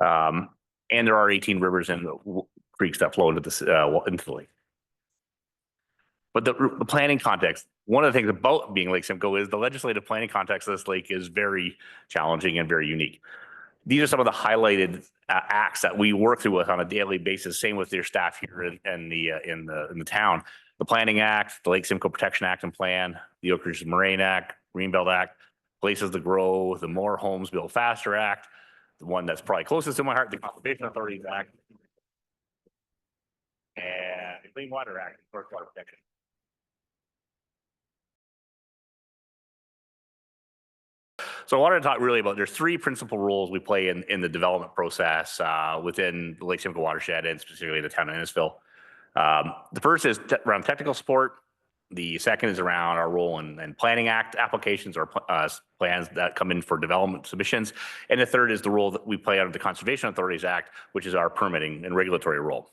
And there are 18 rivers and creeks that flow into the lake. But the planning context, one of the things about being Lake Simcoe is the legislative planning context of this lake is very challenging and very unique. These are some of the highlighted acts that we work through with on a daily basis. Same with your staff here in the town. The Planning Act, the Lake Simcoe Protection Act and Plan, the Oak Ridge Moraine Act, Greenbelt Act, Places to Grow, the More Homes Built Faster Act, the one that's probably closest to my heart, the Conservation Authorities Act, and the Clean Water Act, Source Water Protection. So I wanted to talk really about, there's three principal roles we play in the development process within the Lake Simcoe watershed and specifically the town of Innisfil. The first is around technical support. The second is around our role in Planning Act applications or plans that come in for development submissions. And the third is the role that we play under the Conservation Authorities Act, which is our permitting and regulatory role.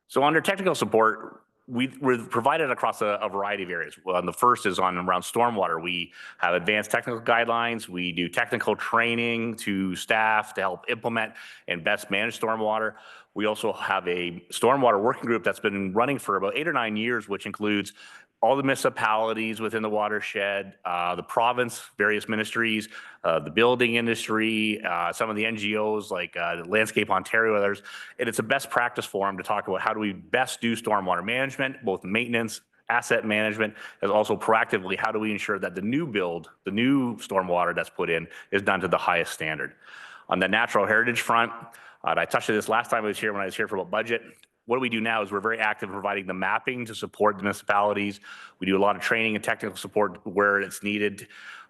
So under technical support, we're provided across a variety of areas. Well, the first is around stormwater. We have advanced technical guidelines. We do technical training to staff to help implement and best manage stormwater. We also have a stormwater working group that's been running for about 8 or 9 years, which includes all the municipalities within the watershed, the province, various ministries, the building industry, some of the NGOs like Landscape Ontario, others. And it's a best practice forum to talk about how do we best do stormwater management, both maintenance, asset management, as also proactively, how do we ensure that the new build, the new stormwater that's put in is done to the highest standard. On the natural heritage front, I touched on this last time I was here when I was here for about budget. What we do now is we're very active in providing the mapping to support the municipalities. We do a lot of training and technical support where it's needed.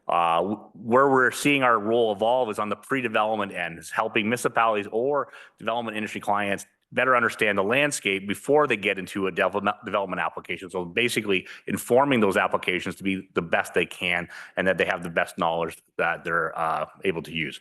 Where we're seeing our role evolve is on the pre-development end, is helping municipalities or development industry clients better understand the landscape before they get into a development application. So basically informing those applications to be the best they can and that they have the best knowledge that they're able to use.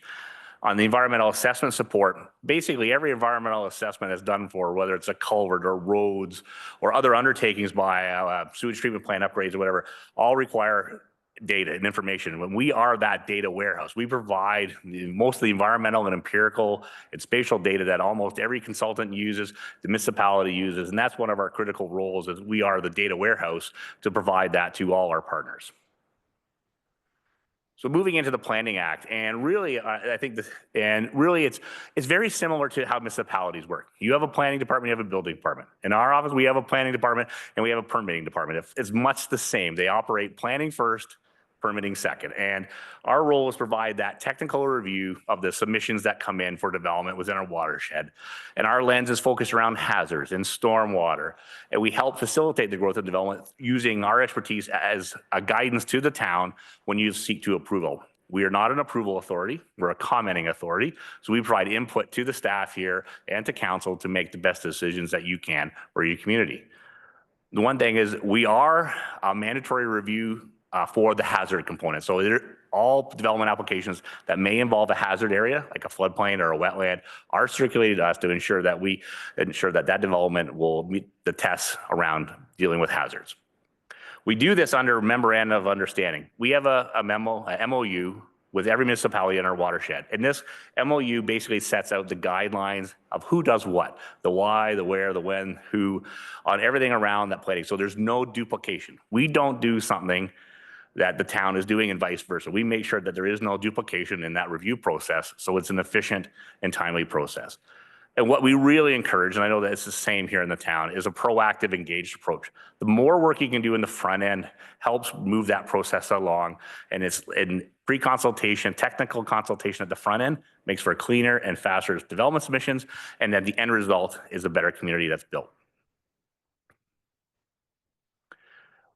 On the environmental assessment support, basically every environmental assessment is done for, whether it's a culvert or roads or other undertakings by sewage treatment plant upgrades or whatever, all require data and information. When we are that data warehouse, we provide most of the environmental and empirical and spatial data that almost every consultant uses, the municipality uses, and that's one of our critical roles is we are the data warehouse to provide that to all our partners. So moving into the Planning Act, and really, I think it's very similar to how municipalities work. You have a planning department, you have a building department. In our office, we have a planning department and we have a permitting department. It's much the same. They operate planning first, permitting second. And our role is provide that technical review of the submissions that come in for development within our watershed. And our lens is focused around hazards and stormwater. And we help facilitate the growth of development using our expertise as a guidance to the town when you seek to approval. We are not an approval authority, we're a commenting authority. So we provide input to the staff here and to council to make the best decisions that you can for your community. The one thing is we are a mandatory review for the hazard component. So all development applications that may involve a hazard area, like a floodplain or a wetland, are circulated to us to ensure that that development will meet the tests around dealing with hazards. We do this under memorandum of understanding. We have a MOU with every municipality in our watershed. And this MOU basically sets out the guidelines of who does what, the why, the where, the when, who, on everything around that planning. So there's no duplication. We don't do something that the town is doing and vice versa. We make sure that there is no duplication in that review process, so it's an efficient and timely process. And what we really encourage, and I know that it's the same here in the town, is a proactive, engaged approach. The more work you can do in the front end helps move that process along, and it's in pre-consultation, technical consultation at the front end makes for cleaner and faster development submissions, and then the end result is a better community that's built.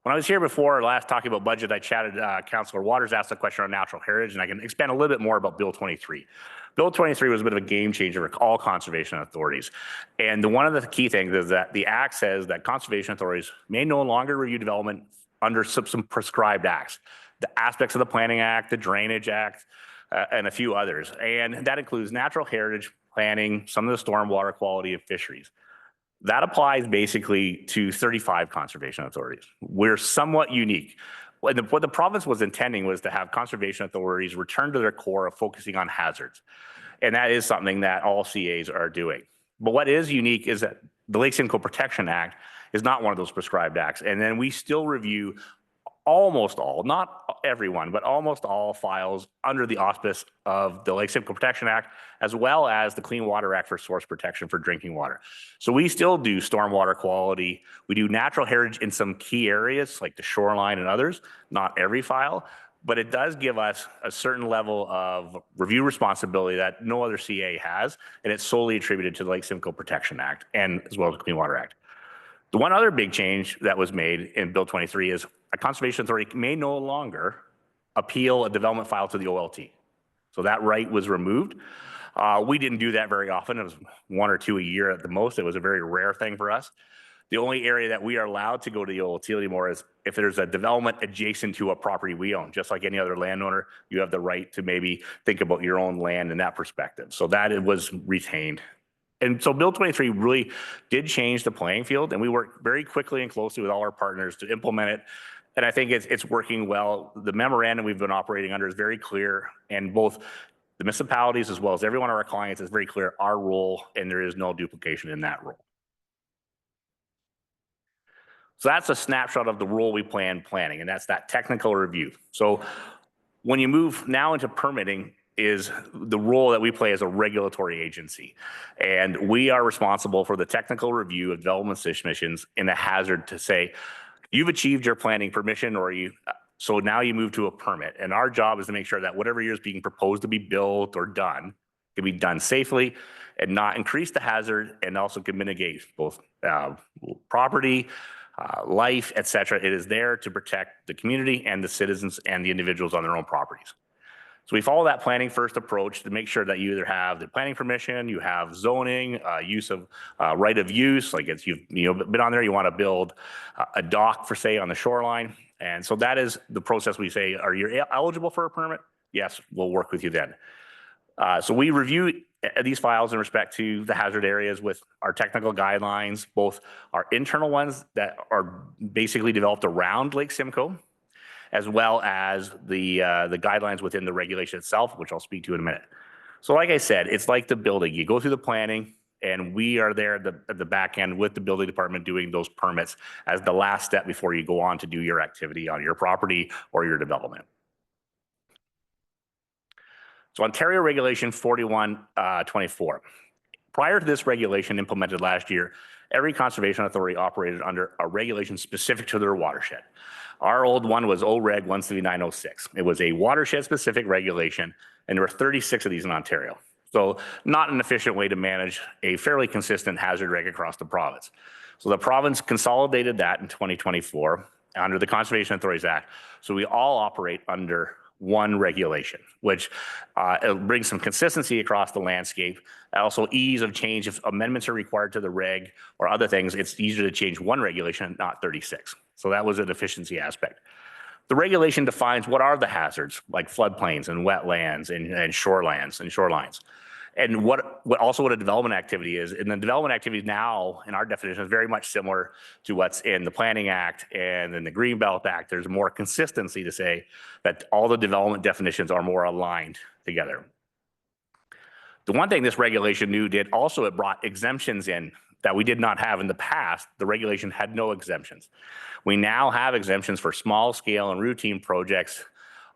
When I was here before last talking about budget, I chatted, Councillor Waters asked a question on natural heritage, and I can expand a little bit more about Bill 23. Bill 23 was a bit of a game changer for all conservation authorities. And one of the key things is that the act says that conservation authorities may no longer review development under some prescribed acts. The aspects of the Planning Act, the Drainage Act, and a few others. And that includes natural heritage planning, some of the stormwater quality of fisheries. That applies basically to 35 conservation authorities. We're somewhat unique. What the province was intending was to have conservation authorities return to their core of focusing on hazards. And that is something that all CAs are doing. But what is unique is that the Lake Simcoe Protection Act is not one of those prescribed acts. And then we still review almost all, not everyone, but almost all files under the auspice of the Lake Simcoe Protection Act, as well as the Clean Water Act for source protection for drinking water. So we still do stormwater quality. We do natural heritage in some key areas like the shoreline and others, not every file, but it does give us a certain level of review responsibility that no other CA has, and it's solely attributed to the Lake Simcoe Protection Act and as well as the Clean Water Act. The one other big change that was made in Bill 23 is a conservation authority may no longer appeal a development file to the OLT. So that right was removed. We didn't do that very often. It was 1 or 2 a year at the most. It was a very rare thing for us. The only area that we are allowed to go to the OLT anymore is if there's a development adjacent to a property we own. Just like any other landowner, you have the right to maybe think about your own land in that perspective. So that it was retained. And so Bill 23 really did change the playing field, and we worked very quickly and closely with all our partners to implement it. And I think it's working well. The memorandum we've been operating under is very clear, and both the municipalities as well as every one of our clients is very clear our role, and there is no duplication in that role. So that's a snapshot of the role we play in planning, and that's that technical review. So when you move now into permitting, is the role that we play as a regulatory agency. And we are responsible for the technical review of development submissions in the hazard to say, you've achieved your planning permission or so now you move to a permit. And our job is to make sure that whatever is being proposed to be built or done can be done safely and not increase the hazard and also can mitigate both property, life, et cetera. It is there to protect the community and the citizens and the individuals on their own properties. So we follow that planning first approach to make sure that you either have the planning permission, you have zoning, use of right of use, like you've been on there, you want to build a dock for say on the shoreline. And so that is the process. We say, are you eligible for a permit? Yes, we'll work with you then. So we review these files in respect to the hazard areas with our technical guidelines, both our internal ones that are basically developed around Lake Simcoe, as well as the guidelines within the regulation itself, which I'll speak to in a minute. So like I said, it's like the building. You go through the planning, and we are there at the back end with the building department doing those permits as the last step before you go on to do your activity on your property or your development. So Ontario Regulation 4124. Prior to this regulation implemented last year, every conservation authority operated under a regulation specific to their watershed. Our old one was OREG 13906. It was a watershed-specific regulation, and there were 36 of these in Ontario. So not an efficient way to manage a fairly consistent hazard reg across the province. So the province consolidated that in 2024 under the Conservation Authorities Act. So we all operate under one regulation, which it brings some consistency across the landscape. Also ease of change. If amendments are required to the reg or other things, it's easier to change one regulation, not 36. So that was an efficiency aspect. The regulation defines what are the hazards, like floodplains and wetlands and shorelines. And what a development activity is. And the development activity now, in our definition, is very much similar to what's in the Planning Act and in the Greenbelt Act. There's more consistency to say that all the development definitions are more aligned together. The one thing this regulation did also, it brought exemptions in that we did not have in the past. The regulation had no exemptions. We now have exemptions for small scale and routine projects.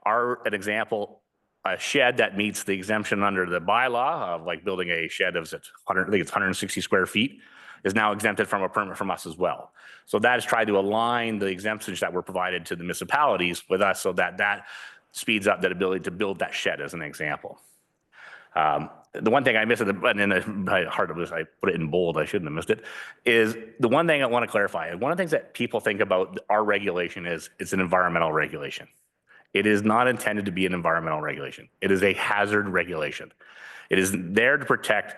An example, a shed that meets the exemption under the bylaw of like building a shed of 160 square feet is now exempted from a permit from us as well. So that has tried to align the exemptions that were provided to the municipalities with us so that speeds up that ability to build that shed as an example. The one thing I missed, and I put it in bold, I shouldn't have missed it, is the one thing I want to clarify. One of the things that people think about our regulation is it's an environmental regulation. It is not intended to be an environmental regulation. It is a hazard regulation. It is there to protect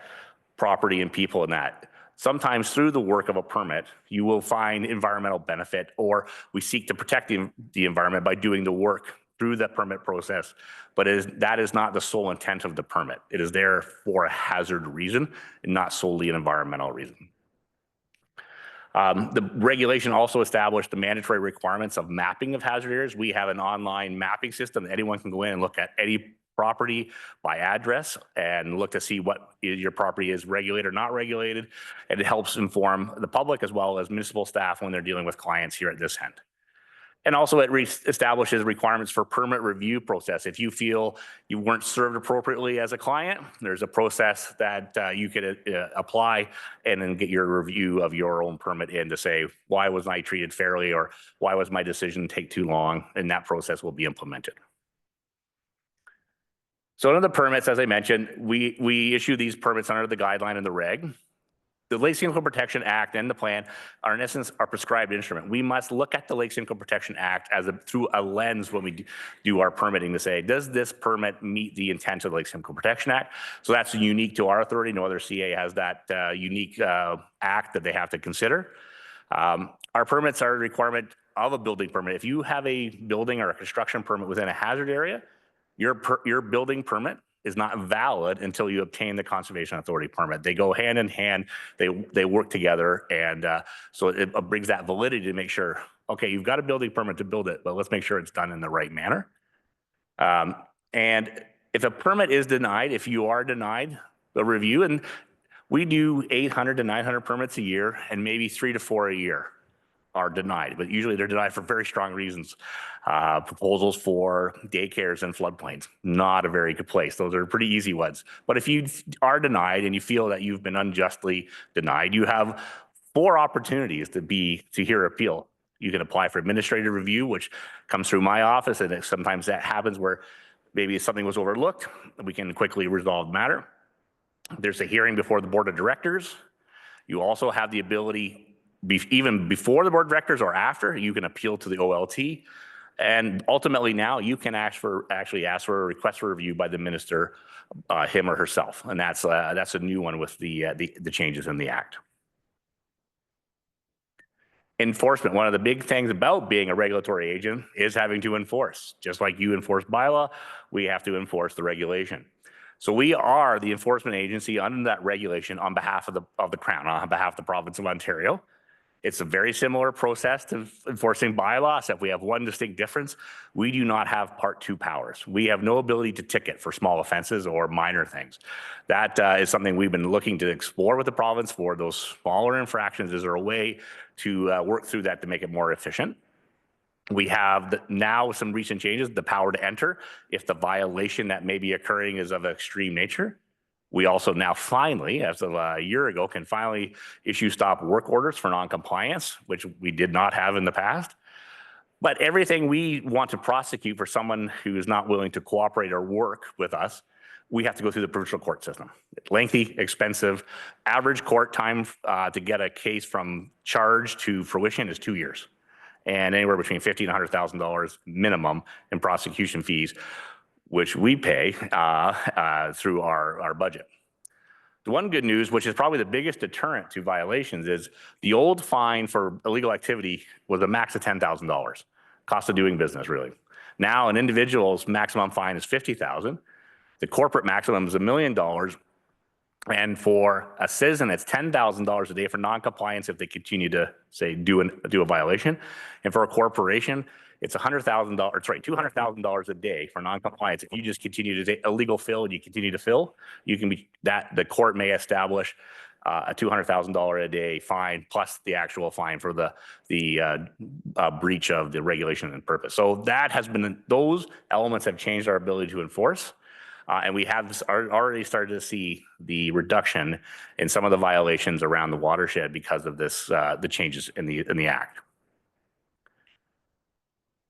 property and people in that. Sometimes through the work of a permit, you will find environmental benefit, or we seek to protect the environment by doing the work through the permit process, but that is not the sole intent of the permit. It is there for a hazard reason and not solely an environmental reason. The regulation also established the mandatory requirements of mapping of hazard areas. We have an online mapping system that anyone can go in and look at any property by address and look to see what your property is regulated or not regulated. And it helps inform the public as well as municipal staff when they're dealing with clients here at this end. And also it establishes requirements for permit review process. If you feel you weren't served appropriately as a client, there's a process that you could apply and then get your review of your own permit in to say, why was I treated fairly, or why was my decision take too long? And that process will be implemented. So under the permits, as I mentioned, we issue these permits under the guideline and the reg. The Lake Simcoe Protection Act and the plan are, in essence, our prescribed instrument. We must look at the Lake Simcoe Protection Act through a lens when we do our permitting to say, does this permit meet the intent of the Lake Simcoe Protection Act? So that's unique to our authority. No other CA has that unique act that they have to consider. Our permits are a requirement of a building permit. If you have a building or a construction permit within a hazard area, your building permit is not valid until you obtain the Conservation Authority permit. They go hand in hand, they work together, and so it brings that validity to make sure, okay, you've got a building permit to build it, but let's make sure it's done in the right manner. And if a permit is denied, if you are denied the review, and we do 800 to 900 permits a year, and maybe 3 to 4 a year are denied, but usually they're denied for very strong reasons. Proposals for daycares and floodplains, not a very good place. Those are pretty easy ones. But if you are denied and you feel that you've been unjustly denied, you have 4 opportunities to hear appeal. You can apply for administrative review, which comes through my office, and sometimes that happens where maybe something was overlooked. We can quickly resolve the matter. There's a hearing before the board of directors. You also have the ability, even before the board of directors or after, you can appeal to the OLT. And ultimately now you can actually ask for a request for review by the minister, him or herself. And that's a new one with the changes in the act. Enforcement. One of the big things about being a regulatory agent is having to enforce. Just like you enforce bylaw, we have to enforce the regulation. So we are the enforcement agency under that regulation on behalf of the Crown, on behalf of the province of Ontario. It's a very similar process to enforcing bylaws. If we have one distinct difference, we do not have Part 2 powers. We have no ability to ticket for small offenses or minor things. That is something we've been looking to explore with the province for those smaller infractions. Is there a way to work through that to make it more efficient? We have now some recent changes, the power to enter if the violation that may be occurring is of extreme nature. We also now finally, as of a year ago, can finally issue stop work orders for non-compliance, which we did not have in the past. But everything we want to prosecute for someone who is not willing to cooperate or work with us, we have to go through the provincial court system. It's lengthy, expensive. Average court time to get a case from charge to fruition is 2 years, and anywhere between $50,000 and $100,000 minimum in prosecution fees, which we pay through our budget. The one good news, which is probably the biggest deterrent to violations, is the old fine for illegal activity was a max of $10,000, cost of doing business, really. Now an individual's maximum fine is $50,000. The corporate maximum is $1 million. And for a citizen, it's $10,000 a day for non-compliance if they continue to, say, do a violation. And for a corporation, it's $200,000 a day for non-compliance. If you just continue to take illegal fill and you continue to fill, you can be the court may establish a $200,000 a day fine plus the actual fine for the breach of the regulation and purpose. So that has been, those elements have changed our ability to enforce. And we have already started to see the reduction in some of the violations around the watershed because of this, the changes in the act.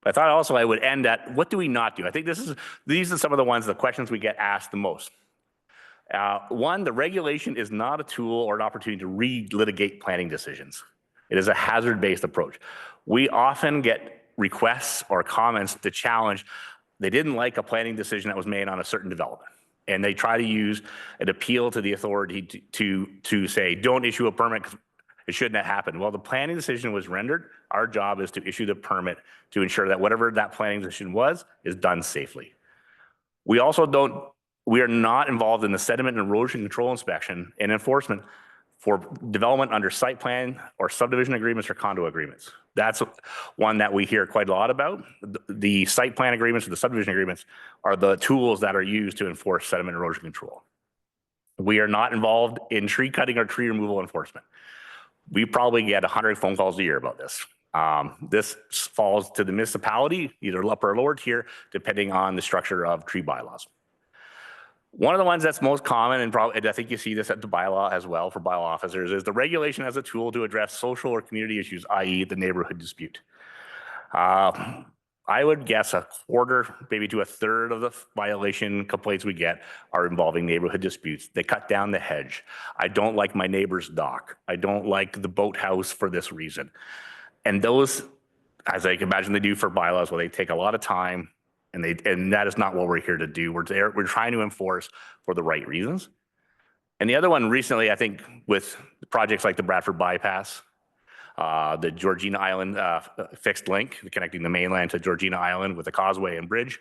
I thought also I would end at, what do we not do? I think these are some of the questions we get asked the most. One, the regulation is not a tool or an opportunity to re-litigate planning decisions. It is a hazard-based approach. We often get requests or comments to challenge, they didn't like a planning decision that was made on a certain development. And they try to use an appeal to the authority to say, don't issue a permit because it shouldn't have happened. Well, the planning decision was rendered. Our job is to issue the permit to ensure that whatever that planning decision was is done safely. We also we are not involved in the sediment and erosion control inspection and enforcement for development under site plan or subdivision agreements or condo agreements. That's one that we hear quite a lot about. The site plan agreements or the subdivision agreements are the tools that are used to enforce sediment erosion control. We are not involved in tree cutting or tree removal enforcement. We probably get 100 phone calls a year about this. This falls to the municipality, either upper or lower tier, depending on the structure of tree bylaws. One of the ones that's most common, and probably I think you see this at the bylaw as well for bylaw officers, is the regulation as a tool to address social or community issues, i.e. the neighborhood dispute. I would guess a quarter, maybe to a third of the violation complaints we get are involving neighborhood disputes. They cut down the hedge. I don't like my neighbor's dock. I don't like the boathouse for this reason. And those, as I can imagine they do for bylaws, where they take a lot of time, and that is not what we're here to do. We're trying to enforce for the right reasons. And the other one recently, I think, with projects like the Bradford Bypass, the Georgina Island fixed link, connecting the mainland to Georgina Island with a causeway and bridge,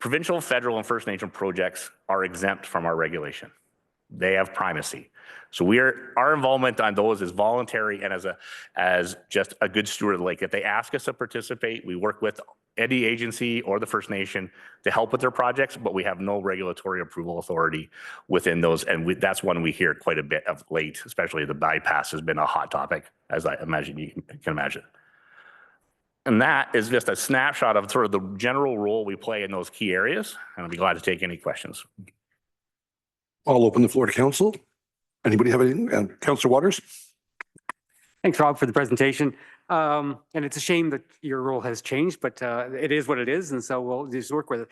provincial, federal, and First Nation projects are exempt from our regulation. They have primacy. So our involvement on those is voluntary and as just a good steward of the lake. If they ask us to participate, we work with any agency or the First Nation to help with their projects, but we have no regulatory approval authority within those. And that's one we hear quite a bit of late, especially the bypass has been a hot topic, as I imagine you can imagine. And that is just a snapshot of sort of the general role we play in those key areas. And I'll be glad to take any questions. I'll open the floor to council. Anybody have anything? Councillor Waters. Thanks, Rob, for the presentation. And it's a shame that your role has changed, but it is what it is. And so we'll just work with it.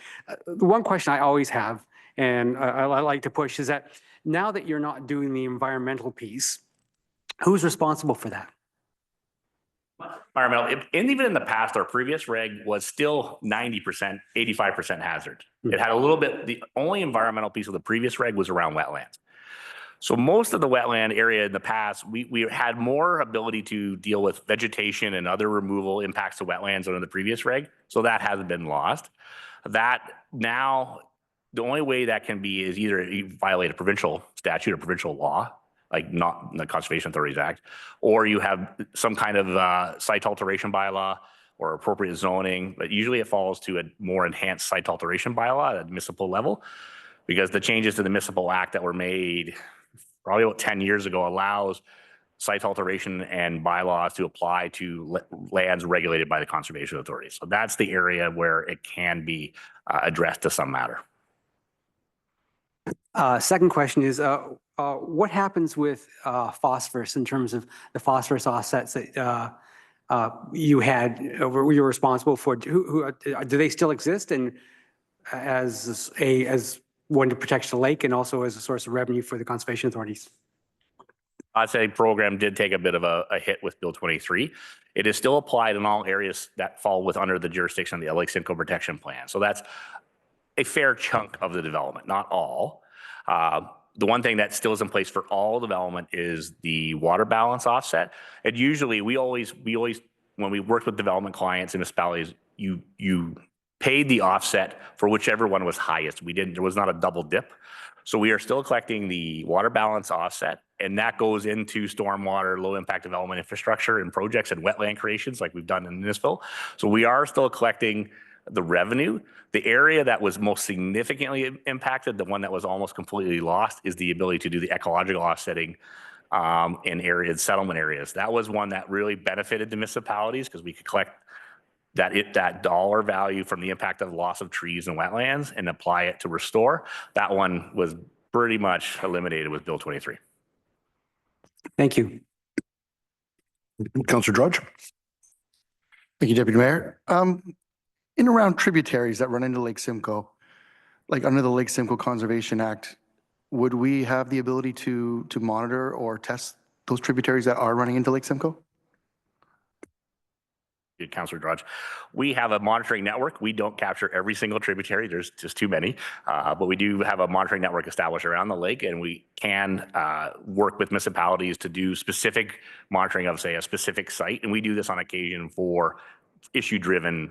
The one question I always have, and I like to push, is that now that you're not doing the environmental piece, who's responsible for that? Environmental, and even in the past, our previous reg was still 90%, 85% hazard. It had a little bit, the only environmental piece of the previous reg was around wetlands. So most of the wetland area in the past, we had more ability to deal with vegetation and other removal impacts to wetlands under the previous reg. So that hasn't been lost. That now, the only way that can be is either you violate a provincial statute or provincial law, like not the Conservation Authorities Act, or you have some kind of site alteration bylaw or appropriate zoning, but usually it falls to a more enhanced site alteration bylaw at a municipal level, because the changes to the municipal act that were made probably about 10 years ago allows site alteration and bylaws to apply to lands regulated by the conservation authorities. So that's the area where it can be addressed to some matter. Second question is, what happens with phosphorus in terms of the phosphorus offsets that you had, you were responsible for? Do they still exist, and as one to protect the lake and also as a source of revenue for the conservation authorities? I'd say program did take a bit of a hit with Bill 23. It is still applied in all areas that fall under the jurisdiction of the Lake Simcoe Protection Plan. So that's a fair chunk of the development, not all. The one thing that still is in place for all development is the water balance offset. And usually we always, when we worked with development clients and municipalities, you paid the offset for whichever one was highest. There was not a double dip. So we are still collecting the water balance offset, and that goes into stormwater, low impact development infrastructure and projects and wetland creations like we've done in Innisfil. So we are still collecting the revenue. The area that was most significantly impacted, the one that was almost completely lost, is the ability to do the ecological offsetting in settlement areas. That was one that really benefited the municipalities because we could collect that dollar value from the impact of loss of trees and wetlands and apply it to restore. That one was pretty much eliminated with Bill 23. Thank you. Councillor Drudge. Thank you, Deputy Mayor. In around tributaries that run into Lake Simcoe, like under the Lake Simcoe Conservation Act, would we have the ability to monitor or test those tributaries that are running into Lake Simcoe? Councillor Drudge, we have a monitoring network. We don't capture every single tributary. There's just too many, but we do have a monitoring network established around the lake, and we can work with municipalities to do specific monitoring of, say, a specific site. And we do this on occasion for issue-driven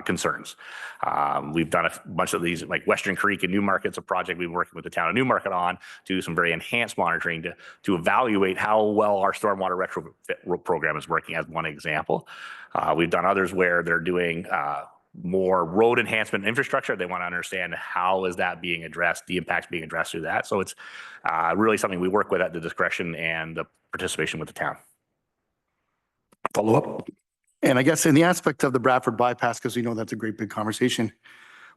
concerns. We've done a bunch of these, like Western Creek and Newmarket's a project we've been working with the town of Newmarket on to do some very enhanced monitoring to evaluate how well our stormwater retrofit program is working, as one example. We've done others where they're doing more road enhancement infrastructure. They want to understand how is that being addressed, the impacts being addressed through that. So it's really something we work with at the discretion and the participation with the town. Follow up? And I guess in the aspect of the Bradford bypass, because we know that's a great big conversation,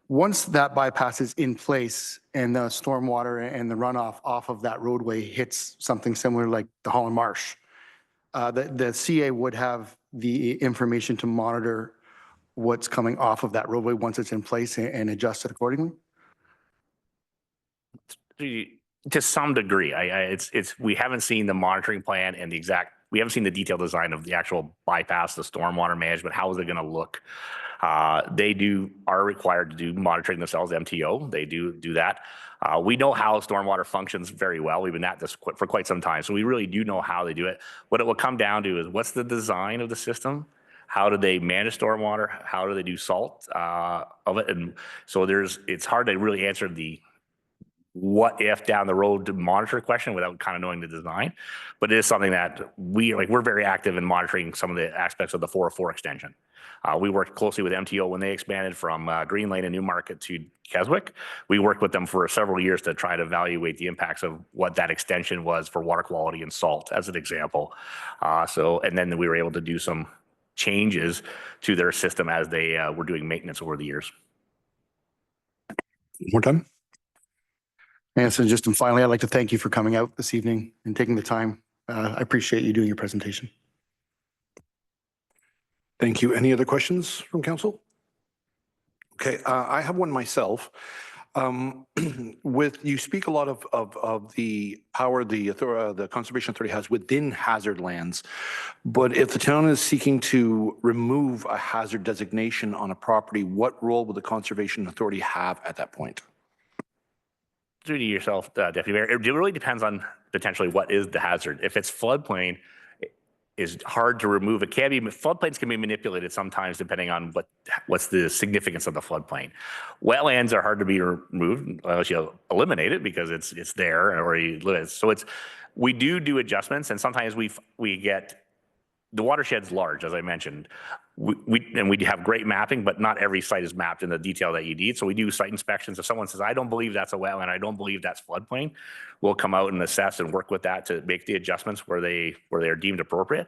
once that bypass is in place and the stormwater and the runoff off of that roadway hits something similar like the Holland Marsh, the CA would have the information to monitor what's coming off of that roadway once it's in place and adjust it accordingly? To some degree, we haven't seen the monitoring plan and we haven't seen the detailed design of the actual bypass, the stormwater management. How is it going to look? They are required to do monitoring themselves, MTO. They do that. We know how stormwater functions very well. We've been at this for quite some time. So we really do know how they do it. What it will come down to is what's the design of the system? How do they manage stormwater? How do they do salt of it? And so it's hard to really answer the what if down the road to monitor question without kind of knowing the design. But it is something that we're very active in monitoring some of the aspects of the 404 extension. We worked closely with MTO when they expanded from Green Lane and Newmarket to Keswick. We worked with them for several years to try to evaluate the impacts of what that extension was for water quality and salt, as an example. And then we were able to do some changes to their system as they were doing maintenance over the years. One more time. And so just finally, I'd like to thank you for coming out this evening and taking the time. I appreciate you doing your presentation. Thank you. Any other questions from council? Okay, I have one myself. You speak a lot of the power the Conservation Authority has within hazard lands, but if the town is seeking to remove a hazard designation on a property, what role would the Conservation Authority have at that point? Through to yourself, Deputy Mayor, it really depends on potentially what is the hazard. If it's floodplain, is hard to remove. Floodplains can be manipulated sometimes depending on what's the significance of the floodplain. Wetlands are hard to be removed unless you eliminate it because it's there or you live. So we do adjustments, and sometimes we get the watershed's large, as I mentioned. We have great mapping, but not every site is mapped in the detail that you need. So we do site inspections. If someone says, I don't believe that's a wetland, I don't believe that's floodplain, we'll come out and assess and work with that to make the adjustments where they are deemed appropriate.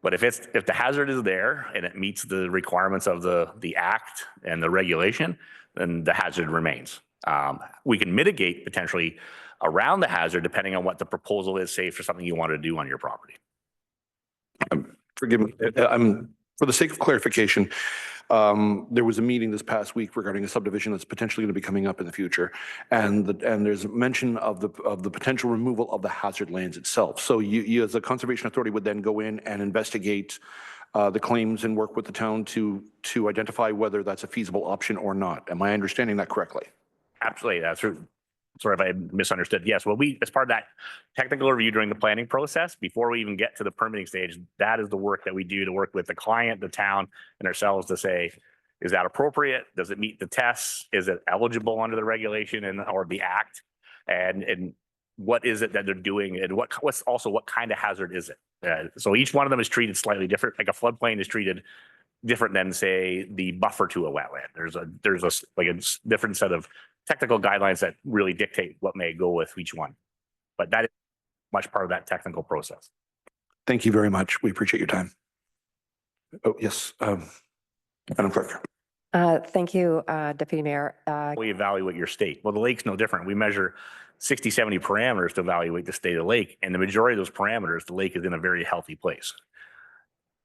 But if the hazard is there and it meets the requirements of the act and the regulation, then the hazard remains. We can mitigate potentially around the hazard depending on what the proposal is, say for something you want to do on your property. Forgive me. For the sake of clarification, there was a meeting this past week regarding a subdivision that's potentially going to be coming up in the future, and there's mention of the potential removal of the hazard lands itself. So you as a Conservation Authority would then go in and investigate the claims and work with the town to identify whether that's a feasible option or not. Am I understanding that correctly? Absolutely, that's true. Sorry if I misunderstood. Yes, well, as part of that technical review during the planning process, before we even get to the permitting stage, that is the work that we do to work with the client, the town, and ourselves to say, is that appropriate? Does it meet the tests? Is it eligible under the regulation or the act? And what is it that they're doing? And what kind of hazard is it? So each one of them is treated slightly different. Like a floodplain is treated different than, say, the buffer to a wetland. There's a different set of technical guidelines that really dictate what may go with each one. But that is much part of that technical process. Thank you very much. We appreciate your time. Oh, yes, Madam Clerk. Thank you, Deputy Mayor. We evaluate your state. Well, the lake's no different. We measure 60, 70 parameters to evaluate the state of the lake. And the majority of those parameters, the lake is in a very healthy place.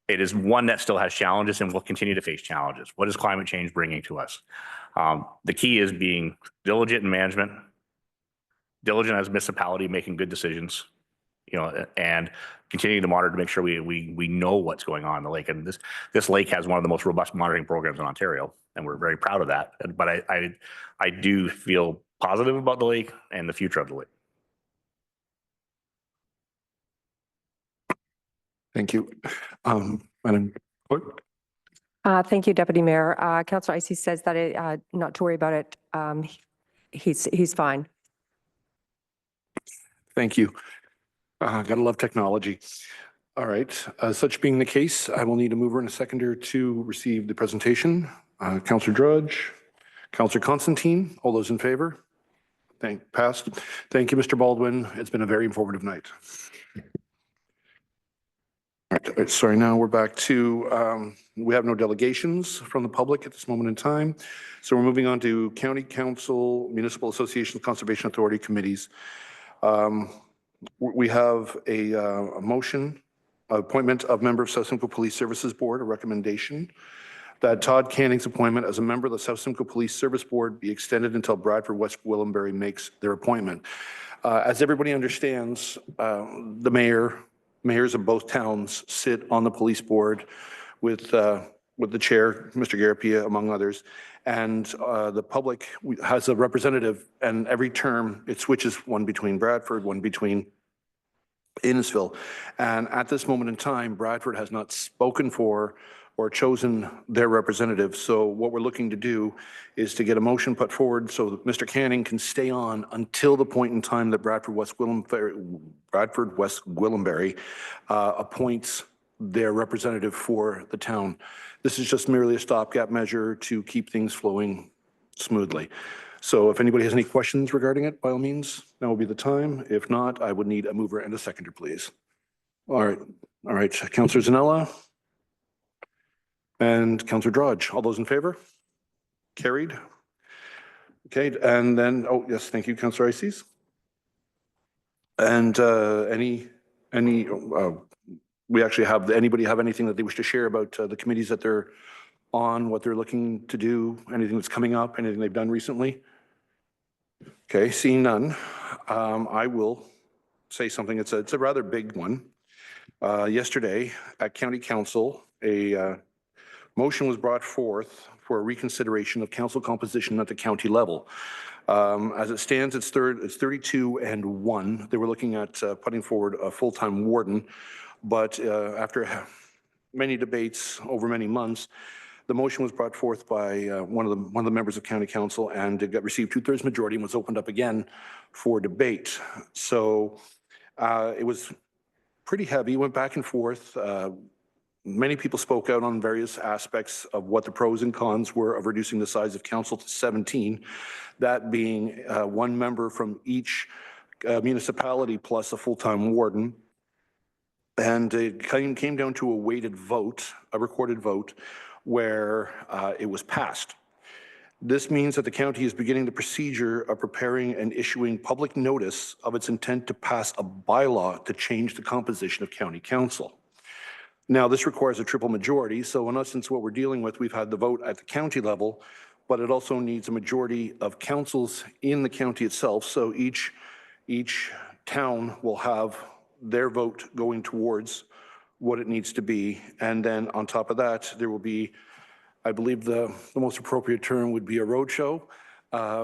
It is one that still has challenges and will continue to face challenges. What is climate change bringing to us? The key is being diligent in management, diligent as a municipality, making good decisions, and continuing to monitor to make sure we know what's going on in the lake. And this lake has one of the most robust monitoring programs in Ontario, and we're very proud of that. But I do feel positive about the lake and the future of the lake. Thank you. Madam Clerk. Thank you, Deputy Mayor. Councillor Icy says that not to worry about it. He's fine. Thank you. Gotta love technology. All right, such being the case, I will need a mover and a seconder to receive the presentation. Councillor Drudge, Councillor Constantine, all those in favor? Passed. Thank you, Mr. Baldwin. It's been a very informative night. All right, sorry, now we're back to, we have no delegations from the public at this moment in time. So we're moving on to County Council, Municipal Associations, Conservation Authority committees. We have a motion, appointment of member of South Simcoe Police Services Board, a recommendation that Todd Canning's appointment as a member of the South Simcoe Police Service Board be extended until Bradford West Gwillimbury makes their appointment. As everybody understands, the mayors of both towns sit on the police board with the chair, Mr. Garapia, among others, and the public has a representative, and every term it switches, one between Bradford, one between Innisfil. And at this moment in time, Bradford has not spoken for or chosen their representative. So what we're looking to do is to get a motion put forward so that Mr. Canning can stay on until the point in time that Bradford West Gwillimbury appoints their representative for the town. This is just merely a stopgap measure to keep things flowing smoothly. So if anybody has any questions regarding it, by all means, now will be the time. If not, I would need a mover and a seconder, please. All right, Councillor Zanella and Councillor Drudge, all those in favor? Carried. Okay, and then, oh yes, thank you, Councillor Ices. And we actually have, anybody have anything that they wish to share about the committees that they're on, what they're looking to do, anything that's coming up, anything they've done recently? Okay, seeing none, I will say something. It's a rather big one. Yesterday at County Council, a motion was brought forth for a reconsideration of council composition at the county level. As it stands, it's 32 and 1. They were looking at putting forward a full-time warden, but after many debates over many months, the motion was brought forth by one of the members of County Council, and it got received 2/3 majority and was opened up again for debate. So it was pretty heavy, went back and forth. Many people spoke out on various aspects of what the pros and cons were of reducing the size of council to 17, that being one member from each municipality plus a full-time warden. And it came down to a weighted vote, a recorded vote, where it was passed. This means that the county is beginning the procedure of preparing and issuing public notice of its intent to pass a bylaw to change the composition of county council. Now, this requires a triple majority, so in essence, what we're dealing with, we've had the vote at the county level, but it also needs a majority of councils in the county itself, so each town will have their vote going towards what it needs to be, and then on top of that, there will be, I believe the most appropriate term would be a roadshow,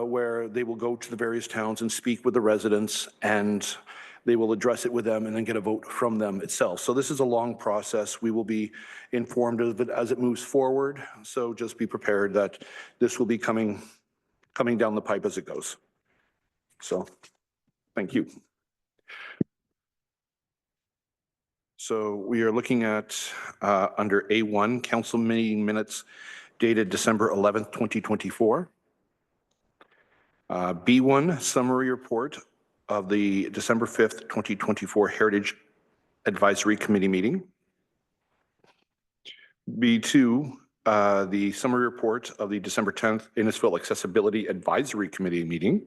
where they will go to the various towns and speak with the residents, and they will address it with them and then get a vote from them itself. So this is a long process. We will be informed of it as it moves forward. So just be prepared that this will be coming down the pipe as it goes. So thank you. So we are looking at under A1, council meeting minutes dated December 11th, 2024. B1, summary report of the December 5th, 2024 Heritage Advisory Committee meeting. B2, the summary report of the December 10th Innisfil Accessibility Advisory Committee meeting.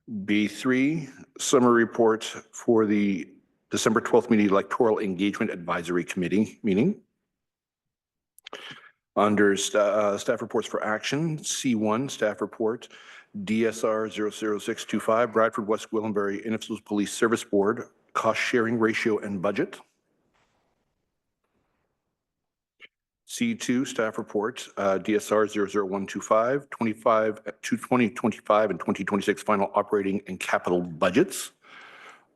B3, summary report for the December 12th meeting Electoral Engagement Advisory Committee meeting. Under staff reports for action, C1, staff report, DSR 00625, Bradford West Gwillimbury Innisfil Police Service Board, cost sharing ratio and budget. C2, staff report, DSR 00125, 2025 and 2026 final operating and capital budgets.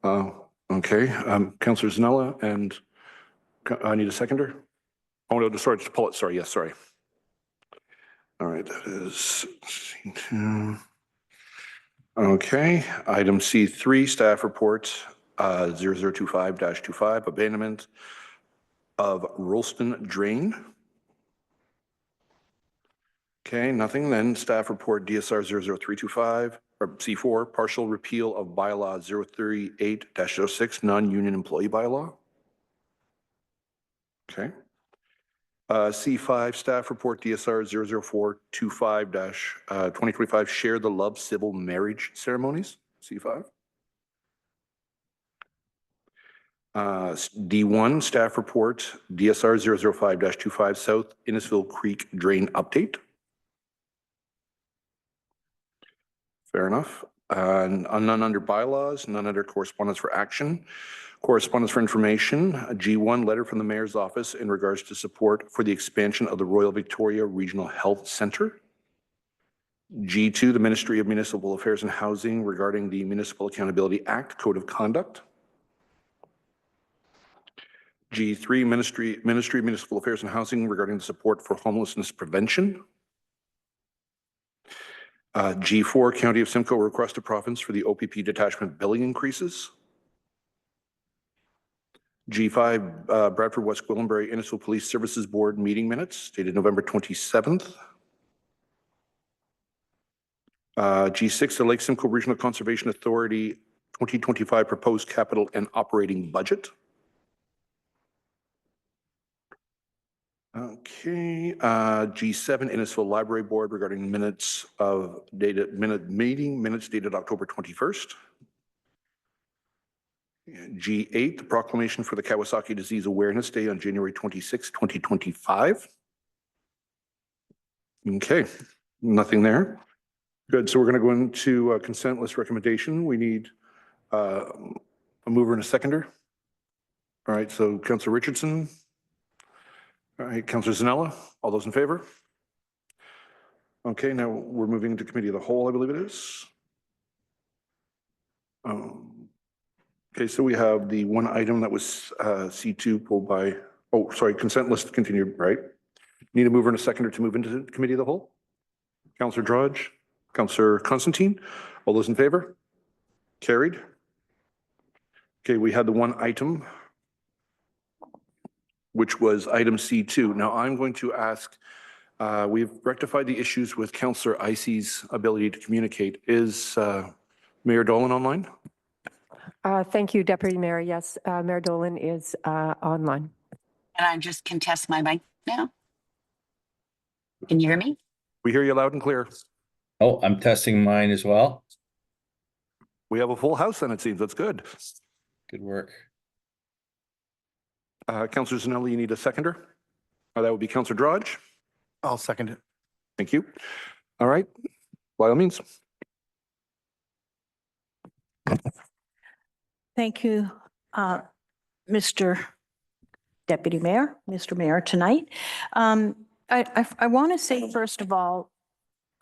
Okay, Councillor Zanella, and I need a seconder. Oh, no, sorry, just pull it. Sorry, yes, sorry. All right, that is C2. Okay, item C3, staff report 0025-25, abandonment of Rolston Drain. Okay, nothing. Then staff report DSR 00325, or C4, partial repeal of bylaw 038-06, non-union employee bylaw. Okay. C5, staff report DSR 00425-2025, share the love civil marriage ceremonies, C5. D1, staff report DSR 005-25, South Innisfil Creek Drain update. Fair enough. None under bylaws, none under correspondence for action. Correspondence for information, G1, letter from the mayor's office in regards to support for the expansion of the Royal Victoria Regional Health Centre. G2, the Ministry of Municipal Affairs and Housing regarding the Municipal Accountability Act Code of Conduct. G3, Ministry of Municipal Affairs and Housing regarding the support for homelessness prevention. G4, County of Simcoe request to province for the OPP detachment billing increases. G5, Bradford West Gwillimbury Innisfil Police Services Board meeting minutes dated November 27th. G6, the Lake Simcoe Regional Conservation Authority 2025 proposed capital and operating budget. Okay, G7, Innisfil Library Board regarding minutes dated October 21st. G8, the proclamation for the Kawasaki Disease Awareness Day on January 26, 2025. Okay, nothing there. Good, so we're going to go into consent list recommendation. We need a mover and a seconder. All right, so Councillor Richardson. All right, Councillor Zanella, all those in favor? Okay, now we're moving into committee of the whole, I believe it is. Okay, so we have the one item that was C2 pulled by, oh, sorry, consent list continued, right? Need a mover and a seconder to move into committee of the whole? Councillor Drudge, Councillor Constantine, all those in favor? Carried. Okay, we had the one item, which was item C2. Now I'm going to ask, we've rectified the issues with Councillor Icey's ability to communicate. Is Mayor Dolan online? Thank you, Deputy Mayor. Yes, Mayor Dolan is online. And I just contest my mic now. Can you hear me? We hear you loud and clear. Oh, I'm testing mine as well. We have a full house then, it seems. That's good. Good work. Councillor Zanelli, you need a seconder? That would be Councillor Drudge. I'll second it. Thank you. All right, by all means. Thank you, Mr. Deputy Mayor, Mr. Mayor tonight. I want to say, first of all,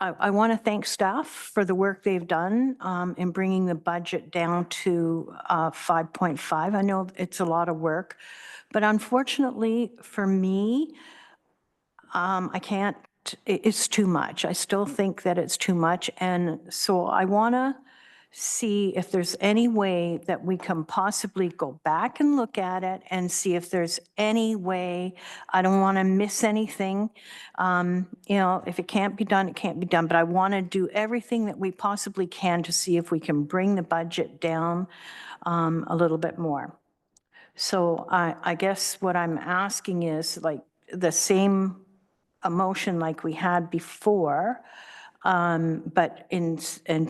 I want to thank staff for the work they've done in bringing the budget down to 5.5. I know it's a lot of work, but unfortunately for me, I can't, it's too much. I still think that it's too much. And so I want to see if there's any way that we can possibly go back and look at it and see if there's any way. I don't want to miss anything. You know, if it can't be done, it can't be done. But I want to do everything that we possibly can to see if we can bring the budget down a little bit more. So I guess what I'm asking is like the same emotion like we had before, but and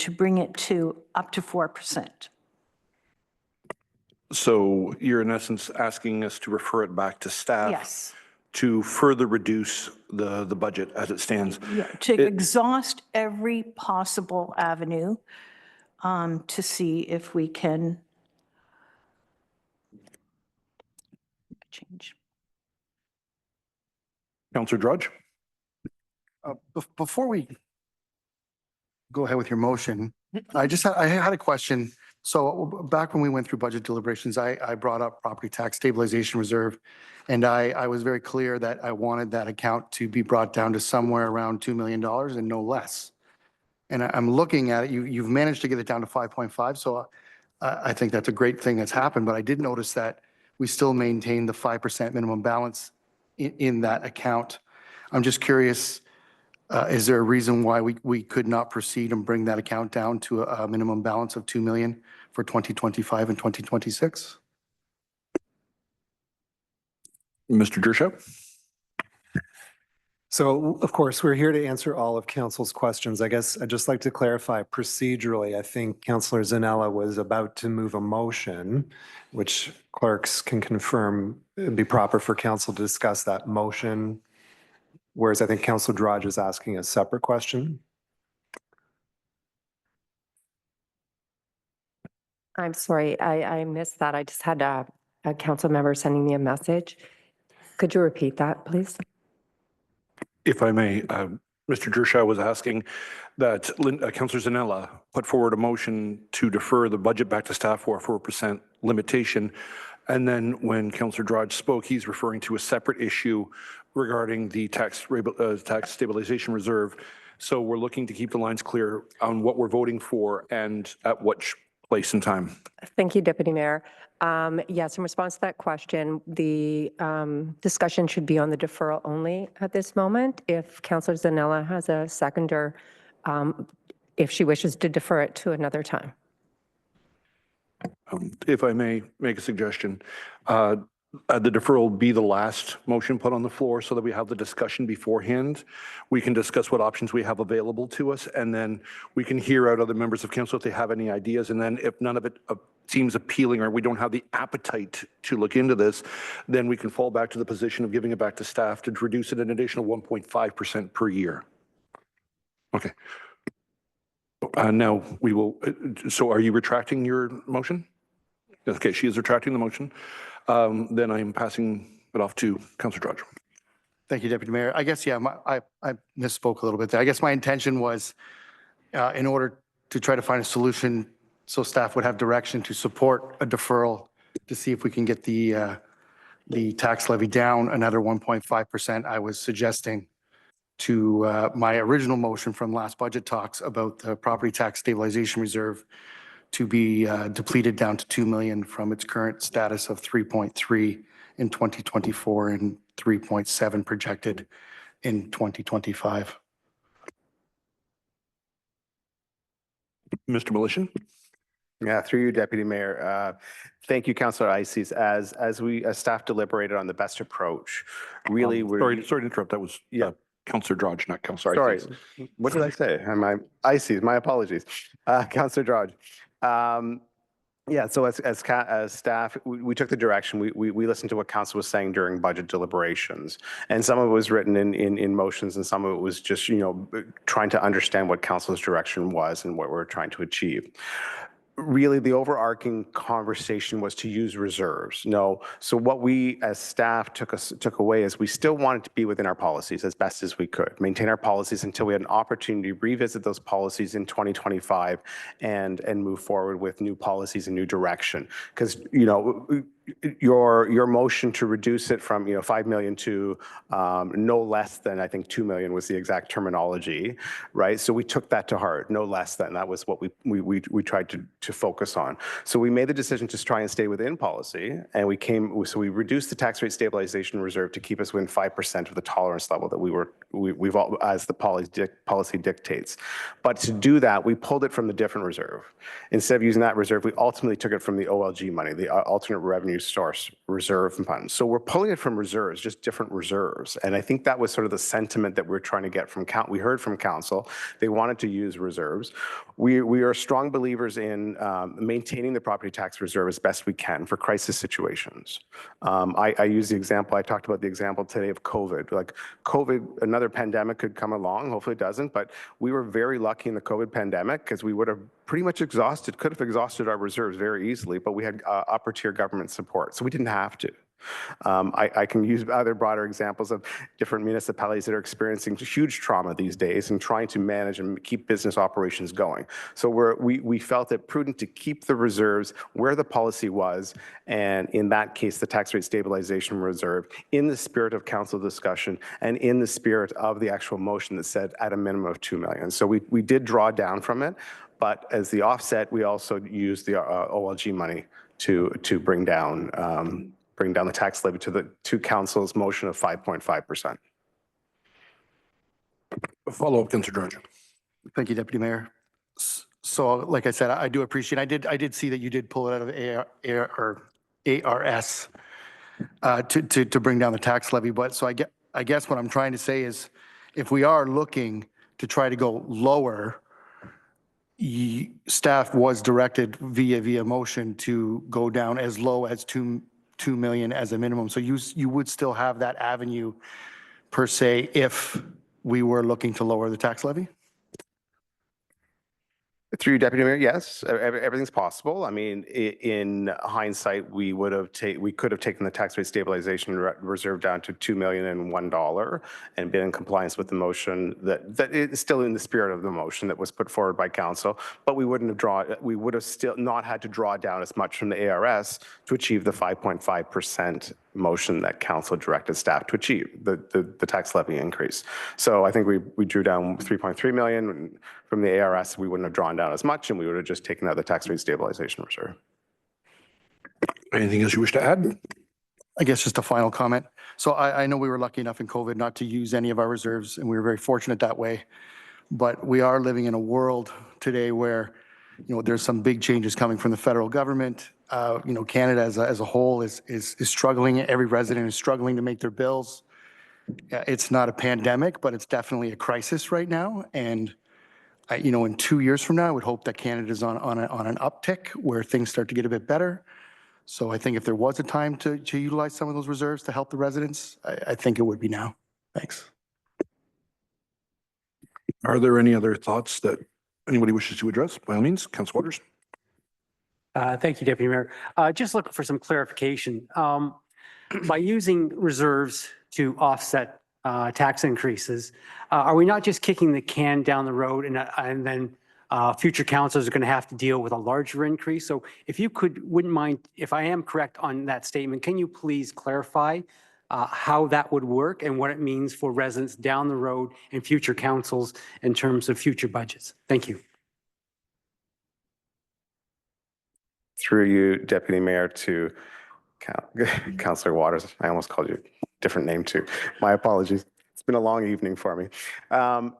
to bring it to up to 4%. So you're in essence asking us to refer it back to staff. Yes. To further reduce the budget as it stands. Yeah, to exhaust every possible avenue to see if we can change. Councillor Drudge? Before we go ahead with your motion, I had a question. So back when we went through budget deliberations, I brought up property tax stabilization reserve. And I was very clear that I wanted that account to be brought down to somewhere around $2 million and no less. And I'm looking at it, you've managed to get it down to 5.5. So I think that's a great thing that's happened. But I did notice that we still maintain the 5% minimum balance in that account. I'm just curious, is there a reason why we could not proceed and bring that account down to a minimum balance of 2 million for 2025 and 2026? Mr. Gershow? So of course, we're here to answer all of council's questions. I guess I'd just like to clarify procedurally. I think Councillor Zanella was about to move a motion, which clerks can confirm it'd be proper for council to discuss that motion. Whereas I think Councillor Drudge is asking a separate question. I'm sorry, I missed that. I just had a council member sending me a message. Could you repeat that, please? If I may, Mr. Gershow was asking that Councillor Zanella put forward a motion to defer the budget back to staff for a 4% limitation. And then when Councillor Drudge spoke, he's referring to a separate issue regarding the tax stabilization reserve. So we're looking to keep the lines clear on what we're voting for and at which place and time. Thank you, Deputy Mayor. Yes, in response to that question, the discussion should be on the deferral only at this moment. If Councillor Zanella has a seconder, if she wishes to defer it to another time. If I may make a suggestion, the deferral be the last motion put on the floor so that we have the discussion beforehand. We can discuss what options we have available to us, and then we can hear out other members of council if they have any ideas. And then if none of it seems appealing or we don't have the appetite to look into this, then we can fall back to the position of giving it back to staff to reduce it an additional 1.5% per year. Okay. Now we will, so are you retracting your motion? Okay, she is retracting the motion. Then I'm passing it off to Councillor Drudge. Thank you, Deputy Mayor. I guess, yeah, I misspoke a little bit there. I guess my intention was in order to try to find a solution so staff would have direction to support a deferral to see if we can get the tax levy down another 1.5%. I was suggesting to my original motion from last budget talks about the property tax stabilization reserve to be depleted down to 2 million from its current status of 3.3 in 2024 and 3.7 projected in 2025. Mr. Militian? Yeah, through you, Deputy Mayor. Thank you, Councillor Ices. As staff deliberated on the best approach, really, sorry to interrupt. That was Councillor Drudge, not Councillor Ices. Sorry, what did I say? Am I Ices? My apologies, Councillor Drudge. Yeah, so as staff, we took the direction. We listened to what council was saying during budget deliberations, and some of it was written in motions, and some of it was just trying to understand what council's direction was and what we're trying to achieve. Really, the overarching conversation was to use reserves. So what we as staff took away is we still wanted to be within our policies as best as we could, maintain our policies until we had an opportunity to revisit those policies in 2025 and move forward with new policies and new direction. Because your motion to reduce it from 5 million to no less than, I think 2 million was the exact terminology, right? So we took that to heart, no less than. That was what we tried to focus on. So we made the decision to try and stay within policy, and we reduced the tax rate stabilization reserve to keep us within 5% of the tolerance level that we've all, as the policy dictates. But to do that, we pulled it from the different reserve. Instead of using that reserve, we ultimately took it from the OLG money, the alternate revenue source reserve fund. So we're pulling it from reserves, just different reserves. And I think that was sort of the sentiment that we're trying to get from we heard from council. They wanted to use reserves. We are strong believers in maintaining the property tax reserve as best we can for crisis situations. I use the example, I talked about the example today of COVID. Like COVID, another pandemic could come along, hopefully it doesn't, but we were very lucky in the COVID pandemic because we would have pretty much could have exhausted our reserves very easily, but we had upper tier government support, so we didn't have to. I can use other broader examples of different municipalities that are experiencing huge trauma these days and trying to manage and keep business operations going. So we felt it prudent to keep the reserves where the policy was, and in that case, the tax rate stabilization reserve, in the spirit of council discussion and in the spirit of the actual motion that said at a minimum of 2 million. So we did draw down from it, but as the offset, we also used the OLG money to bring down the tax levy to council's motion of 5.5%. Follow-up, Councillor George. Thank you, Deputy Mayor. So like I said, I do appreciate, I did see that you did pull it out of ARS to bring down the tax levy. But so I guess what I'm trying to say is if we are looking to try to go lower, staff was directed via motion to go down as low as 2 million as a minimum. So you would still have that avenue per se if we were looking to lower the tax levy? Through Deputy Mayor, yes, everything's possible. I mean, in hindsight, we could have taken the tax rate stabilization reserve down to $2,001,001 and been in compliance with the motion that is still in the spirit of the motion that was put forward by council. But we would have still not had to draw down as much from the ARS to achieve the 5.5% motion that council directed staff to achieve, the tax levy increase. So I think we drew down 3.3 million from the ARS. We wouldn't have drawn down as much, and we would have just taken out the tax rate stabilization reserve. Anything else you wish to add? I guess just a final comment. So I know we were lucky enough in COVID not to use any of our reserves, and we were very fortunate that way. But we are living in a world today where, there's some big changes coming from the federal government. Canada as a whole is struggling. Every resident is struggling to make their bills. It's not a pandemic, but it's definitely a crisis right now. And in 2 years from now, I would hope that Canada's on an uptick where things start to get a bit better. So I think if there was a time to utilize some of those reserves to help the residents, I think it would be now. Thanks. Are there any other thoughts that anybody wishes to address? By all means, Councillor Waters. Thank you, Deputy Mayor. Just looking for some clarification. By using reserves to offset tax increases, are we not just kicking the can down the road and then future councils are going to have to deal with a larger increase? So if you wouldn't mind, if I am correct on that statement, can you please clarify how that would work and what it means for residents down the road and future councils in terms of future budgets? Thank you. Through you, Deputy Mayor, to Councillor Waters. I almost called you a different name too. My apologies. It's been a long evening for me.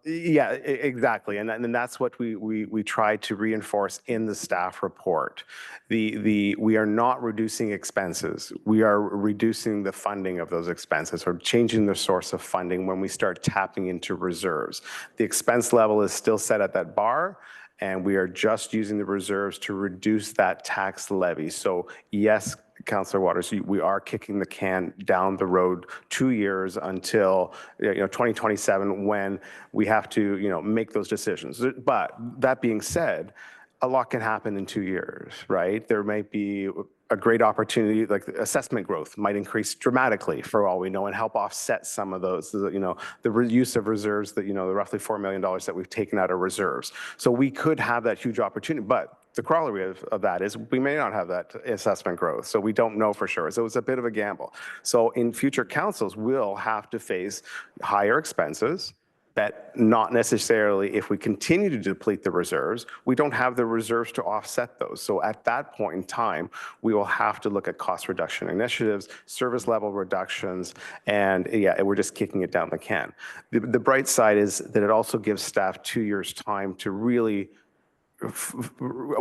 Yeah, exactly. And that's what we tried to reinforce in the staff report. We are not reducing expenses. We are reducing the funding of those expenses or changing the source of funding when we start tapping into reserves. The expense level is still set at that bar, and we are just using the reserves to reduce that tax levy. So yes, Councillor Waters, we are kicking the can down the road 2 years until 2027 when we have to make those decisions. But that being said, a lot can happen in 2 years, right? There might be a great opportunity, like assessment growth might increase dramatically for all we know and help offset some of those, the use of reserves that, the roughly $4 million that we've taken out of reserves. So we could have that huge opportunity, but the corollary of that is we may not have that assessment growth. So we don't know for sure. So it's a bit of a gamble. So in future councils, we'll have to face higher expenses that not necessarily, if we continue to deplete the reserves, we don't have the reserves to offset those. So at that point in time, we will have to look at cost reduction initiatives, service level reductions, and we're just kicking it down the can. The bright side is that it also gives staff 2 years' time to really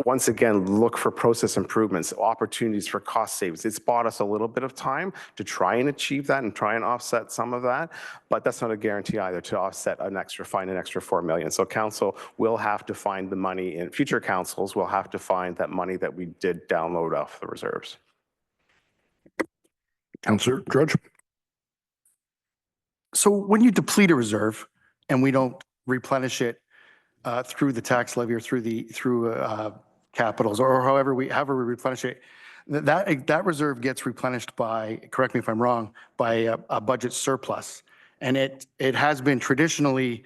once again, look for process improvements, opportunities for cost savings. It's bought us a little bit of time to try and achieve that and try and offset some of that, but that's not a guarantee either to offset find an extra 4 million. So council will have to find the money, in future councils will have to find that money that we did download off the reserves. Councillor George. So when you deplete a reserve and we don't replenish it through the tax levy or through capitals or however we replenish it, That reserve gets replenished by, correct me if I'm wrong, by a budget surplus. And it has been traditionally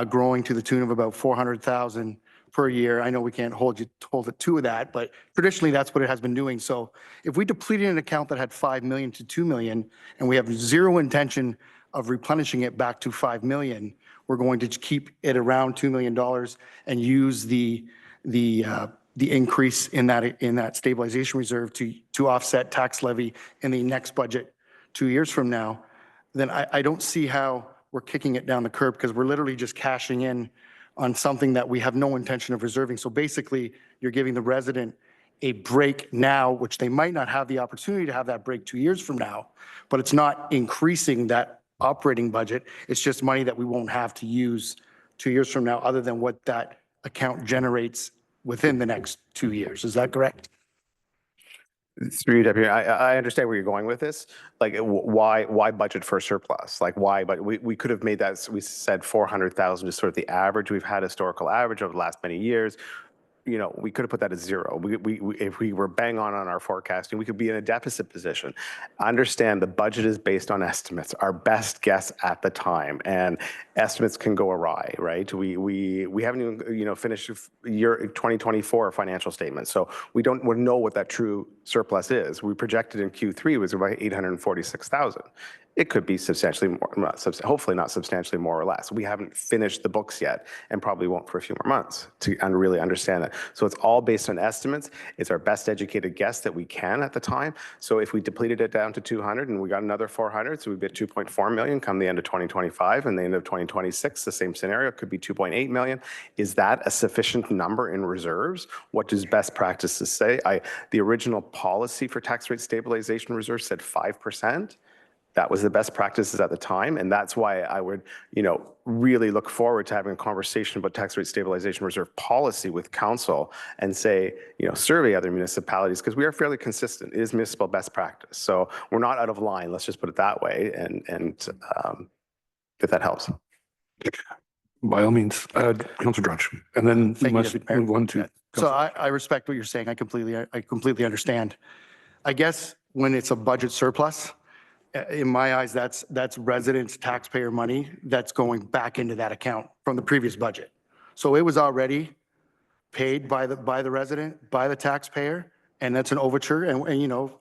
growing to the tune of about 400,000 per year. I know we can't hold it to that, but traditionally that's what it has been doing. So if we depleted an account that had 5 million to 2 million and we have zero intention of replenishing it back to 5 million, we're going to keep it around $2 million and use the increase in that stabilization reserve to offset tax levy in the next budget 2 years from now, then I don't see how we're kicking it down the curb, because we're literally just cashing in on something that we have no intention of reserving. So basically, you're giving the resident a break now, which they might not have the opportunity to have that break 2 years from now, but it's not increasing that operating budget. It's just money that we won't have to use 2 years from now, other than what that account generates within the next 2 years. Is that correct? Through you, Deputy, I understand where you're going with this. Like, why budget for a surplus? Like, why? But we could have made that. We said 400,000 is sort of the average we've had, historical average over the last many years. You know, we could have put that at zero. If we were bang on our forecasting, we could be in a deficit position. Understand the budget is based on estimates, our best guess at the time, and estimates can go awry, right? We haven't even finished year 2024 financial statements, so we don't know what that true surplus is. We projected in Q3 was about 846,000. It could be substantially more, hopefully not substantially more or less. We haven't finished the books yet and probably won't for a few more months to really understand that. So it's all based on estimates. It's our best educated guess that we can at the time. So if we depleted it down to 200 and we got another 400, so we'd be at 2.4 million come the end of 2025, and the end of 2026, the same scenario could be 2.8 million. Is that a sufficient number in reserves? What does best practices say? The original policy for tax rate stabilization reserve said 5%. That was the best practices at the time, and that's why I would, really look forward to having a conversation about tax rate stabilization reserve policy with council and say, survey other municipalities, because we are fairly consistent. It is municipal best practice, so we're not out of line. Let's just put it that way, and if that helps. By all means, Councillor Drudge, and then we must move on to. So I respect what you're saying. I completely understand. I guess when it's a budget surplus, in my eyes, that's residents' taxpayer money that's going back into that account from the previous budget. So it was already paid by the resident, by the taxpayer, and that's an overture. And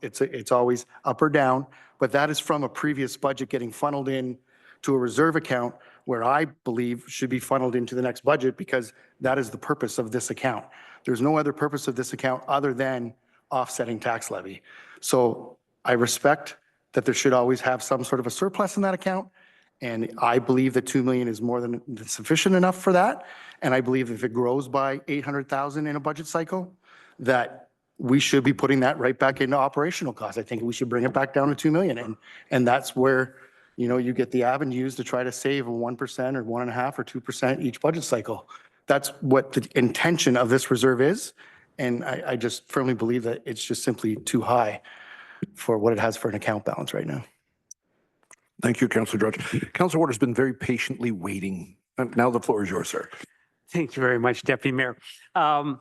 it's always up or down, but that is from a previous budget getting funneled in to a reserve account where I believe should be funneled into the next budget, because that is the purpose of this account. There's no other purpose of this account other than offsetting tax levy. So I respect that there should always have some sort of a surplus in that account. And I believe that 2 million is more than sufficient enough for that. And I believe if it grows by 800,000 in a budget cycle, that we should be putting that right back into operational costs. I think we should bring it back down to 2 million. And that's where, you get the avenues to try to save a 1% or 1.5% or 2% each budget cycle. That's what the intention of this reserve is. And I just firmly believe that it's just simply too high for what it has for an account balance right now. Thank you, Councillor Drudge. Councillor Ward has been very patiently waiting. And now the floor is yours, sir. Thank you very much, Deputy Mayor. My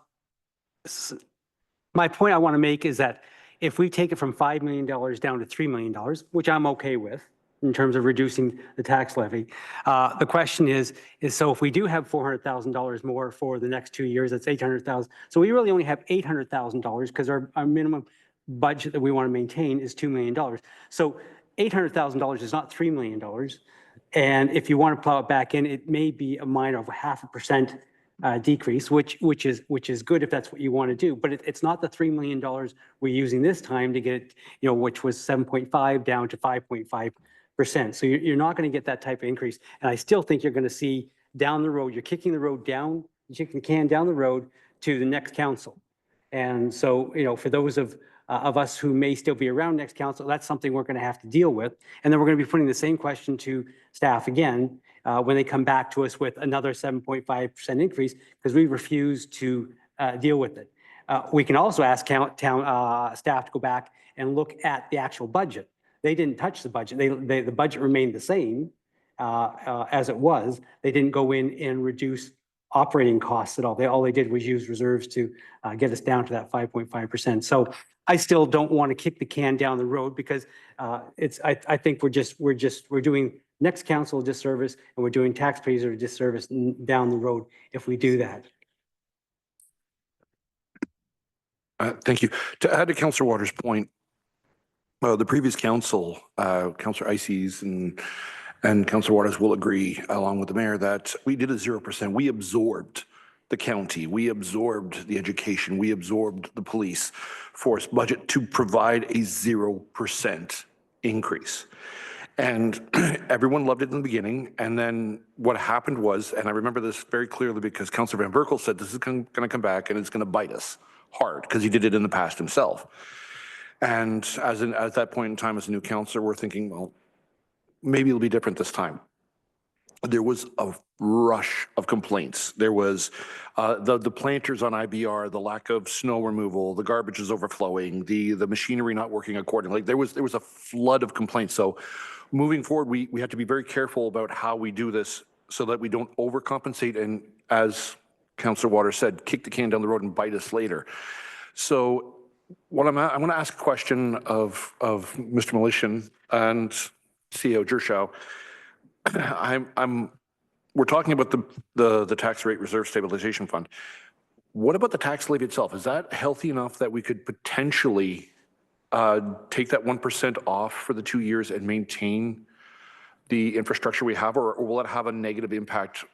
point I want to make is that if we take it from $5 million down to $3 million, which I'm okay with in terms of reducing the tax levy, the question is so if we do have $400,000 more for the next 2 years, that's $800,000. So we really only have $800,000 because our minimum budget that we want to maintain is $2 million. So $800,000 is not $3 million. And if you want to plow it back in, it may be a minor of 0.5% decrease, which is good if that's what you want to do. But it's not the $3 million we're using this time to get it, which was 7.5 down to 5.5%. So you're not going to get that type of increase. And I still think you're going to see down the road, you're kicking the road down, you're kicking the can down the road to the next council. And so, for those of us who may still be around next council, that's something we're going to have to deal with. And then we're going to be putting the same question to staff again when they come back to us with another 7.5% increase, because we refuse to deal with it. We can also ask town staff to go back and look at the actual budget. They didn't touch the budget. The budget remained the same as it was. They didn't go in and reduce operating costs at all. All they did was use reserves to get us down to that 5.5%. So I still don't want to kick the can down the road because I think we're doing next council a disservice and we're doing taxpayers a disservice down the road if we do that. Thank you. To add to Councillor Waters' point, the previous council, Councillor Ices and Councillor Waters will agree, along with the mayor, that we did a 0%. We absorbed the county, we absorbed the education, we absorbed the police force budget to provide a 0% increase. And everyone loved it in the beginning. And then what happened was, and I remember this very clearly because Councillor Van Berkel said this is going to come back and it's going to bite us hard because he did it in the past himself. And at that point in time, as a new councillor, we're thinking, well, maybe it'll be different this time. There was a rush of complaints. There was the planters on IBR, the lack of snow removal, the garbage is overflowing, the machinery not working accordingly. There was a flood of complaints. So moving forward, we have to be very careful about how we do this so that we don't overcompensate and, as Councillor Waters said, kick the can down the road and bite us later. So I want to ask a question of Mr. Malishan and CEO Gershow. We're talking about the tax rate reserve stabilization fund. What about the tax levy itself? Is that healthy enough that we could potentially take that 1% off for the 2 years and maintain the infrastructure we have, or will it have a negative impact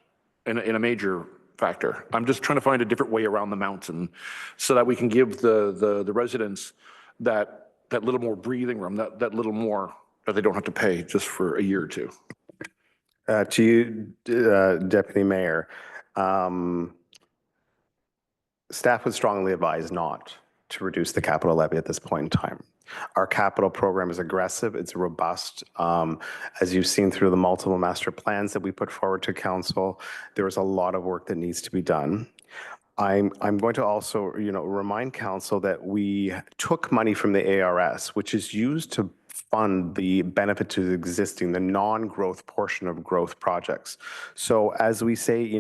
in a major factor? I'm just trying to find a different way around the mountain so that we can give the residents that little more breathing room, that little more that they don't have to pay just for a year or two. To you, Deputy Mayor, staff would strongly advise not to reduce the capital levy at this point in time. Our capital program is aggressive, it's robust. As you've seen through the multiple master plans that we put forward to council, there is a lot of work that needs to be done. I'm going to also, remind council that we took money from the ARS, which is used to fund the benefit to the existing, the non-growth portion of growth projects. So as we say,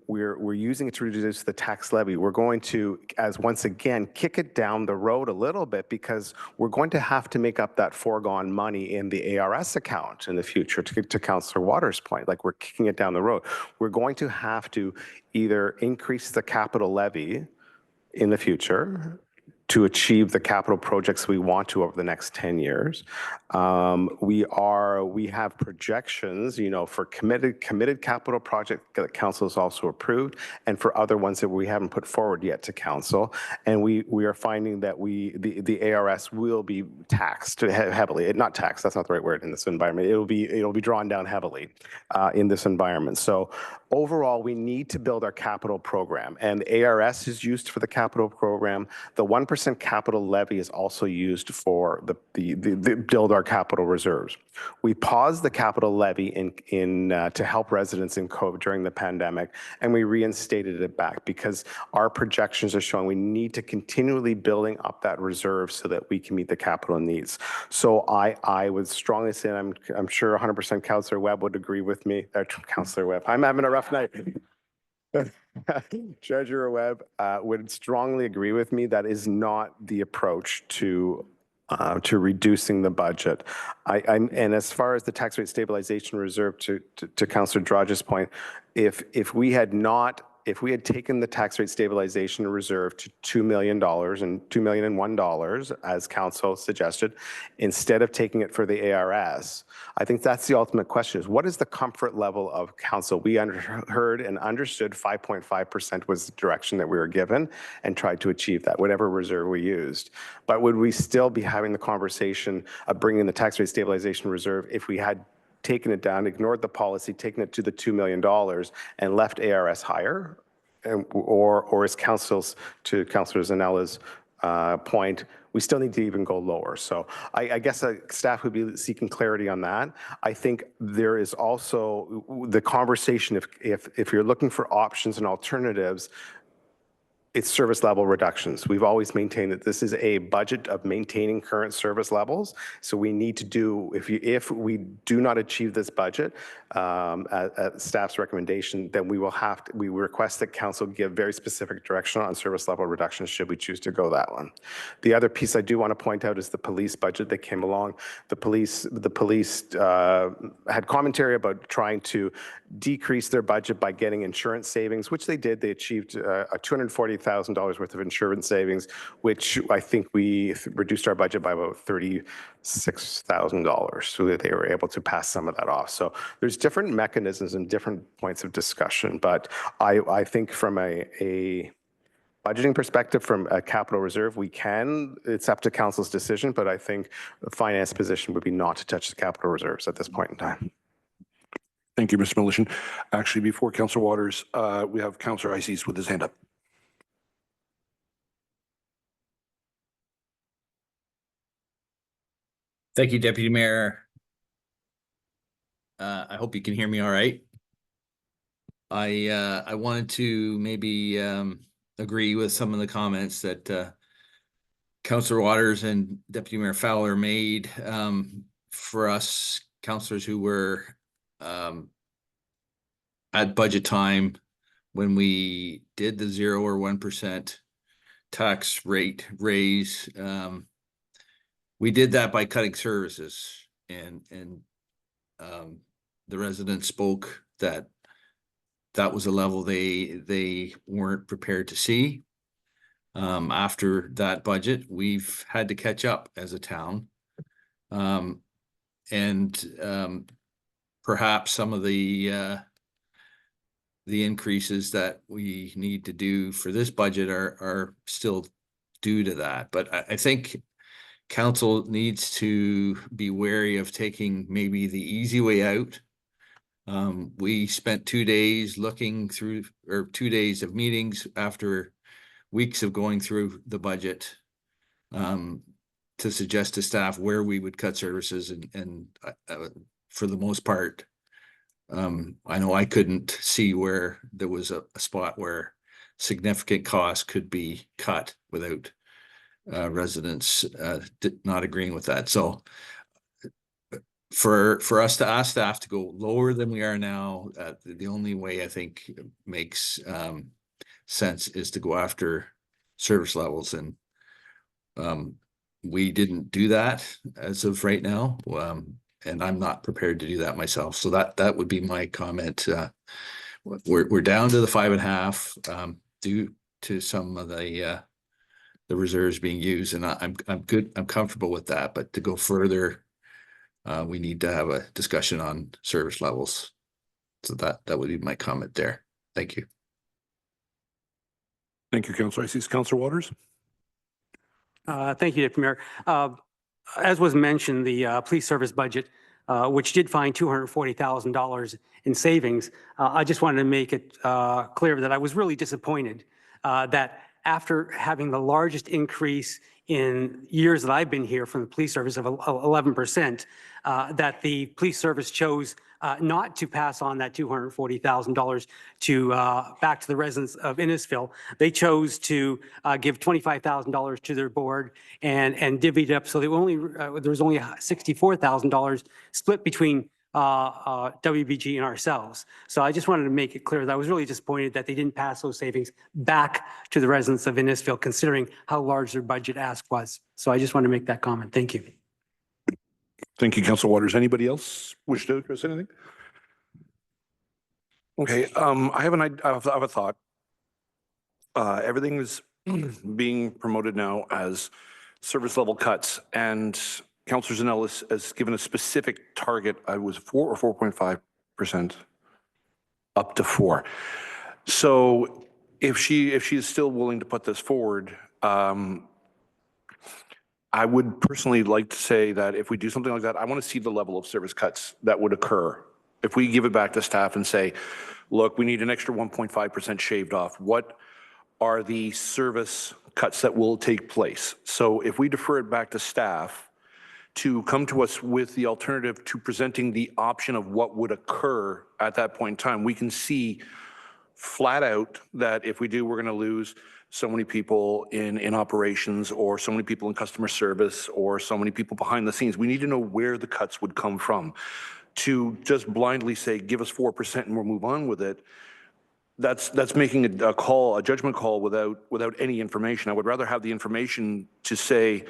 we're using it to reduce the tax levy. We're going to, once again, kick it down the road a little bit because we're going to have to make up that foregone money in the ARS account in the future, to Councillor Waters' point, like we're kicking it down the road. We're going to have to either increase the capital levy in the future to achieve the capital projects we want to over the next 10 years. We have projections, for committed capital project that council has also approved, and for other ones that we haven't put forward yet to council. And we are finding that the ARS will be taxed heavily. Not taxed, that's not the right word in this environment. It'll be drawn down heavily in this environment. So overall, we need to build our capital program, and ARS is used for the capital program. The 1% capital levy is also used for the build our capital reserves. We paused the capital levy to help residents in COVID during the pandemic, and we reinstated it back because our projections are showing we need to continually building up that reserve so that we can meet the capital needs. So I would strongly say, and I'm sure 100% Councillor Webb would agree with me. Councillor Webb, I'm having a rough night. Treasurer Webb would strongly agree with me. That is not the approach to reducing the budget. And as far as the tax rate stabilization reserve, to Councillor Drodge's point, if we had taken the tax rate stabilization reserve to $2 million and $2,001, as council suggested, instead of taking it for the ARS, I think that's the ultimate question: is what is the comfort level of council? We heard and understood 5.5% was the direction that we were given, and tried to achieve that, whatever reserve we used. But would we still be having the conversation of bringing the tax rate stabilization reserve if we had taken it down, ignored the policy, taken it to the $2 million and left ARS higher? Or is to Councillor Zanella's point, we still need to even go lower? So I guess staff would be seeking clarity on that. I think there is also the conversation, if you're looking for options and alternatives, It's service level reductions. We've always maintained that this is a budget of maintaining current service levels. So we need to do, if we do not achieve this budget at staff's recommendation, then we request that council give very specific direction on service level reductions should we choose to go that one. The other piece I do want to point out is the police budget that came along. The police had commentary about trying to decrease their budget by getting insurance savings, which they did. They achieved a $240,000 worth of insurance savings, which I think we reduced our budget by about $36,000. So that they were able to pass some of that off. So there's different mechanisms and different points of discussion. But I think from a budgeting perspective, from a capital reserve, it's up to council's decision, but I think the finance position would be not to touch the capital reserves at this point in time. Thank you, Mr. Milishin. Actually, before Councillor Waters, we have Councillor Ices with his hand up. Thank you, Deputy Mayor. I hope you can hear me all right. I wanted to maybe agree with some of the comments that Councillor Waters and Deputy Mayor Fowler made. For us councillors who were at budget time when we did the 0 or 1% tax rate raise, we did that by cutting services, and the residents spoke that was a level they weren't prepared to see. After that budget, we've had to catch up as a town, and perhaps some of the increases that we need to do for this budget are still due to that. But I think council needs to be wary of taking maybe the easy way out. We spent 2 days looking through, or 2 days of meetings after weeks of going through the budget, to suggest to staff where we would cut services, and for the most part, I know I couldn't see where there was a spot where significant costs could be cut without residents not agreeing with that. So for us to ask staff to go lower than we are now, the only way I think makes sense is to go after service levels, and we didn't do that as of right now, and I'm not prepared to do that myself. So that would be my comment. We're down to the 5.5 due to some of the reserves being used, and I'm good. I'm comfortable with that. But to go further, we need to have a discussion on service levels. So that would be my comment there. Thank you. Thank you, Councillor Ices. Councillor Waters. Thank you, Deputy Mayor. As was mentioned, the police service budget, which did find $240,000 in savings, I just wanted to make it clear that I was really disappointed that after having the largest increase in years that I've been here from the police service of 11%, that the police service chose not to pass on that $240,000 to back to the residents of Innisfil. They chose to give $25,000 to their board and divvy it up. So there was only $64,000 split between WBG and ourselves. So I just wanted to make it clear that I was really disappointed that they didn't pass those savings back to the residents of Innisfil, considering how large their budget ask was. So I just want to make that comment. Thank you. Thank you, Councillor Waters. Anybody else wish to address anything? Okay, I have a thought. Everything is being promoted now as service level cuts, and Councillor Zanellis has given a specific target. I was 4 or 4.5%, up to 4. So if she is still willing to put this forward, I would personally like to say that if we do something like that, I want to see the level of service cuts that would occur. If we give it back to staff and say, look, we need an extra 1.5% shaved off, what are the service cuts that will take place? So if we defer it back to staff to come to us with the alternative to presenting the option of what would occur at that point in time, we can see flat out that if we do, we're going to lose so many people in operations, or so many people in customer service, or so many people behind the scenes. We need to know where the cuts would come from. To just blindly say, give us 4% and we'll move on with it, that's making a call, a judgment call without any information. I would rather have the information to say,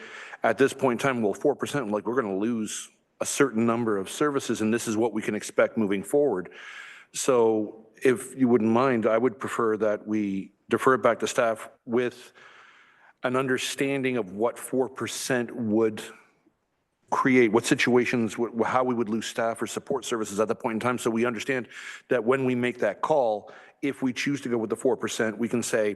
at this point in time, well, 4%, like, we're going to lose a certain number of services, and this is what we can expect moving forward. So if you wouldn't mind, I would prefer that we defer it back to staff with an understanding of what 4% would create, what situations, how we would lose staff or support services at that point in time, so we understand that when we make that call, if we choose to go with the 4%, we can say,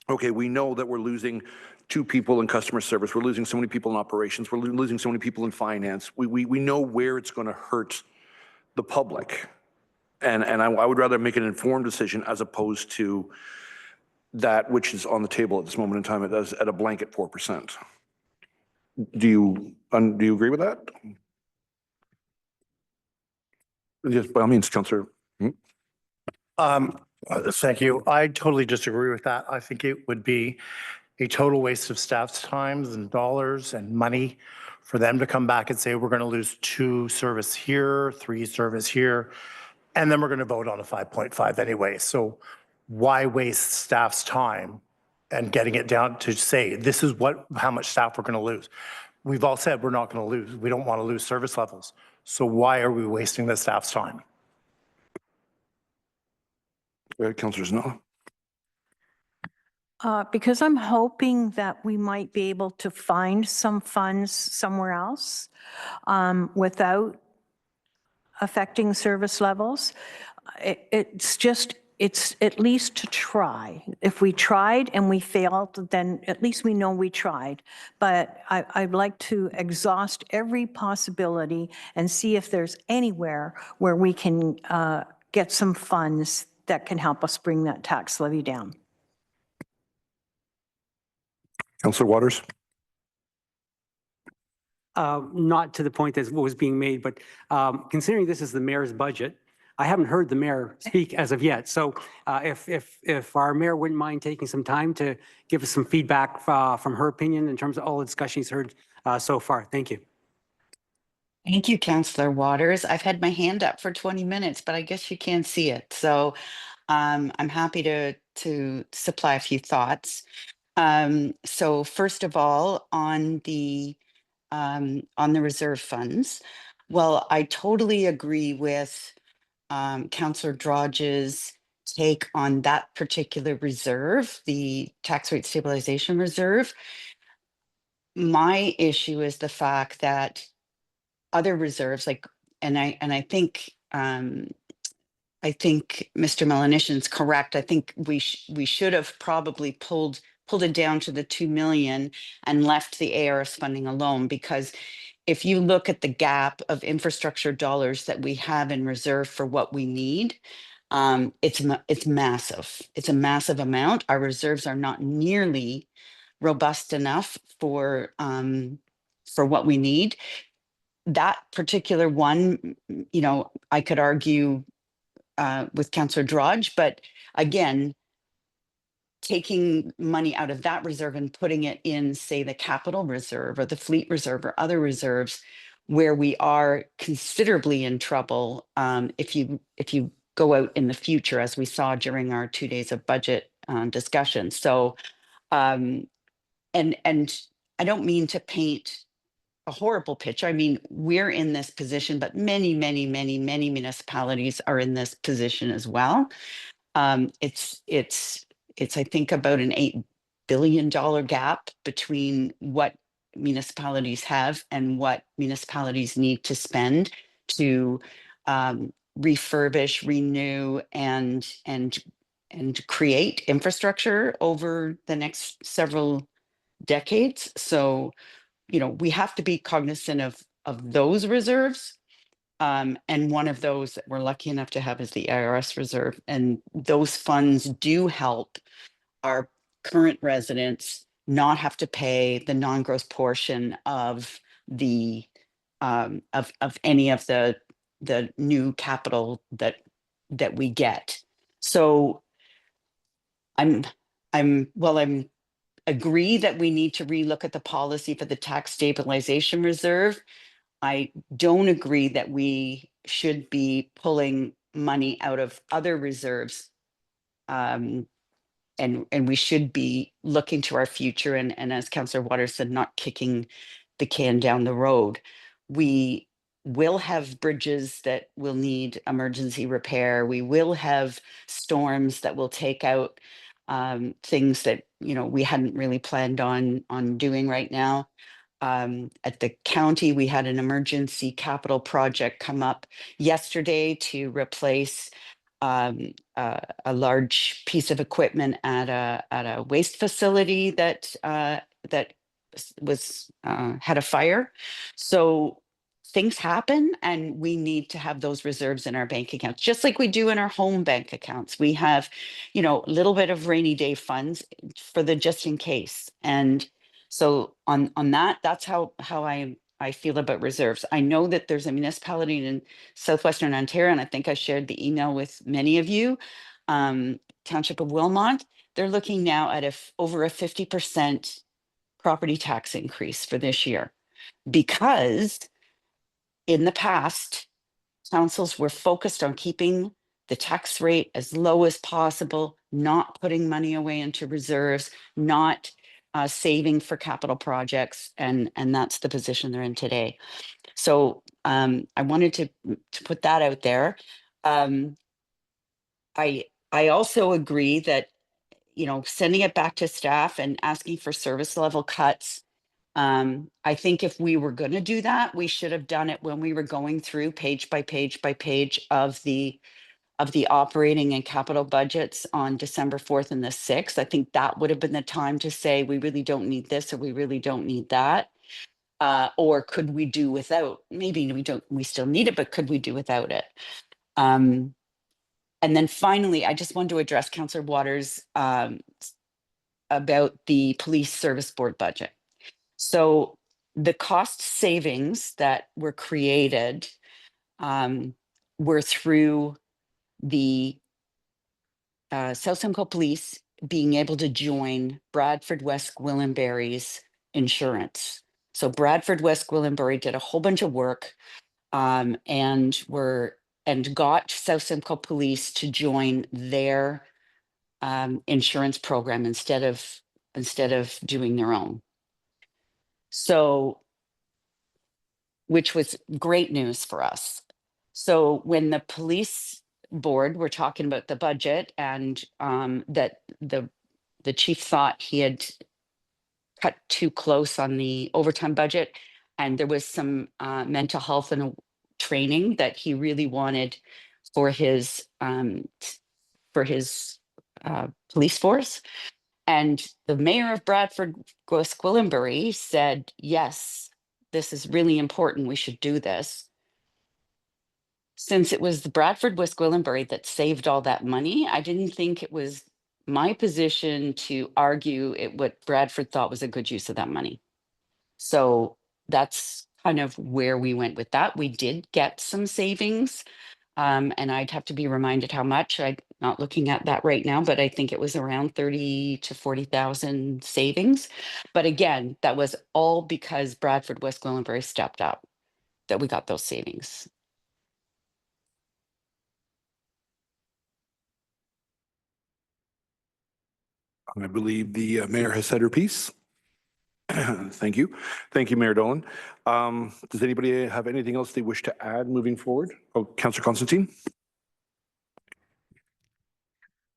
okay, we know that we're losing 2 people in customer service, we're losing so many people in operations, we're losing so many people in finance. We know where it's going to hurt the public. And I would rather make an informed decision as opposed to that which is on the table at this moment in time at a blanket 4%. Do you agree with that? Yes, by all means, Councillor. Thank you. I totally disagree with that. I think it would be a total waste of staff's times and dollars and money for them to come back and say, we're going to lose 2 service here, 3 service here, and then we're going to vote on a 5.5 anyway. So why waste staff's time and getting it down to say, this is how much staff we're going to lose? We've all said we're not going to lose. We don't want to lose service levels. So why are we wasting the staff's time? Councillors, no. Because I'm hoping that we might be able to find some funds somewhere else without affecting service levels. It's at least to try. If we tried and we failed, then at least we know we tried. But I'd like to exhaust every possibility and see if there's anywhere where we can get some funds that can help us bring that tax levy down. Councillor Waters. Not to the point that was being made, but considering this is the mayor's budget, I haven't heard the mayor speak as of yet. So if our mayor wouldn't mind taking some time to give us some feedback from her opinion in terms of all the discussion he's heard so far. Thank you. Thank you, Councillor Waters. I've had my hand up for 20 minutes, but I guess you can't see it. So I'm happy to supply a few thoughts. So first of all, on the reserve funds, well, I totally agree with Councillor Drodge's take on that particular reserve, the tax rate stabilization reserve. My issue is the fact that other reserves, like, and I think Mr. Melanishen's correct. I think we should have probably pulled it down to the 2 million and left the ARS funding alone, because if you look at the gap of infrastructure dollars that we have in reserve for what we need, it's massive. It's a massive amount. Our reserves are not nearly robust enough for what we need. That particular one, I could argue with Councillor Drodge, but again, taking money out of that reserve and putting it in, say, the capital reserve or the fleet reserve or other reserves where we are considerably in trouble if you go out in the future, as we saw during our 2 days of budget discussion. So, and I don't mean to paint a horrible picture. I mean, we're in this position, but many municipalities are in this position as well. It's I think about an $8 billion gap between what municipalities have and what municipalities need to spend to refurbish, renew, and create infrastructure over the next several decades. So, we have to be cognizant of those reserves. And one of those that we're lucky enough to have is the IRS reserve. And those funds do help our current residents not have to pay the non-gross portion of the of any of the new capital that we get. So I'm I'm agree that we need to relook at the policy for the tax stabilization reserve. I don't agree that we should be pulling money out of other reserves. And we should be looking to our future and as Councillor Waters said, not kicking the can down the road. We will have bridges that will need emergency repair. We will have storms that will take out things that we hadn't really planned on doing right now. At the county, we had an emergency capital project come up yesterday to replace a large piece of equipment at a waste facility that was had a fire. So things happen, and we need to have those reserves in our bank accounts, just like we do in our home bank accounts. We have, a little bit of rainy day funds for the just in case. And so on that, that's how I feel about reserves. I know that there's a municipality in Southwestern Ontario, and I think I shared the email with many of you, Township of Wilmot. They're looking now at over a 50% property tax increase for this year, because in the past, councils were focused on keeping the tax rate as low as possible, not putting money away into reserves, not saving for capital projects, and that's the position they're in today. So I wanted to put that out there. I also agree that sending it back to staff and asking for service level cuts. I think if we were going to do that, we should have done it when we were going through page by page by page of the operating and capital budgets on December 4th and the 6th. I think that would have been the time to say, we really don't need this, or we really don't need that. Or could we do without? Maybe we still need it, but could we do without it? And then finally, I just wanted to address Councillor Waters about the police service board budget. So the cost savings that were created were through the South Simcoe Police being able to join Bradford West Gwillimbury's insurance. So Bradford West Gwillimbury did a whole bunch of work and got South Simcoe Police to join their insurance program instead of doing their own. So, which was great news for us. So when the police board were talking about the budget, and that the chief thought he had cut too close on the overtime budget, and there was some mental health and training that he really wanted for his police force. And the mayor of Bradford West Gwillimbury said, yes, this is really important, we should do this. Since it was the Bradford West Gwillimbury that saved all that money, I didn't think it was my position to argue what Bradford thought was a good use of that money. So that's kind of where we went with that. We did get some savings, and I'd have to be reminded how much. I'm not looking at that right now, but I think it was around 30 to 40,000 savings. But again, that was all because Bradford West Gwillimbury stepped up that we got those savings. I believe the mayor has said her piece. Thank you. Thank you, Mayor Dolan. Does anybody have anything else they wish to add moving forward? Oh, Councillor Constantine.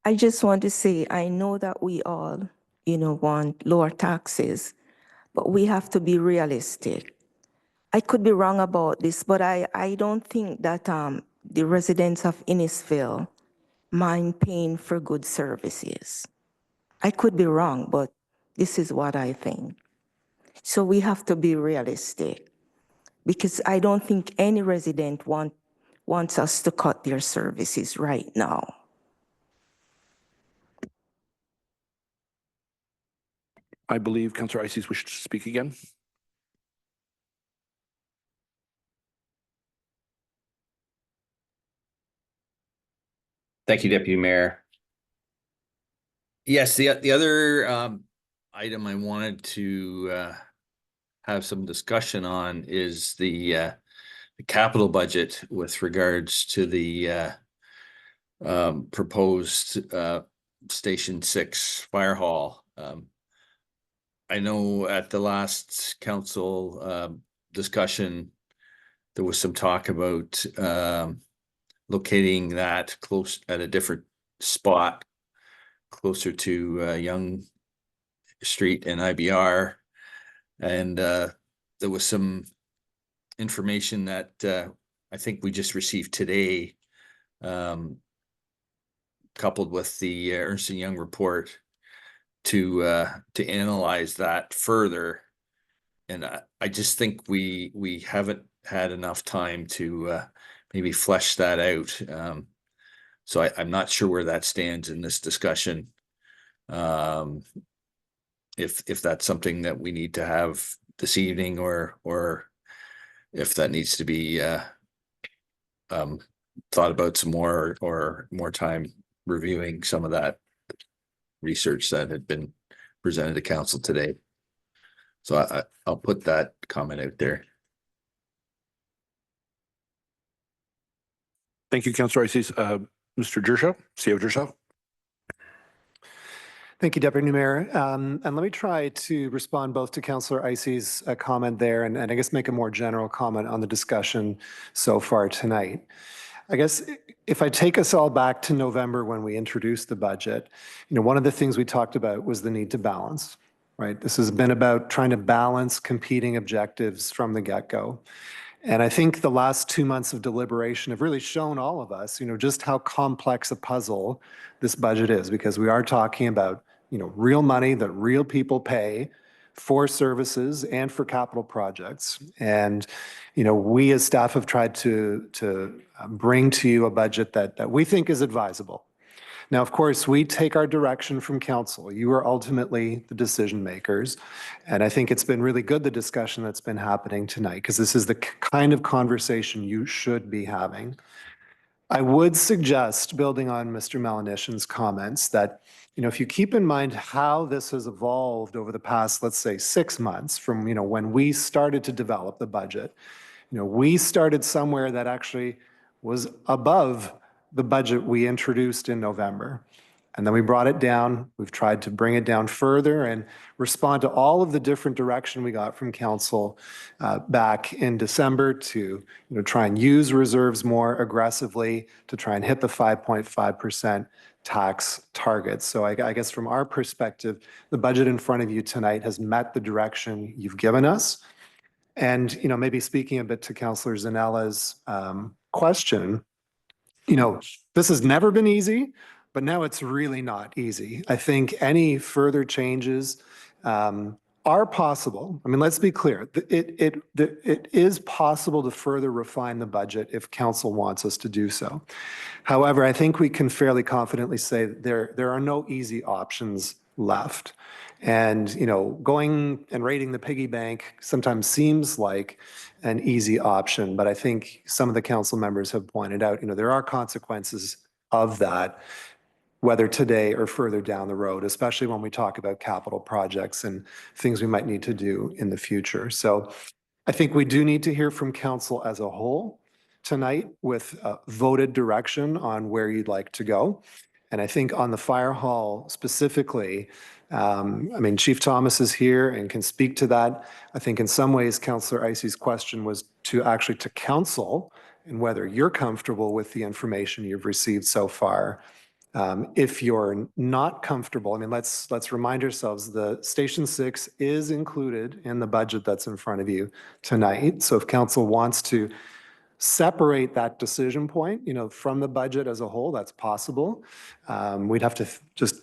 I just want to say, I know that we all, want lower taxes, but we have to be realistic. I could be wrong about this, but I don't think that the residents of Innisfil mind paying for good services. I could be wrong, but this is what I think. So we have to be realistic, because I don't think any resident wants us to cut their services right now. I believe Councillor Ices wished to speak again. Thank you, Deputy Mayor. Yes, the other item I wanted to have some discussion on is the capital budget with regards to the proposed Station 6 fire hall. I know at the last council discussion, there was some talk about locating that close at a different spot, closer to Young Street and IBR. And there was some information that I think we just received today, coupled with the Ernst & Young report, to analyze that further. And I just think we haven't had enough time to maybe flesh that out. So I'm not sure where that stands in this discussion. If that's something that we need to have this evening, or if that needs to be thought about some more, or more time reviewing some of that research that had been presented to council today. So I'll put that comment out there. Thank you, Councillor Ices. Mr. Jershaw, CEO Jershaw. Thank you, Deputy Mayor. And let me try to respond both to Councillor Ices' comment there, and I guess make a more general comment on the discussion so far tonight. I guess if I take us all back to November when we introduced the budget, one of the things we talked about was the need to balance, right? This has been about trying to balance competing objectives from the get-go. And I think the last 2 months of deliberation have really shown all of us, just how complex a puzzle this budget is, because we are talking about, real money that real people pay for services and for capital projects. And, we as staff have tried to bring to you a budget that we think is advisable. Now, of course, we take our direction from council. You are ultimately the decision makers. And I think it's been really good, the discussion that's been happening tonight, because this is the kind of conversation you should be having. I would suggest, building on Mr. Melanishin's comments, that if you keep in mind how this has evolved over the past, let's say, 6 months from when we started to develop the budget, we started somewhere that actually was above the budget we introduced in November. And then we brought it down. We've tried to bring it down further and respond to all of the different direction we got from council back in December to try and use reserves more aggressively to try and hit the 5.5% tax target. So I guess from our perspective, the budget in front of you tonight has met the direction you've given us. And maybe speaking a bit to Councillor Zanella's question, this has never been easy, but now it's really not easy. I think any further changes are possible. I mean, let's be clear. It is possible to further refine the budget if council wants us to do so. However, I think we can fairly confidently say that there are no easy options left. And, going and raiding the piggy bank sometimes seems like an easy option, but I think some of the council members have pointed out, there are consequences of that, whether today or further down the road, especially when we talk about capital projects and things we might need to do in the future. So I think we do need to hear from council as a whole tonight with voted direction on where you'd like to go. And I think on the fire hall specifically, Chief Thomas is here and can speak to that. I think in some ways, Councillor Ices' question was to council and whether you're comfortable with the information you've received so far. If you're not comfortable, let's remind ourselves the Station 6 is included in the budget that's in front of you tonight. So if council wants to separate that decision point, from the budget as a whole, that's possible. We'd have to just,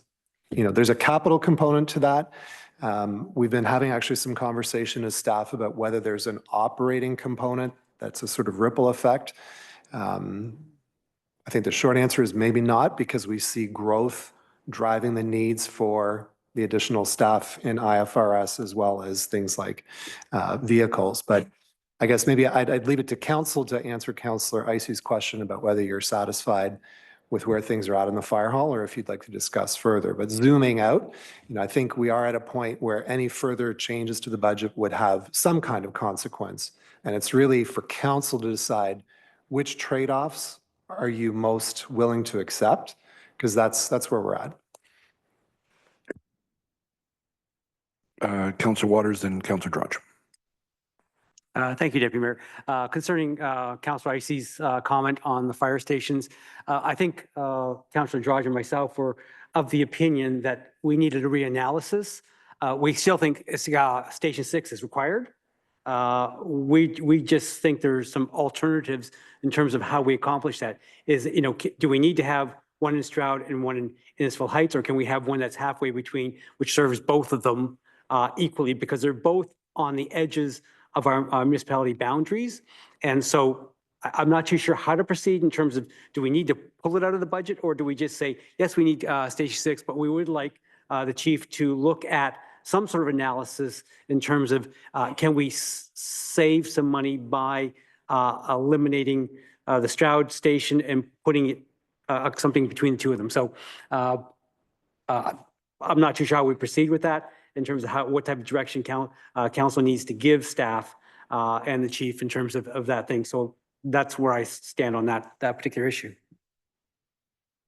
there's a capital component to that. We've been having actually some conversation as staff about whether there's an operating component that's a sort of ripple effect. I think the short answer is maybe not, because we see growth driving the needs for the additional staff in IFRS as well as things like vehicles. But I guess maybe I'd leave it to council to answer Councillor Ices' question about whether you're satisfied with where things are at in the fire hall, or if you'd like to discuss further. But zooming out, I think we are at a point where any further changes to the budget would have some kind of consequence. And it's really for council to decide which trade-offs are you most willing to accept, because that's where we're at. Councillor Waters, then Councillor Drudge. Thank you, Deputy Mayor. Concerning Councillor Icey's comment on the fire stations, I think Councillor Drudge and myself were of the opinion that we needed a reanalysis. We still think Station 6 is required. We just think there's some alternatives in terms of how we accomplish that. Do we need to have one in Stroud and one in Innisfil Heights, or can we have one that's halfway between, which serves both of them equally, because they're both on the edges of our municipality boundaries. And so I'm not too sure how to proceed in terms of, do we need to pull it out of the budget, or do we just say, yes, we need Station 6, but we would like the chief to look at some sort of analysis in terms of, can we save some money by eliminating the Stroud station and putting it something between the two of them. So I'm not too sure how we proceed with that in terms of what type of direction council needs to give staff and the chief in terms of that thing. So that's where I stand on that particular issue.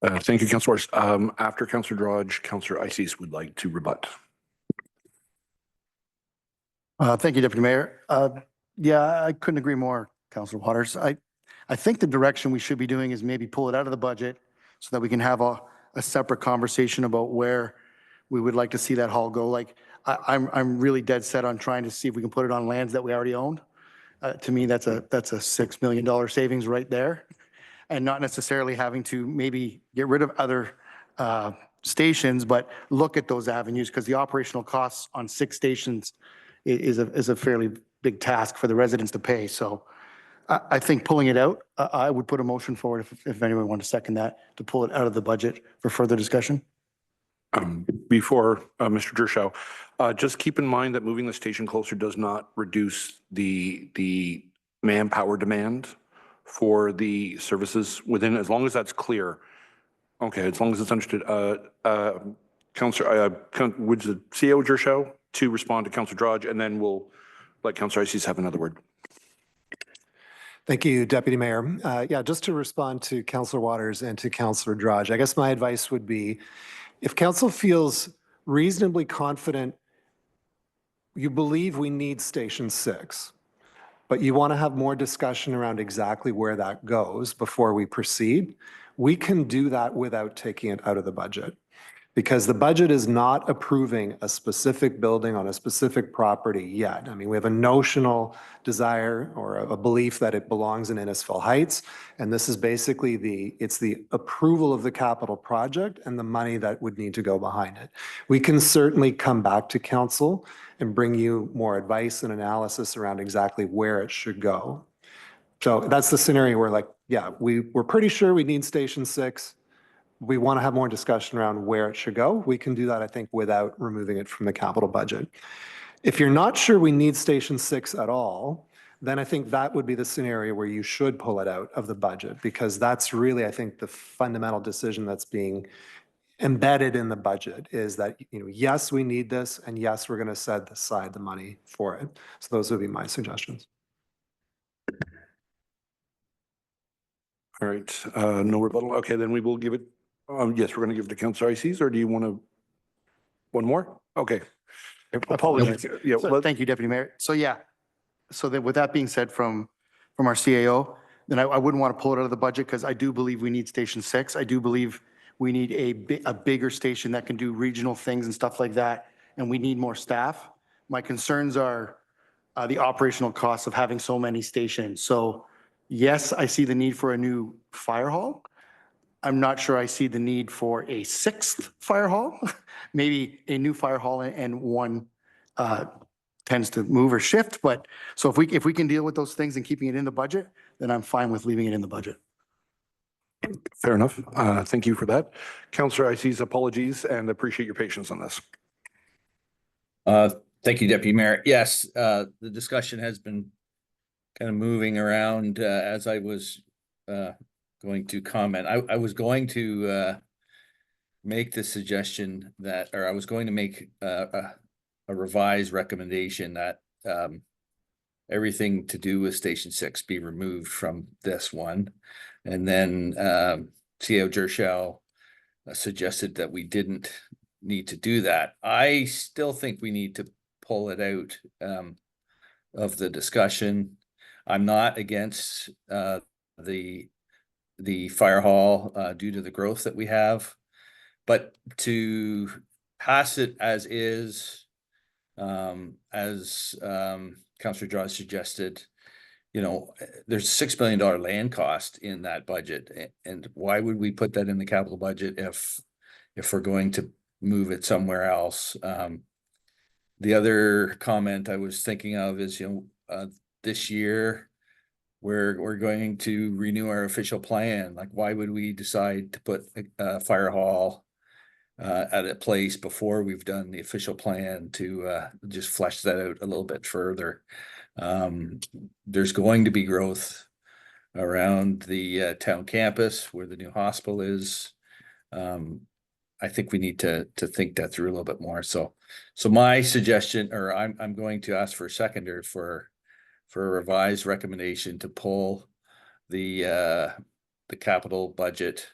Thank you, Councillor Waters. After Councillor Drudge, Councillor Icey would like to rebut. Thank you, Deputy Mayor. Yeah, I couldn't agree more, Councillor Waters. I think the direction we should be doing is maybe pull it out of the budget so that we can have a separate conversation about where we would like to see that hall go. Like, I'm really dead set on trying to see if we can put it on lands that we already own. To me, that's a $6 million savings right there, and not necessarily having to maybe get rid of other stations, but look at those avenues, because the operational costs on 6 stations is a fairly big task for the residents to pay. So I think pulling it out, I would put a motion forward if anyone wanted to second that, to pull it out of the budget for further discussion. Before Mr. Gershow, just keep in mind that moving the station closer does not reduce the manpower demand for the services within, as long as that's clear. Okay, as long as it's understood. Councillor, would the CEO Gershow to respond to Councillor Drudge, and then we'll let Councillor Icey have another word. Thank you, Deputy Mayor. Yeah, just to respond to Councillor Waters and to Councillor Drudge, I guess my advice would be, if council feels reasonably confident, you believe we need Station 6, but you want to have more discussion around exactly where that goes before we proceed, we can do that without taking it out of the budget. Because the budget is not approving a specific building on a specific property yet. I mean, we have a notional desire or a belief that it belongs in Innisfil Heights. And this is basically it's the approval of the capital project and the money that would need to go behind it. We can certainly come back to council and bring you more advice and analysis around exactly where it should go. So that's the scenario where, like, yeah, we're pretty sure we need Station 6. We want to have more discussion around where it should go. We can do that, I think, without removing it from the capital budget. If you're not sure we need Station 6 at all, then I think that would be the scenario where you should pull it out of the budget, because that's really, I think, the fundamental decision that's being embedded in the budget, is that, yes, we need this, and yes, we're going to set aside the money for it. So those would be my suggestions. All right, no rebuttal. Okay, then we will give it. Yes, we're going to give it to Councillor Icey, or do you want to? One more? Okay. Apologies. Yeah. So, thank you, Deputy Mayor. So yeah, so that with that being said from our CAO, then I wouldn't want to pull it out of the budget, because I do believe we need Station 6. I do believe we need a bigger station that can do regional things and stuff like that, and we need more staff. My concerns are the operational costs of having so many stations. So yes, I see the need for a new fire hall. I'm not sure I see the need for a 6th fire hall. Maybe a new fire hall and one tends to move or shift. But so if we can deal with those things and keeping it in the budget, then I'm fine with leaving it in the budget. Fair enough. Thank you for that. Councillor Icey's apologies, and appreciate your patience on this. Thank you, Deputy Mayor. Yes, the discussion has been kind of moving around as I was going to comment. I was going to make the suggestion that, or I was going to make a revised recommendation that everything to do with Station 6 be removed from this one. And then CEO Jershell suggested that we didn't need to do that. I still think we need to pull it out of the discussion. I'm not against the fire hall due to the growth that we have, but to pass it as is, as Councillor Draw suggested, you know, there's $6 million land cost in that budget. And why would we put that in the capital budget if we're going to move it somewhere else? The other comment I was thinking of is, you know, this year we're going to renew our official plan. Like, why would we decide to put a fire hall at a place before we've done the official plan to just flesh that out a little bit further? There's going to be growth around the town campus where the new hospital is. I think we need to think that through a little bit more. So my suggestion, or I'm going to ask for a seconder for a revised recommendation to pull the capital budget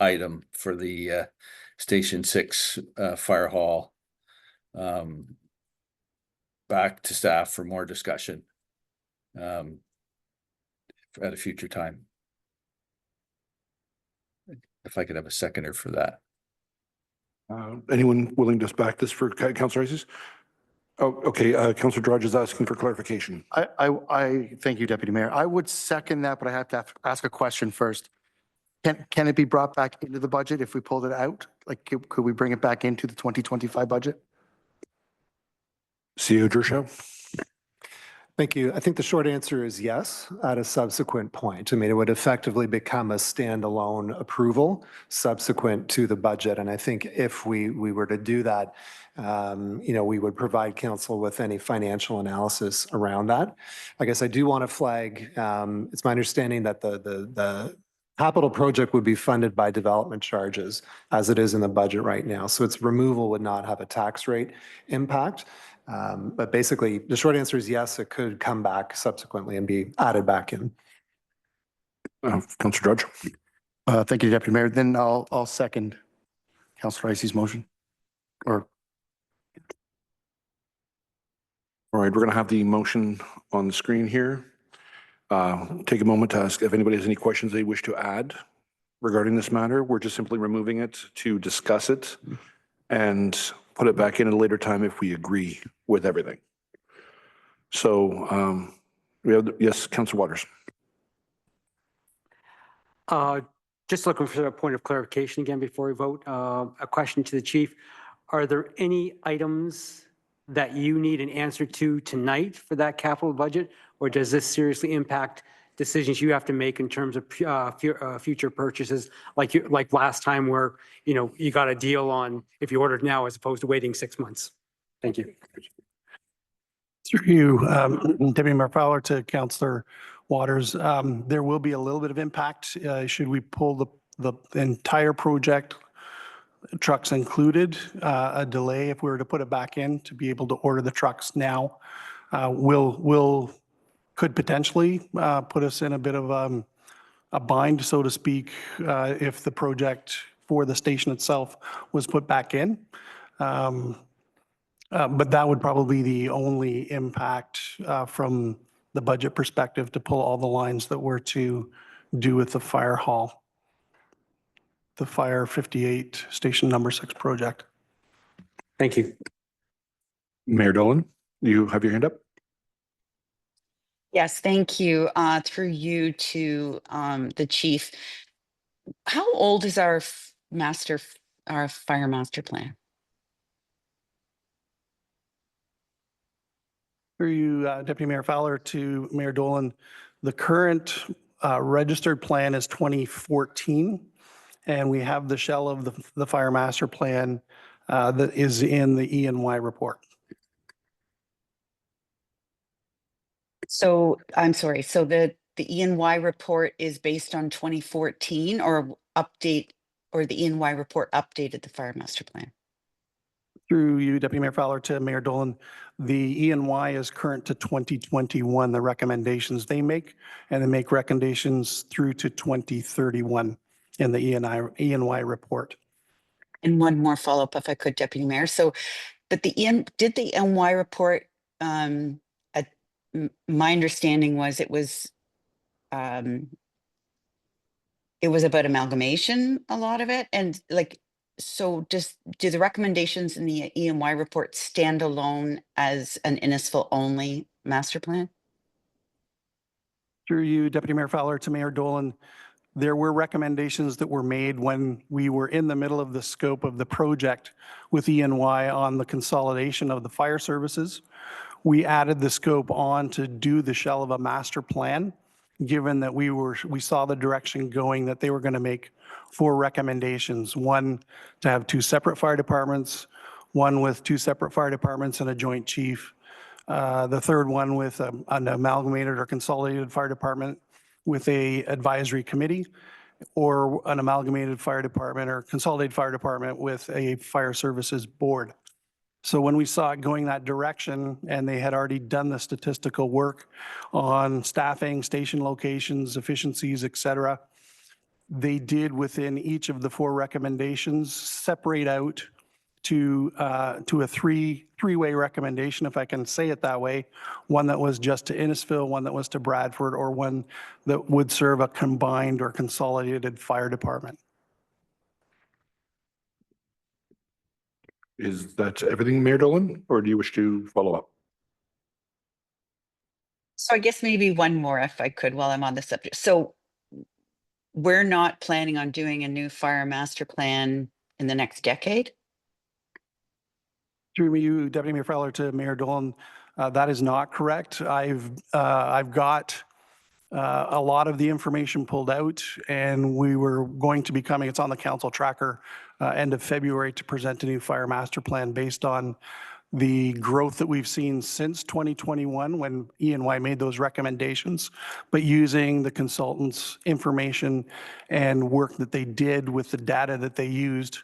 item for the Station 6 fire hall back to staff for more discussion at a future time. If I could have a seconder for that. Anyone willing to back this for Councillor Ices? Oh, okay. Councillor Drudge is asking for clarification. I thank you, Deputy Mayor. I would second that, but I have to ask a question first. Can it be brought back into the budget if we pulled it out? Like, could we bring it back into the 2025 budget? CEO Jershell? Thank you. I think the short answer is yes, at a subsequent point. I mean, it would effectively become a standalone approval subsequent to the budget. And I think if we were to do that, you know, we would provide council with any financial analysis around that. I guess I do want to flag, it's my understanding that the capital project would be funded by development charges as it is in the budget right now. So its removal would not have a tax rate impact. But basically, the short answer is yes, it could come back subsequently and be added back in. Councillor Drudge. Thank you, Deputy Mayor. Then I'll second Councillor Ices' motion. Or All right, we're going to have the motion on the screen here. Take a moment to ask if anybody has any questions they wish to add regarding this matter. We're just simply removing it to discuss it and put it back in at a later time if we agree with everything. So we have, yes, Councillor Waters. Just looking for a point of clarification again before we vote. A question to the chief. Are there any items that you need an answer to tonight for that capital budget? Or does this seriously impact decisions you have to make in terms of future purchases, like last time where, you know, you got a deal on if you ordered now as opposed to waiting 6 months? Thank you. Through you, Deputy Mayor Fowler, to Councillor Waters. There will be a little bit of impact should we pull the entire project, trucks included, a delay if we were to put it back in to be able to order the trucks now. Could potentially put us in a bit of a bind, so to speak, if the project for the station itself was put back in. But that would probably be the only impact from the budget perspective to pull all the lines that were to do with the fire hall, the Fire 58 Station Number 6 project. Thank you. Mayor Dolan, you have your hand up. Yes, thank you. Through you to the chief. How old is our fire master plan? Through you, Deputy Mayor Fowler, to Mayor Dolan. The current registered plan is 2014, and we have the shell of the fire master plan that is in the E&Y report. So I'm sorry. So the the E&Y report is based on 2014 or the E&Y report updated the fire master plan? Through you, Deputy Mayor Fowler, to Mayor Dolan, the E&Y is current to 2021, the recommendations they make, and they make recommendations through to 2031 in the E&Y report. And one more follow-up if I could, Deputy Mayor. So, but did the E&Y report, my understanding was it was about amalgamation, a lot of it. And like, so do the recommendations in the E&Y report stand alone as an Innisfil only master plan? Through you, Deputy Mayor Fowler, to Mayor Dolan, there were recommendations that were made when we were in the middle of the scope of the project with E&Y on the consolidation of the fire services. We added the scope on to do the shell of a master plan, given that we saw the direction going that they were going to make 4 recommendations. One, to have 2 separate fire departments, one with 2 separate fire departments and a joint chief. The third one with an amalgamated or consolidated fire department with a advisory committee, or an amalgamated fire department or consolidated fire department with a fire services board. So when we saw it going that direction, and they had already done the statistical work on staffing, station locations, efficiencies, et cetera, they did within each of the 4 recommendations separate out to a three-way recommendation, if I can say it that way. One that was just to Innisfil, one that was to Bradford, or one that would serve a combined or consolidated fire department. Is that everything, Mayor Dolan, or do you wish to follow up? So I guess maybe one more if I could while I'm on the subject. So we're not planning on doing a new fire master plan in the next decade? Through you, Deputy Mayor Fowler, to Mayor Dolan, that is not correct. I've got a lot of the information pulled out, and we were going to be coming, it's on the council tracker, end of February, to present a new fire master plan based on the growth that we've seen since 2021 when E&Y made those recommendations, but using the consultants' information and work that they did with the data that they used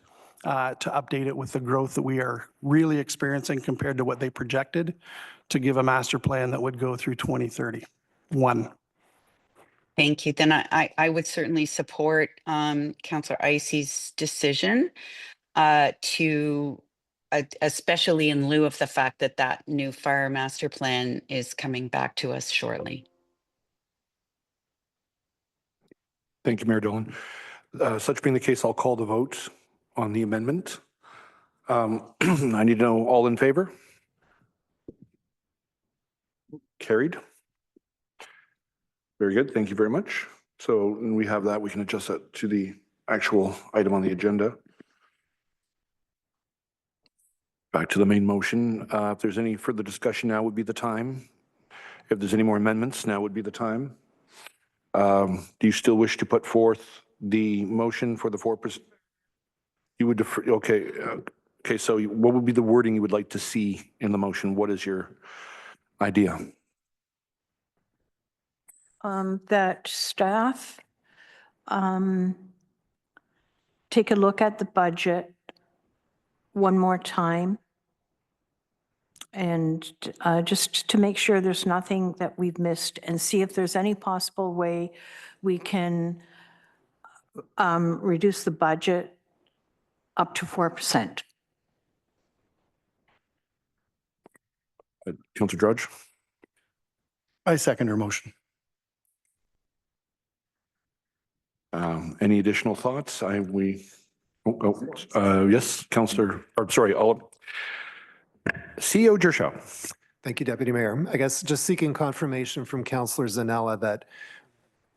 to update it with the growth that we are really experiencing compared to what they projected, to give a master plan that would go through 2031. Thank you. Then I would certainly support Councillor Icey's decision to, especially in lieu of the fact that that new fire master plan is coming back to us shortly. Thank you, Mayor Dolan. Such being the case, I'll call the vote on the amendment. I need to know, all in favor? Carried. Very good. Thank you very much. So when we have that, we can adjust that to the actual item on the agenda. Back to the main motion. If there's any further discussion, now would be the time. If there's any more amendments, now would be the time. Do you still wish to put forth the motion for the 4%? You would defer, okay. Okay, so what would be the wording you would like to see in the motion? What is your idea? That staff take a look at the budget one more time, and just to make sure there's nothing that we've missed, and see if there's any possible way we can reduce the budget up to 4%. Councillor Drudge? I second her motion. Any additional thoughts? Yes, Councillor, or sorry, CEO Gershaw. Thank you, Deputy Mayor. I guess just seeking confirmation from Councillor Zanella that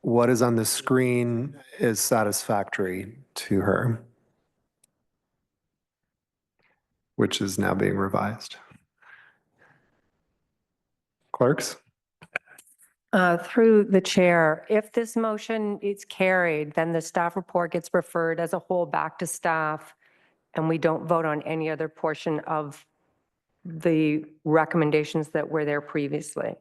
what is on the screen is satisfactory to her, which is now being revised. Clerks? Through the chair, if this motion is carried, then the staff report gets referred as a whole back to staff, and we don't vote on any other portion of the recommendations that were there previously.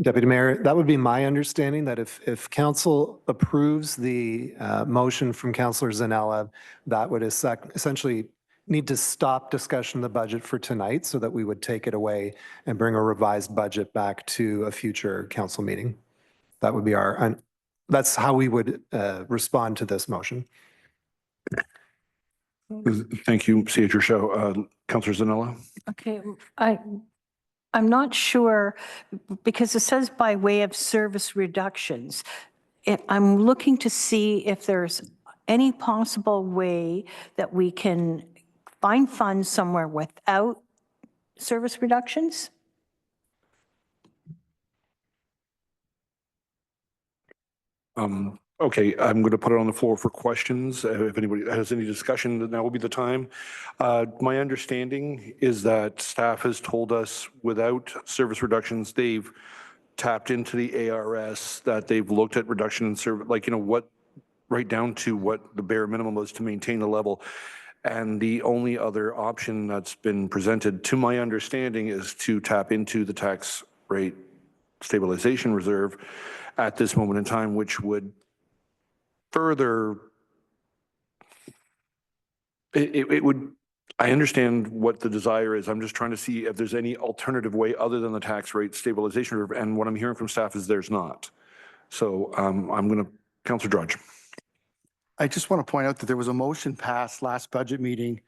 Deputy Mayor, that would be my understanding, that if council approves the motion from Councillor Zanella, that would essentially need to stop discussion of the budget for tonight so that we would take it away and bring a revised budget back to a future council meeting. That would be that's how we would respond to this motion. Thank you, Cedar Show. Councillor Zanella? Okay, I'm not sure, because it says by way of service reductions. I'm looking to see if there's any possible way that we can find funds somewhere without service reductions. Okay, I'm going to put it on the floor for questions. If anybody has any discussion, then that will be the time. My understanding is that staff has told us without service reductions, they've tapped into the ARS, that they've looked at reduction in service, like, you know, what, right down to what the bare minimum was to maintain the level. And the only other option that's been presented, to my understanding, is to tap into the tax rate stabilization reserve at this moment in time, which would further, it would, I understand what the desire is. I'm just trying to see if there's any alternative way other than the tax rate stabilization reserve. And what I'm hearing from staff is there's not. So I'm going to, Councillor Drudge. I just want to point out that there was a motion passed last budget meeting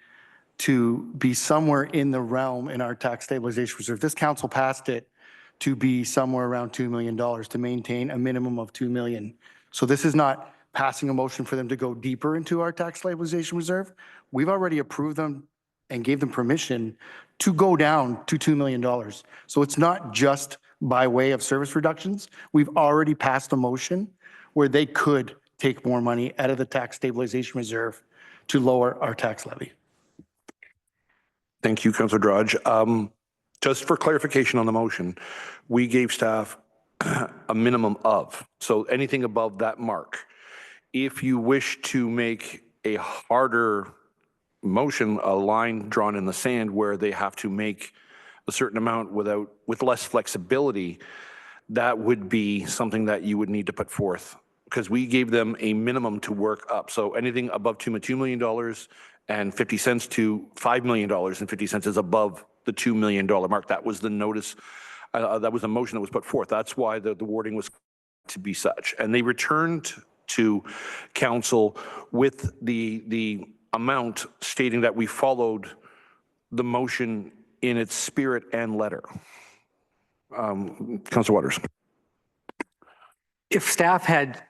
to be somewhere in the realm in our tax stabilization reserve. This council passed it to be somewhere around $2 million to maintain a minimum of 2 million. So this is not passing a motion for them to go deeper into our tax stabilization reserve. We've already approved them and gave them permission to go down to $2 million. So it's not just by way of service reductions. We've already passed a motion where they could take more money out of the tax stabilization reserve to lower our tax levy. Thank you, Councillor Drudge. Just for clarification on the motion, we gave staff a minimum of, so anything above that mark. If you wish to make a harder motion, a line drawn in the sand where they have to make a certain amount with less flexibility, that would be something that you would need to put forth, because we gave them a minimum to work up. So anything above $2 million and 50 cents to $5 million and 50 cents is above the $2 million mark. That was the notice. That was the motion that was put forth. That's why the wording was to be such. And they returned to council with the amount stating that we followed the motion in its spirit and letter. Councillor Waters. If staff had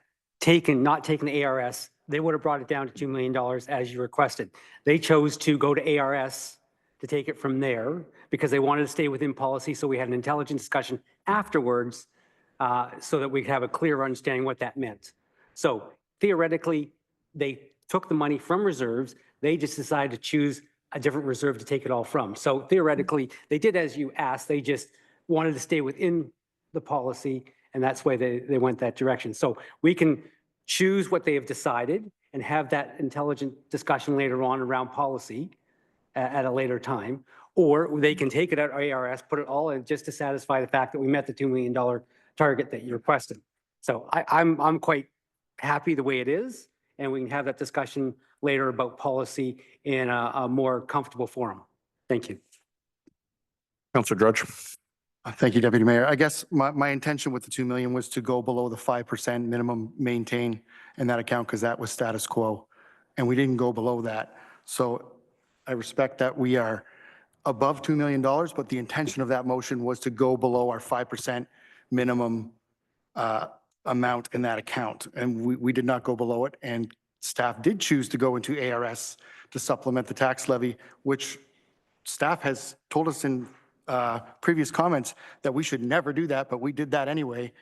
not taken the ARS, they would have brought it down to $2 million as you requested. They chose to go to ARS to take it from there because they wanted to stay within policy. So we had an intelligent discussion afterwards so that we could have a clear understanding what that meant. So theoretically, they took the money from reserves. They just decided to choose a different reserve to take it all from. So theoretically, they did as you asked. They just wanted to stay within the policy, and that's why they went that direction. So we can choose what they have decided and have that intelligent discussion later on around policy at a later time, or they can take it out of ARS, put it all in just to satisfy the fact that we met the $2 million target that you requested. So I'm quite happy the way it is, and we can have that discussion later about policy in a more comfortable forum. Thank you. Councillor Drudge. Thank you, Deputy Mayor. I guess my intention with the 2 million was to go below the 5% minimum maintain in that account because that was status quo, and we didn't go below that. So I respect that we are above $2 million, but the intention of that motion was to go below our 5% minimum amount in that account, and we did not go below it, and staff did choose to go into ARS to supplement the tax levy, which staff has told us in previous comments that we should never do that, but we did that anyway.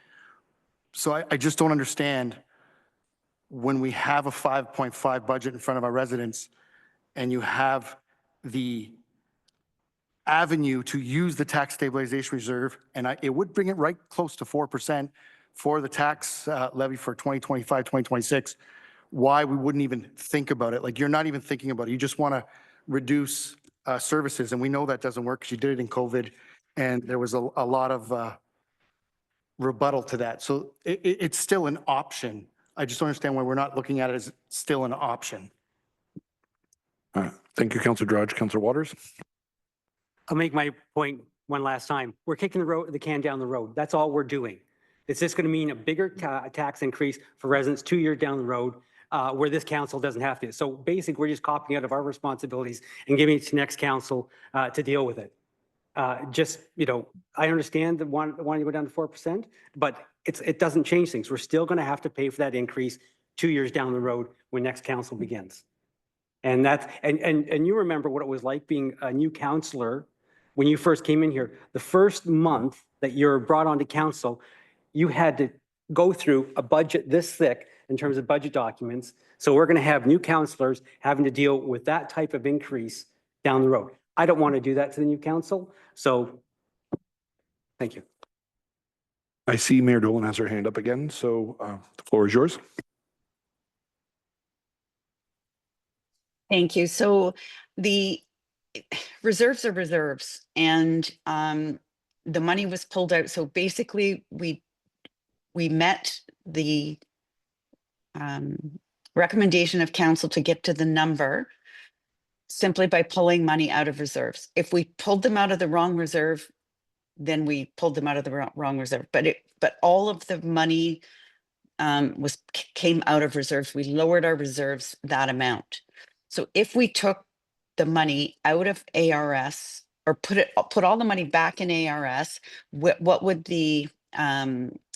So I just don't understand when we have a 5.5 budget in front of our residents and you have the avenue to use the tax stabilization reserve, and it would bring it right close to 4% for the tax levy for 2025, 2026, why we wouldn't even think about it. Like, you're not even thinking about it. You just want to reduce services, and we know that doesn't work because you did it in COVID, and there was a lot of rebuttal to that. So it's still an option. I just don't understand why we're not looking at it as still an option. Thank you, Councillor Drudge. Councillor Waters? I'll make my point one last time. We're kicking the can down the road. That's all we're doing. Is this going to mean a bigger tax increase for residents 2 years down the road where this council doesn't have to? So basically, we're just copying out of our responsibilities and giving it to next council to deal with it. Just, you know, I understand the wanting to go down to 4%, but it doesn't change things. We're still going to have to pay for that increase 2 years down the road when next council begins. And that's, and you remember what it was like being a new councillor when you first came in here. The first month that you're brought onto council, you had to go through a budget this thick in terms of budget documents. So we're going to have new councillors having to deal with that type of increase down the road. I don't want to do that to the new council. So thank you. I see Mayor Dolan has her hand up again, so the floor is yours. Thank you. So the reserves are reserves, and the money was pulled out. So basically, we met the recommendation of council to get to the number simply by pulling money out of reserves. If we pulled them out of the wrong reserve, then we pulled them out of the wrong reserve. But all of the money came out of reserves. We lowered our reserves that amount. So if we took the money out of ARS or put all the money back in ARS, what would the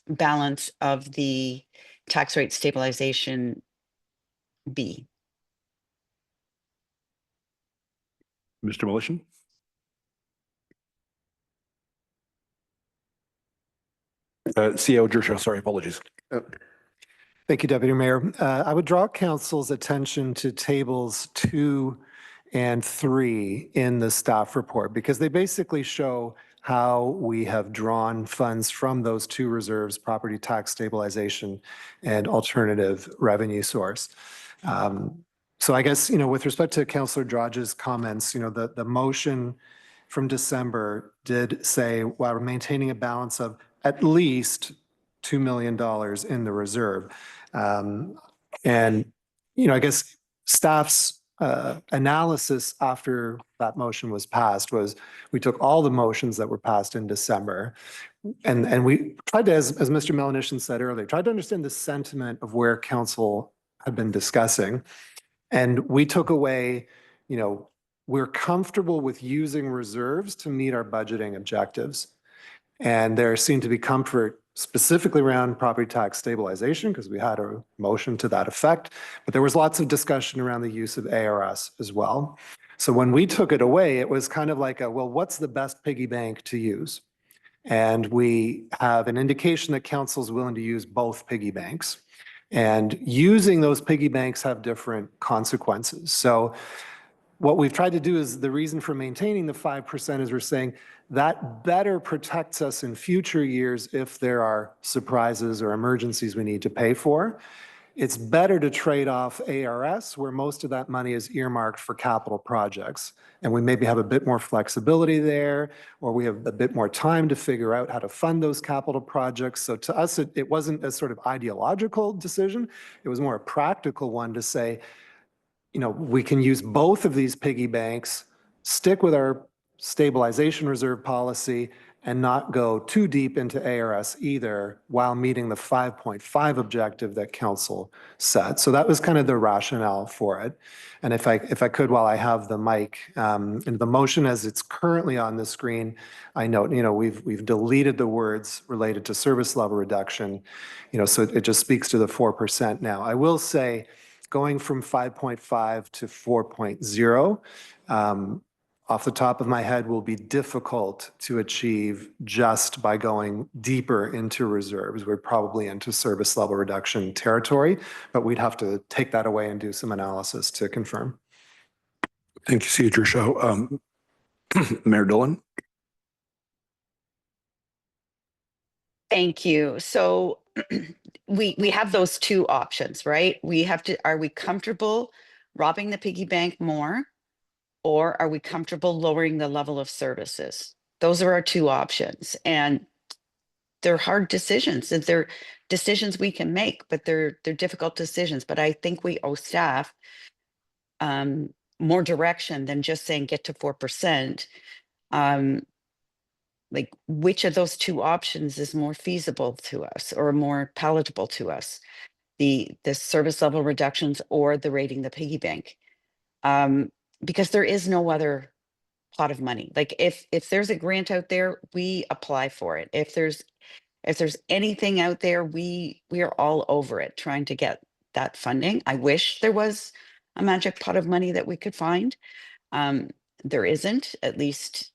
balance of the tax rate stabilization be? Mr. Militian? CEO Gershaw, sorry, apologies. Thank you, Deputy Mayor. I would draw council's attention to tables 2 and 3 in the staff report, because they basically show how we have drawn funds from those two reserves, property tax stabilization and alternative revenue source. So I guess, you know, with respect to Councillor Drudge's comments, you know, the motion from December did say, while we're maintaining a balance of at least $2 million in the reserve. And, you know, I guess staff's analysis after that motion was passed was we took all the motions that were passed in December and we tried to, as Mr. Melanishin said earlier, tried to understand the sentiment of where council had been discussing. And we took away, you know, we're comfortable with using reserves to meet our budgeting objectives. And there seemed to be comfort specifically around property tax stabilization because we had a motion to that effect, but there was lots of discussion around the use of ARS as well. So when we took it away, it was kind of like a, well, what's the best piggy bank to use? And we have an indication that council is willing to use both piggy banks. And using those piggy banks have different consequences. So what we've tried to do is the reason for maintaining the 5% is we're saying that better protects us in future years if there are surprises or emergencies we need to pay for. It's better to trade off ARS, where most of that money is earmarked for capital projects. And we maybe have a bit more flexibility there, or we have a bit more time to figure out how to fund those capital projects. So to us, it wasn't a sort of ideological decision. It was more a practical one to say, you know, we can use both of these piggy banks, stick with our stabilization reserve policy, and not go too deep into ARS either while meeting the 5.5 objective that council set. So that was kind of the rationale for it. And if I could, while I have the mic, in the motion as it's currently on the screen, I note, you know, we've deleted the words related to service level reduction, you know, so it just speaks to the 4% now. I will say, going from 5.5 to 4.0, off the top of my head, will be difficult to achieve just by going deeper into reserves. We're probably into service level reduction territory, but we'd have to take that away and do some analysis to confirm. Thank you, Cedar Show. Mayor Dolan. Thank you. So we have those two options, right? We have to, are we comfortable robbing the piggy bank more? Or are we comfortable lowering the level of services? Those are our two options. And they're hard decisions, and they're decisions we can make, but they're difficult decisions. But I think we owe staff more direction than just saying get to 4%. Like, which of those two options is more feasible to us or more palatable to us? The service level reductions or the rating the piggy bank? Because there is no other pot of money. Like, if there's a grant out there, we apply for it. If there's anything out there, we are all over it trying to get that funding. I wish there was a magic pot of money that we could find. There isn't, at least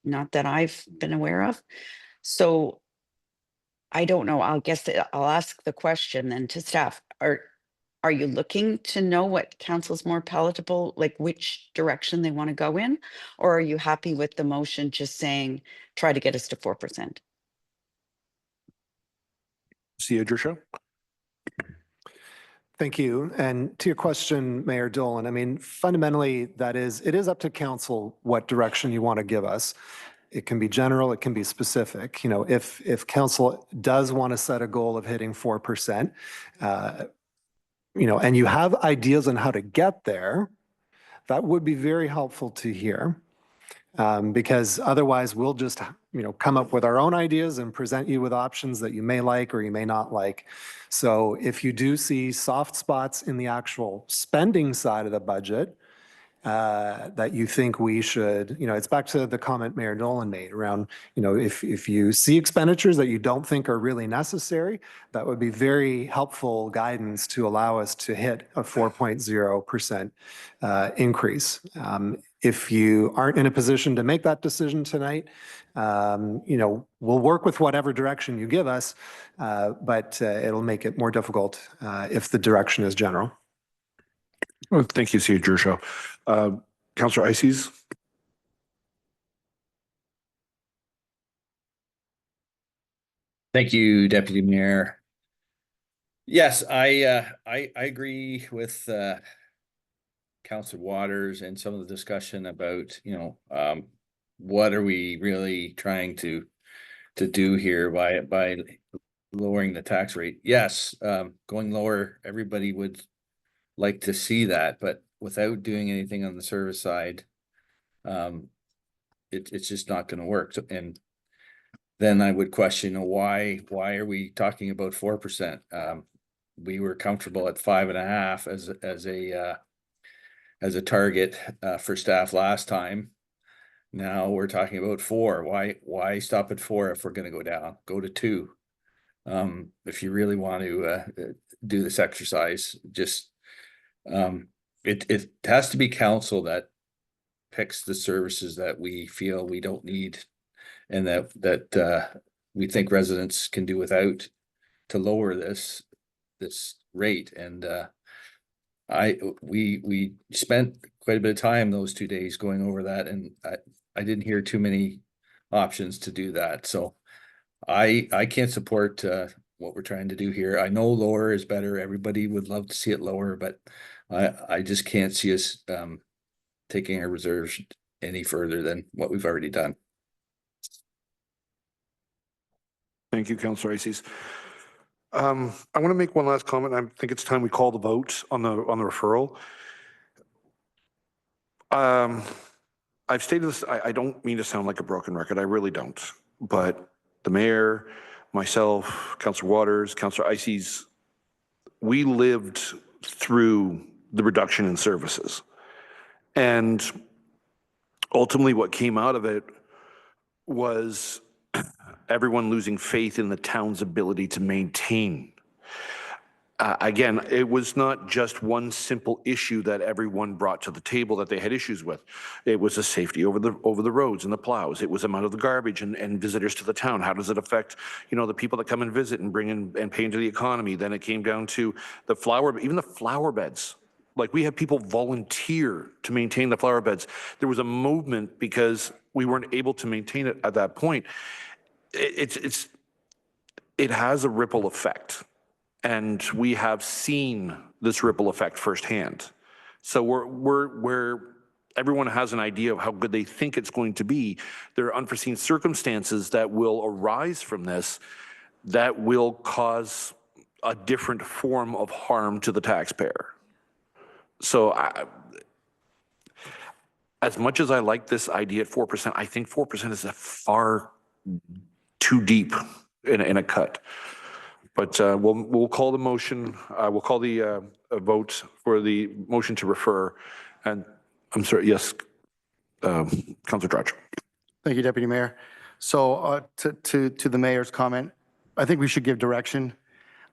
not that I've been aware of. So I don't know. I'll guess that I'll ask the question then to staff. Are you looking to know what council's more palatable, like which direction they want to go in? Or are you happy with the motion just saying, try to get us to 4%? Show. Thank you. And to your question, Mayor Dolan, I mean, fundamentally, it is up to council what direction you want to give us. It can be general, it can be specific. You know, if council does want to set a goal of hitting 4%, you know, and you have ideas on how to get there, that would be very helpful to hear. Because otherwise we'll just, you know, come up with our own ideas and present you with options that you may like or you may not like. So if you do see soft spots in the actual spending side of the budget, that you think we should, you know, it's back to the comment Mayor Nolan made around, you know, if you see expenditures that you don't think are really necessary, that would be very helpful guidance to allow us to hit a 4.0% increase. If you aren't in a position to make that decision tonight, you know, we'll work with whatever direction you give us, but it'll make it more difficult if the direction is general. Well, thank you, Cedar Show. Councillor Ices. Thank you, Deputy Mayor. Yes, I agree with Councillor Waters and some of the discussion about, you know, what are we really trying to do here by lowering the tax rate? Yes, going lower, everybody would like to see that, but without doing anything on the service side, it's just not going to work. So, and then I would question, why are we talking about 4%? We were comfortable at 5.5 as a target for staff last time. Now we're talking about 4. Why stop at 4 if we're going to go down? Go to 2. If you really want to do this exercise, just it has to be council that picks the services that we feel we don't need and that we think residents can do without to lower this rate. And we spent quite a bit of time those 2 days going over that, and I didn't hear too many options to do that. So I can't support what we're trying to do here. I know lower is better. Everybody would love to see it lower, but I just can't see us taking our reserves any further than what we've already done. Thank you, Councillor Ices. I want to make one last comment. I think it's time we call the vote on the referral. I've stated this. I don't mean to sound like a broken record. I really don't. But the mayor, myself, Councillor Waters, Councillor Ices, we lived through the reduction in services. And ultimately what came out of it was everyone losing faith in the town's ability to maintain. Again, it was not just one simple issue that everyone brought to the table that they had issues with. It was the safety over the roads and the plows. It was the amount of the garbage and visitors to the town. How does it affect, you know, the people that come and visit and bring in and pay into the economy? Then it came down to even the flower beds. Like, we had people volunteer to maintain the flower beds. There was a movement because we weren't able to maintain it at that point. It has a ripple effect. And we have seen this ripple effect firsthand. So we're everyone has an idea of how good they think it's going to be. There are unforeseen circumstances that will arise from this that will cause a different form of harm to the taxpayer. So as much as I like this idea at 4%, I think 4% is a far too deep in a cut. But we'll call the motion. We'll call the a vote for the motion to refer. And I'm sorry. Yes, Councilor Drudge. Thank you, Deputy Mayor. So to the mayor's comment, I think we should give direction.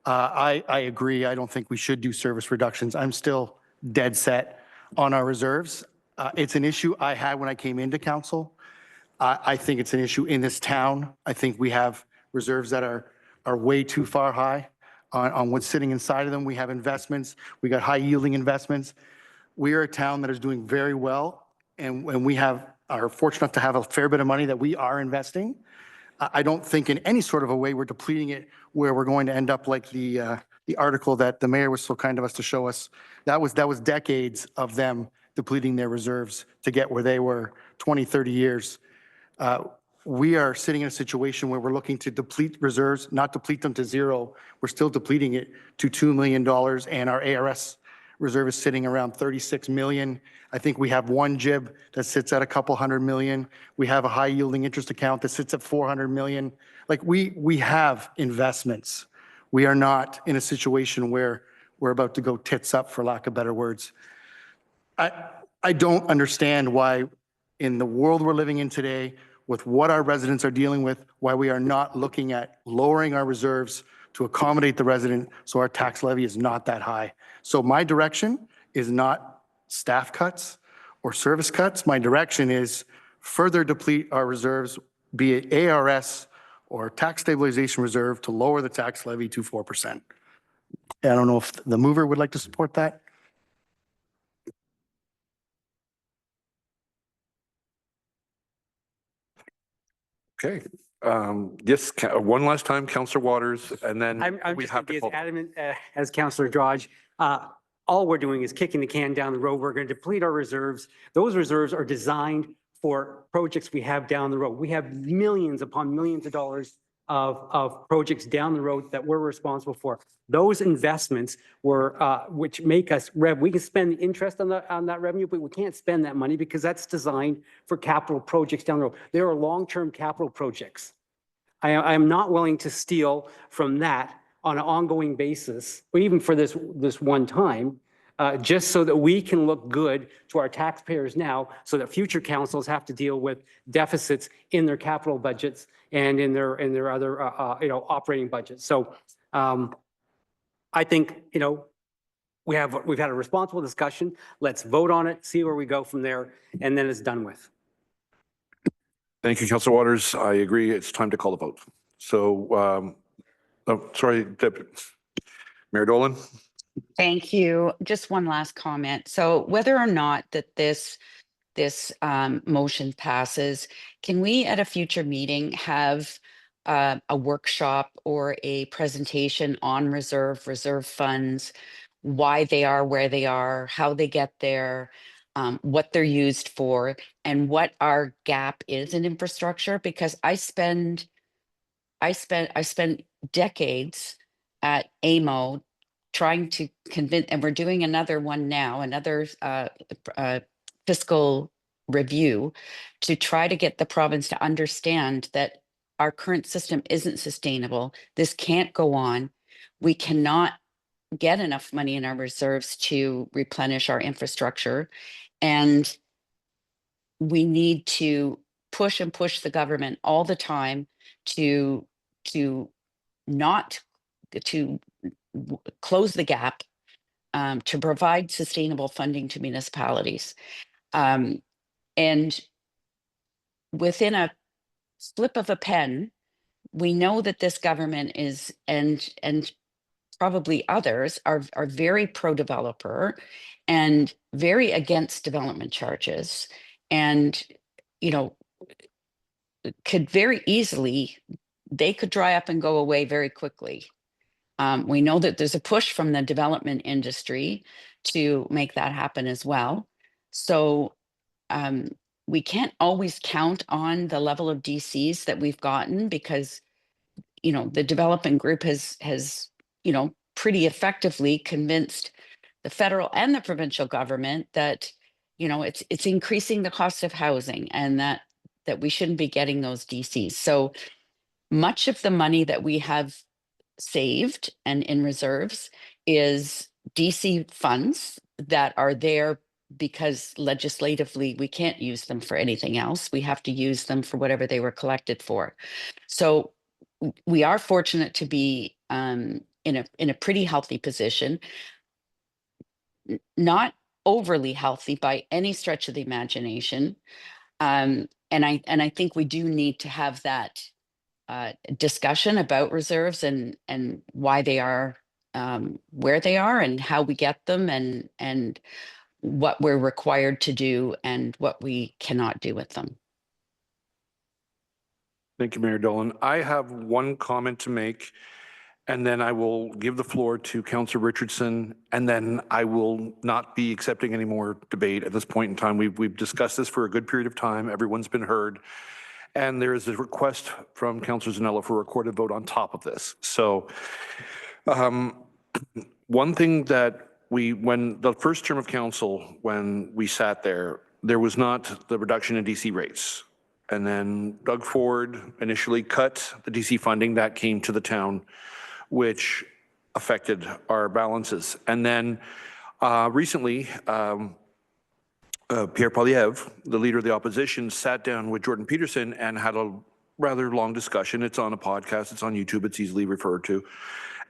I agree. I don't think we should do service reductions. I'm still dead set on our reserves. It's an issue I had when I came into council. I think it's an issue in this town. I think we have reserves that are way too far high on what's sitting inside of them. We have investments. We got high yielding investments. We are a town that is doing very well, and we are fortunate enough to have a fair bit of money that we are investing. I don't think in any sort of a way we're depleting it where we're going to end up like the article that the mayor was so kind of us to show us. That was decades of them depleting their reserves to get where they were 20, 30 years. We are sitting in a situation where we're looking to deplete reserves, not deplete them to zero. We're still depleting it to $2 million, and our ARS reserve is sitting around 36 million. I think we have one JIB that sits at a couple $100 million. We have a high yielding interest account that sits at 400 million. Like we have investments. We are not in a situation where we're about to go tits up, for lack of better words. I don't understand why in the world we're living in today, with what our residents are dealing with, why we are not looking at lowering our reserves to accommodate the resident so our tax levy is not that high. So my direction is not staff cuts or service cuts. My direction is further deplete our reserves, be it ARS or tax stabilization reserve, to lower the tax levy to 4%. I don't know if the mover would like to support that. Okay. Yes, one last time, Councilor Waters, and then I'm we just have going to to be as call. adamant as Councillor Dodge. All we're doing is kicking the can down the road. We're going to deplete our reserves. Those reserves are designed for projects we have down the road. We have millions upon millions of dollars of projects down the road that we're responsible for. Those investments were, which make us we can spend the interest on that revenue, but we can't spend that money because that's designed for capital projects down the road. There are long-term capital projects. I am not willing to steal from that on an ongoing basis, or even for this one time, just so that we can look good to our taxpayers now, so that future councils have to deal with deficits in their capital budgets and in their other operating budgets. So I think we've had a responsible discussion. Let's vote on it, see where we go from there, and then it's done with. Thank you, Councilor Waters. I agree. It's time to call the vote. So, sorry, Mayor Dolan. Thank you. Just one last comment. So whether or not that this motion passes, can we at a future meeting have a workshop or a presentation on reserve funds, why they are where they are, how they get there, what they're used for, and what our gap is in infrastructure? Because I spent decades at AMO trying to convince, and we're doing another one now, another fiscal review, to try to get the province to understand that our current system isn't sustainable. This can't go on. We cannot get enough money in our reserves to replenish our infrastructure. And we need to push the government all the time to not to close the gap, to provide sustainable funding to municipalities. And within a flip of a pen, we know that this government is, and probably others are very pro-developer and very against development charges, and could very easily, they could dry up and go away very quickly. We know that there's a push from the development industry to make that happen as well. So we can't always count on the level of DCs that we've gotten because, you know, the development group has, you know, pretty effectively convinced the federal and the provincial government that, you know, it's increasing the cost of housing and that we shouldn't be getting those DCs. So much of the money that we have saved and in reserves is DC funds that are there because legislatively we can't use them for anything else. We have to use them for whatever they were collected for. So we are fortunate to be in a pretty healthy position, not overly healthy by any stretch of the imagination. And I think we do need to have that discussion about reserves and why they are where they are and how we get them and what we're required to do and what we cannot do with them. Thank you, Mayor Dolan. I have one comment to make, and then I will give the floor to Councillor Richardson, and then I will not be accepting any more debate at this point in time. We've discussed this for a good period of time. Everyone's been heard. And there is a request from Councillor Zanella for a recorded vote on top of this. So one thing that when the first term of council, when we sat there was not the reduction in DC rates. And then Doug Ford initially cut the DC funding that came to the town, which affected our balances. And then recently, Pierre Poilievre, the leader of the opposition, sat down with Jordan Peterson and had a rather long discussion. It's on a podcast, it's on YouTube, it's easily referred to.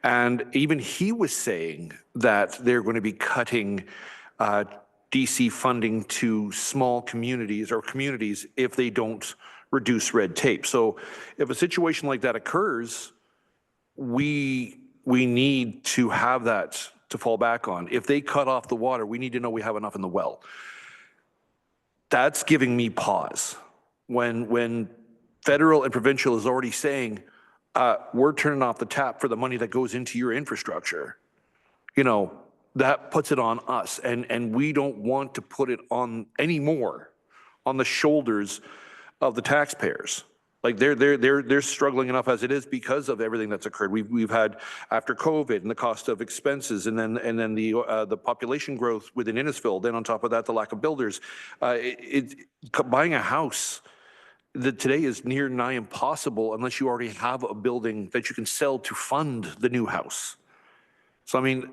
And even he was saying that they're going to be cutting DC funding to small communities or communities if they don't reduce red tape. So if a situation like that occurs, we need to have that to fall back on. If they cut off the water, we need to know we have enough in the well. That's giving me pause. When federal and provincial is already saying, we're turning off the tap for the money that goes into your infrastructure, you know, that puts it on us. And we don't want to put it on anymore on the shoulders of the taxpayers. Like they're struggling enough as it is because of everything that's occurred. We've had after COVID and the cost of expenses, and then the population growth within Innisfil. Then on top of that, the lack of builders. Buying a house that today is near nigh impossible unless you already have a building that you can sell to fund the new house. So I mean,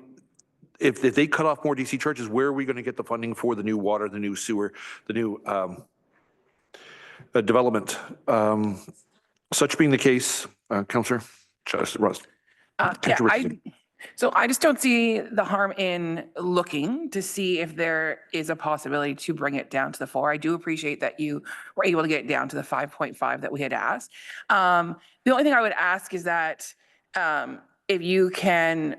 if they cut off more DC charges, where are we going to get the funding for the new water, the new sewer, the new development? Such being the case, Councillor Ross. So I just don't see the harm in looking to see if there is a possibility to bring it down to the 4. I do appreciate that you were able to get it down to the 5.5 that we had asked. The only thing I would ask is that if you can,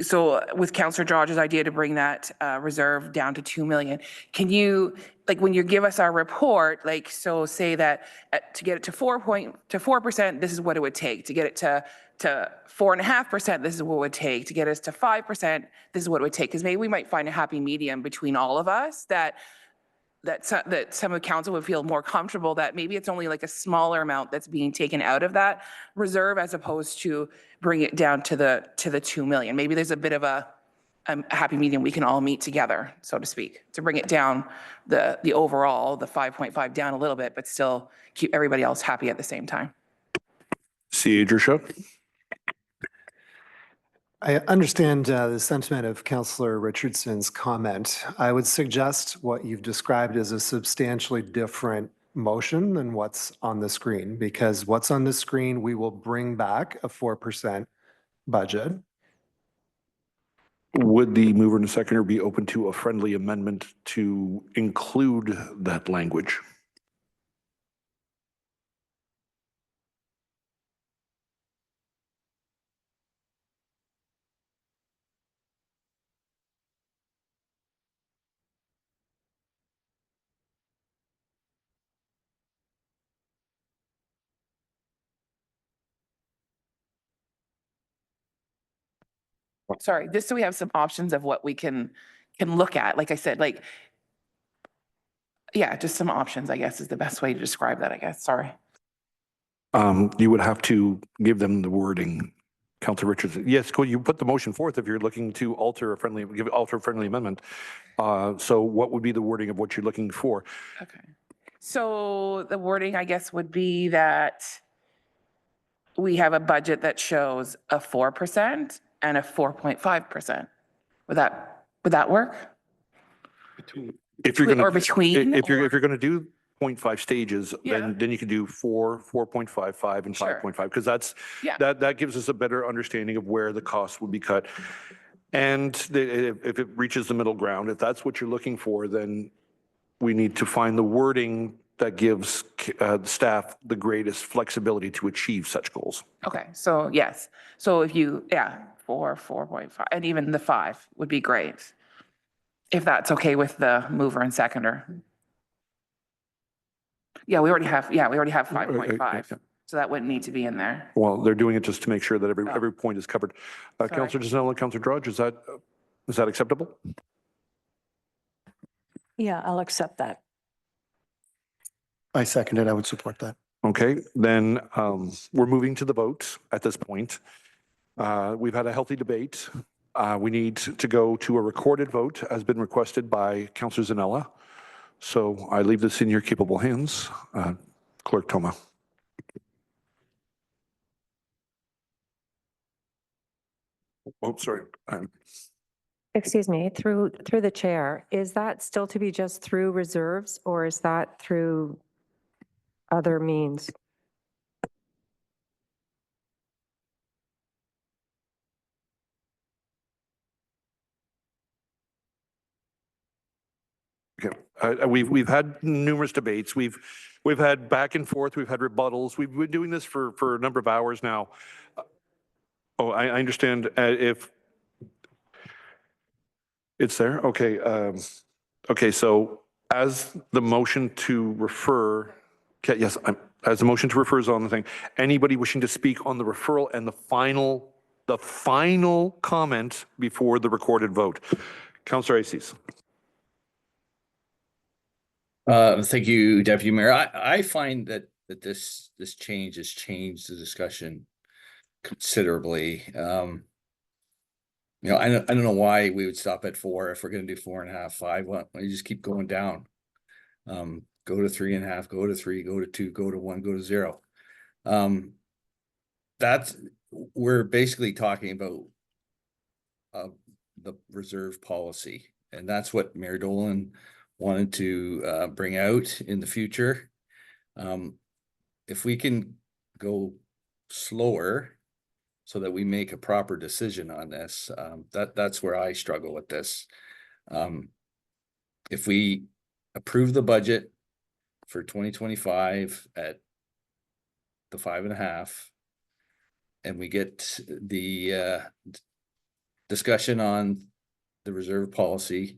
so with Councillor George's idea to bring that reserve down to 2 million, can you, like when you give us our report, like, so say that to get it to 4%, this is what it would take. To get it to 4.5%, this is what it would take. To get us to 5%, this is what it would take. Because maybe we might find a happy medium between all of us that some of council would feel more comfortable that maybe it's only like a smaller amount that's being taken out of that reserve as opposed to bring it down to the 2 million. Maybe there's a bit of a happy medium we can all meet together, so to speak, to bring it down the overall, the 5.5 down a little bit, but still keep everybody else happy at the same time. C. Adrisha. I understand the sentiment of Councillor Richardson's comment. I would suggest what you've described as a substantially different motion than what's on the screen, because what's on the screen, we will bring back a 4% budget. Would the mover and the seconder be open to a friendly amendment to include that language? Sorry, just so we have some options of what we can look at. Like I said, like Yeah, just some options, I guess, is the best way to describe that, I guess. Sorry. You would have to give them the wording. Councillor Richardson, yes, cool. You put the motion forth if you're looking to alter a friendly amendment. So what would be the wording of what you're looking for? Okay. So the wording, I guess, would be that we have a budget that shows a 4% and a 4.5%. Would that work? If you're going to, Or between? if you're going to do 0.5 stages, Yeah. then you can do 4, 4.55, and Sure. 5.5, because that's Yeah. that gives us a better understanding of where the costs would be cut. And if it reaches the middle ground, if that's what you're looking for, then we need to find the wording that gives staff the greatest flexibility to achieve such goals. Okay, so yes. So if you, 4, 4.5, and even the 5 would be great. If that's okay with the mover and seconder. Yeah, we already have 5.5. So that wouldn't need to be in there. Well, they're doing it just to make sure that Oh. every point is covered. Sorry. Councillor Gisela, Councillor Drudge, is that acceptable? Yeah, I'll accept that. I second it. I would support that. Okay, then we're moving to the vote at this point. We've had a healthy debate. We need to go to a recorded vote as been requested by Councillor Zanella. So I leave this in your capable hands. Clerk Toma. Oh, sorry. Excuse me, through the chair, is that still to be just through reserves or is that through other means? Okay. We've had numerous debates. We've had back and forth. We've had rebuttals. We've been doing this for a number of hours now. Oh, I understand. If it's there, okay. Okay, so as the motion to refer, okay, yes, as the motion to refer is on the thing. Anybody wishing to speak on the referral and the final comment before the recorded vote? Councillor Ices. Thank you, Deputy Mayor. I find that this change has changed the discussion considerably. I don't know why we would stop at 4 if we're going to do 4.5, 5. Why don't you just keep going down? Go to 3.5, go to 3, go to 2, go to 1, go to 0. We're basically talking about the reserve policy, and that's what Mayor Dolan wanted to bring out in the future. If we can go slower so that we make a proper decision on this, that's where I struggle with this. If we approve the budget for 2025 at the 5.5, and we get the discussion on the reserve policy,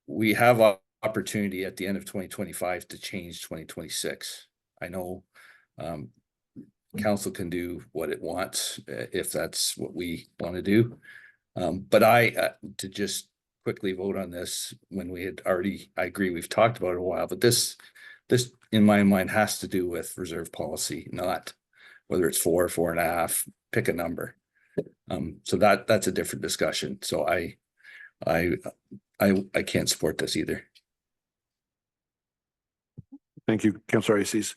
we have opportunity at the end of 2025 to change 2026. I know council can do what it wants if that's what we want to do. But to just quickly vote on this when we had already, I agree, we've talked about it a while, but this in my mind has to do with reserve policy, not whether it's 4, 4.5, pick a number. So that's a different discussion. So I can't support this either. Thank you, Councillor Ices.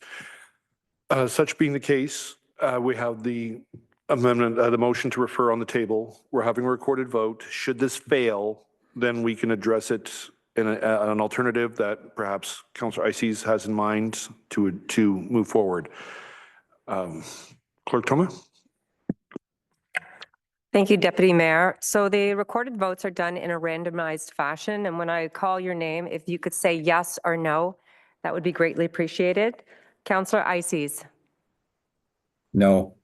Such being the case, we have the amendment, the motion to refer on the table. We're having a recorded vote. Should this fail, then we can address it in an alternative that perhaps Councillor Ices has in mind to move forward. Clerk Toma. Thank you, Deputy Mayor. So the recorded votes are done in a randomized fashion, and when I call your name, if you could say yes or no, that would be greatly appreciated. Councillor Ices. No.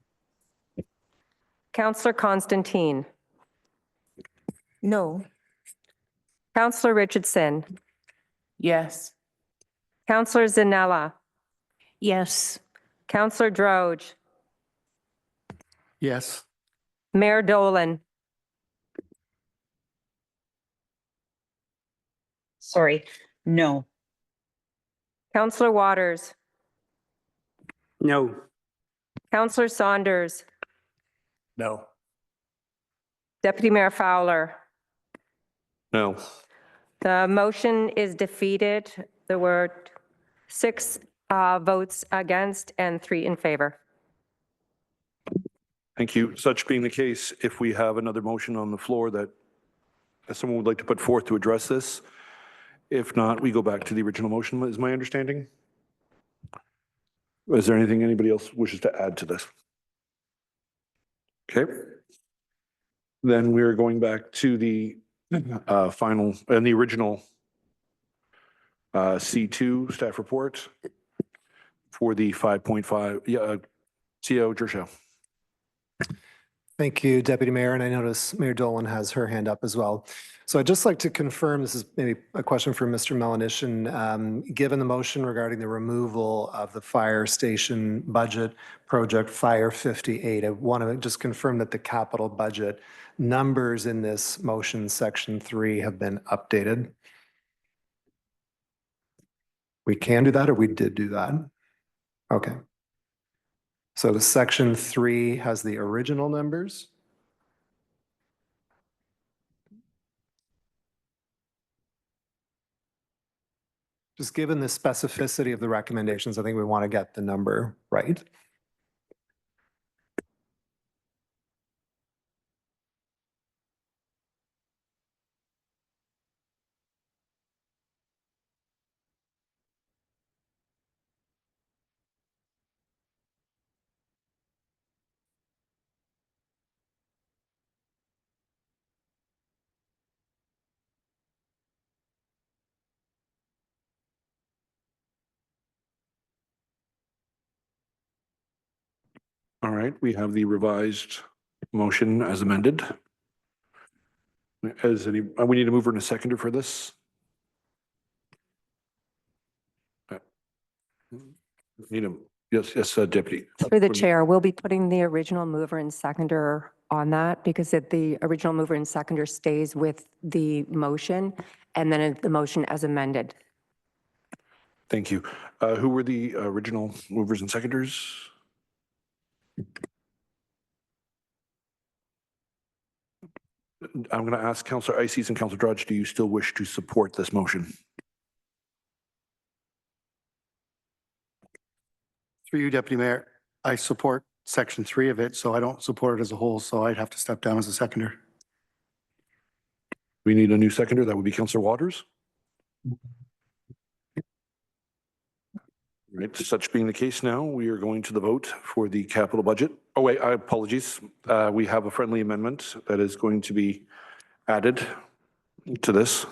Councillor Constantine. No. Councillor Richardson. Yes. Councillor Zanella. Yes. Councillor Droge. Yes. Mayor Dolan. Sorry, no. Councillor Waters, No. Councillor Saunders, No. Deputy Mayor Fowler. No. The motion is defeated. There were 6 votes against and 3 in favor. Thank you. Such being the case, if we have another motion on the floor that someone would like to put forth to address this, if not, we go back to the original motion, is my understanding. Is there anything anybody else wishes to add to this? Okay. Then we're going back to the final and the original C2 staff report for the 5.5. Yeah, CO Gershow. Thank you, Deputy Mayor. And I notice Mayor Dolan has her hand up as well. So I'd just like to confirm, this is maybe a question for Mr. Melanishin. Given the motion regarding the removal of the fire station budget project Fire 58, I want to just confirm that the capital budget numbers in this motion section 3 have been updated. We can do that, or we did do that? Okay. So the section 3 has the original numbers. Just given the specificity of the recommendations, I think we want to get the number right. All right, we have the revised motion as amended. As any, we need a mover and a seconder for this. Need a, yes, Deputy. Through the chair, we'll be putting the original mover and seconder on that because the original mover and seconder stays with the motion and then the motion as amended. Thank you. Who were the original movers and seconders? I'm going to ask Councillor Ices and Councillor Drudge, do you still wish to support this motion? Through you, Deputy Mayor, I support section 3 of it, so I don't support it as a whole, so I'd have to step down as a seconder. We need a new seconder. That would be Councillor Waters. Right, such being the case now, we are going to the vote for the capital budget. Oh wait, apologies. We have a friendly amendment that is going to be added to this.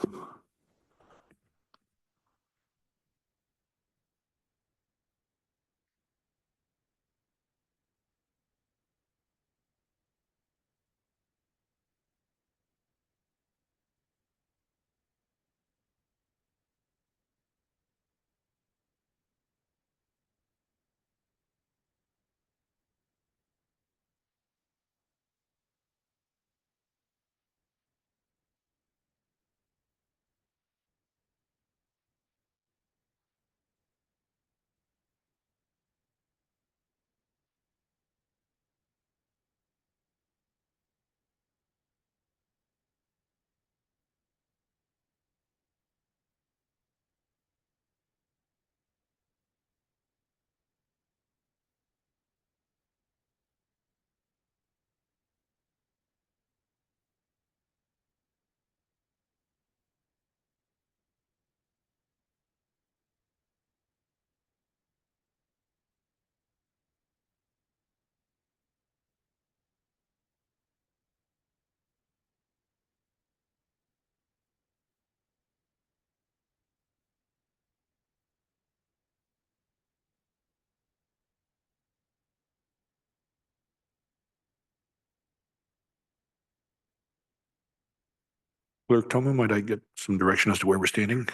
Clerk Toma, might I get some direction as to where we're standing?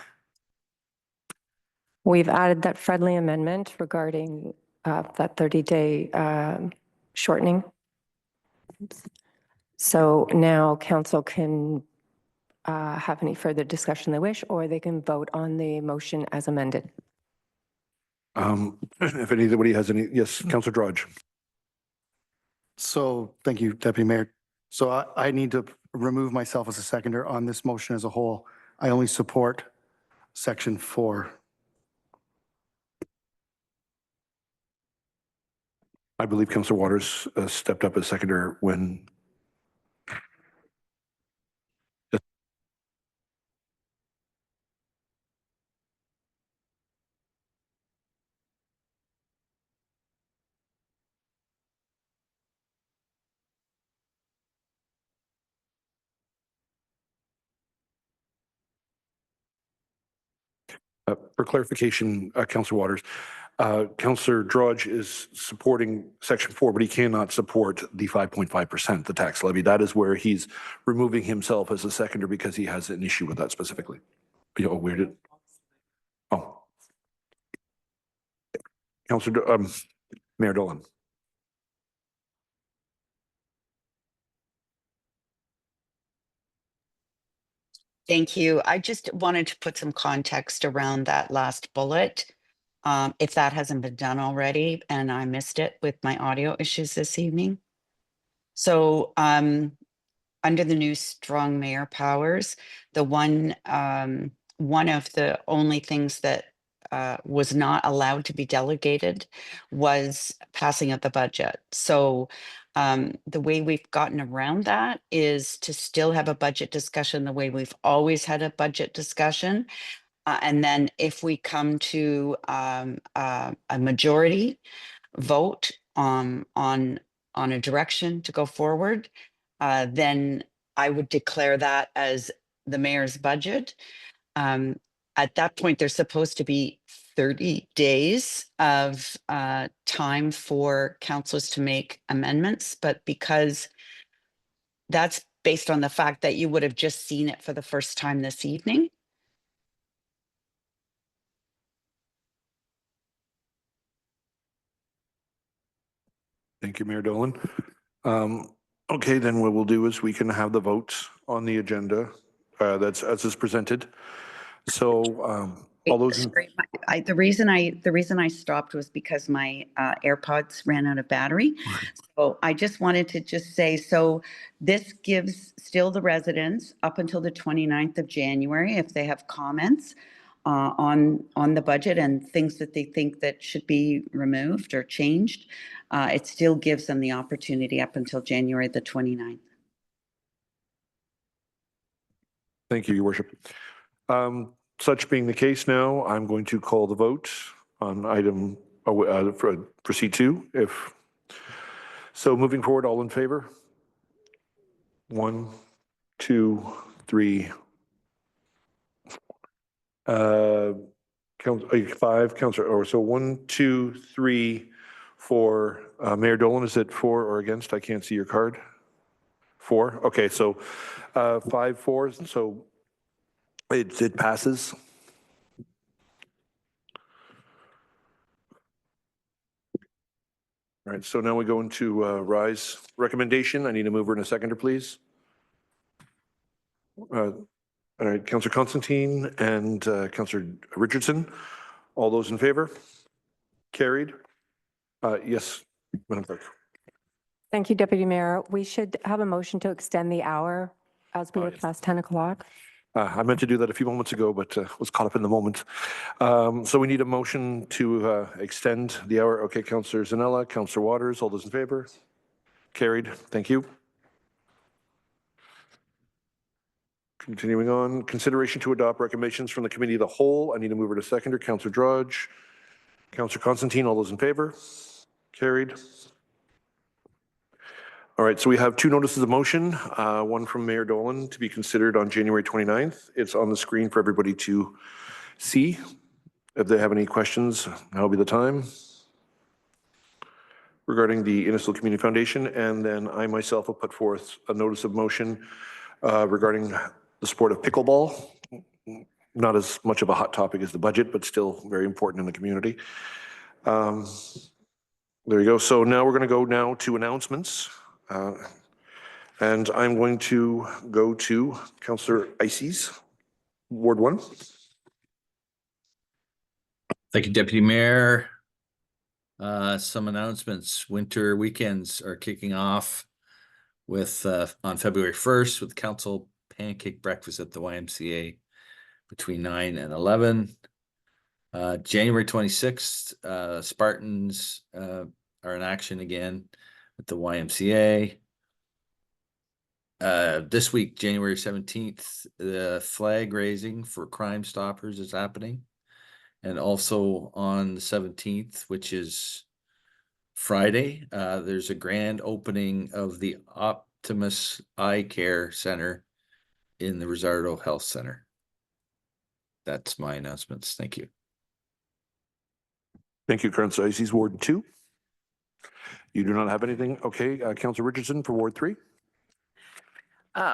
We've added that friendly amendment regarding that 30-day shortening. So now council can have any further discussion they wish, or they can vote on the motion as amended. If anybody has any, yes, Councillor Drudge. So thank you, Deputy Mayor. So I need to remove myself as a seconder on this motion as a whole. I only support section 4. I believe Councillor Waters stepped up as seconder when. For clarification, Councillor Waters, Councillor Drudge is supporting section 4, but he cannot support the 5.5%, the tax levy. That is where he's removing himself as a seconder because he has an issue with that specifically. Oh, where did? Oh. Councillor, Mayor Dolan. Thank you. I just wanted to put some context around that last bullet. If that hasn't been done already, and I missed it with my audio issues this evening. So under the new strong mayor powers, the one of the only things that was not allowed to be delegated was passing of the budget. So the way we've gotten around that is to still have a budget discussion the way we've always had a budget discussion. And then if we come to a majority vote on a direction to go forward, then I would declare that as the mayor's budget. At that point, there's supposed to be 30 days of time for councils to make amendments, but because that's based on the fact that you would have just seen it for the first time this evening. Thank you, Mayor Dolan. Okay, then what we'll do is we can have the votes on the agenda that's as is presented. So all those. Sorry, the reason I stopped was because my AirPods ran out of battery. So I just wanted to just say, so this gives still the residents up until the 29th of January, if they have comments on the budget and things that they think that should be removed or changed, it still gives them the opportunity up until January the 29th. Thank you, Your Worship. Such being the case now, I'm going to call the vote on item for C2. If so, moving forward, all in favor? 1, 2, 3. 5, Councillor. Or so 1, 2, 3, 4. Mayor Dolan, is it 4 or against? I can't see your card. 4. Okay, so 5, 4. So it passes. All right, so now we go into Rise recommendation. I need a mover and a seconder, please. All right, Councillor Constantine and Councillor Richardson. All those in favor? Carried. Yes, Madam Clerk. Thank you, Deputy Mayor. We should have a motion to extend the hour as we are past 10 o'clock. I meant to do that a few moments ago, but was caught up in the moment. So we need a motion to extend the hour. Okay, Councillor Zanella, Councillor Waters, all those in favor? Carried. Thank you. Continuing on, consideration to adopt recommendations from the Committee of the Whole. I need a mover to seconder. Councillor Drudge, Councillor Constantine, all those in favor? Carried. All right, so we have 2 notices of motion, one from Mayor Dolan to be considered on January 29th. It's on the screen for everybody to see. If they have any questions, now will be the time. Regarding the Innisfil Community Foundation, and then I myself will put forth a notice of motion regarding the sport of pickleball. Not as much of a hot topic as the budget, but still very important in the community. There you go. So now we're going to go now to announcements. And I'm going to go to Councillor Ices, Ward 1. Thank you, Deputy Mayor. Some announcements. Winter weekends are kicking off with on February 1st with council pancake breakfast at the YMCA between 9 and 11. January 26th, Spartans are in action again at the YMCA. This week, January 17th, the flag raising for Crime Stoppers is happening. And also on the 17th, which is Friday, there's a grand opening of the Optimus Eye Care Center in the Rizzardo Health Center. That's my announcements. Thank you. Thank you, Councillor Ices. Ward 2. You do not have anything. Okay, Councillor Richardson for Ward 3.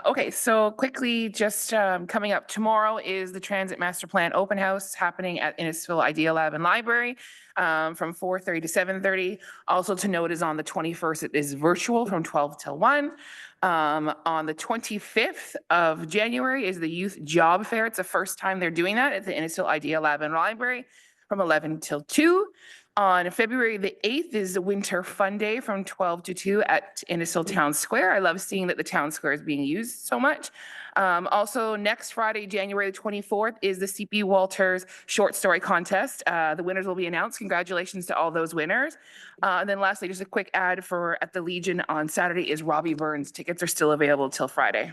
Okay, so quickly, just coming up tomorrow is the Transit Master Plan Open House happening at Innisfil Idea Lab and Library from 4:30 to 7:30. Also to note is on the 21st, it is virtual from 12 till 1. On the 25th of January is the Youth Job Fair. It's the first time they're doing that at the Innisfil Idea Lab and Library from 11 till 2. On February the 8th is the Winter Fun Day from 12 to 2 at Innisfil Town Square. I love seeing that the town square is being used so much. Also, next Friday, January the 24th, is the CP Walters Short Story Contest. The winners will be announced. Congratulations to all those winners. And then lastly, just a quick ad for at the Legion on Saturday is Robbie Burns. Tickets are still available till Friday.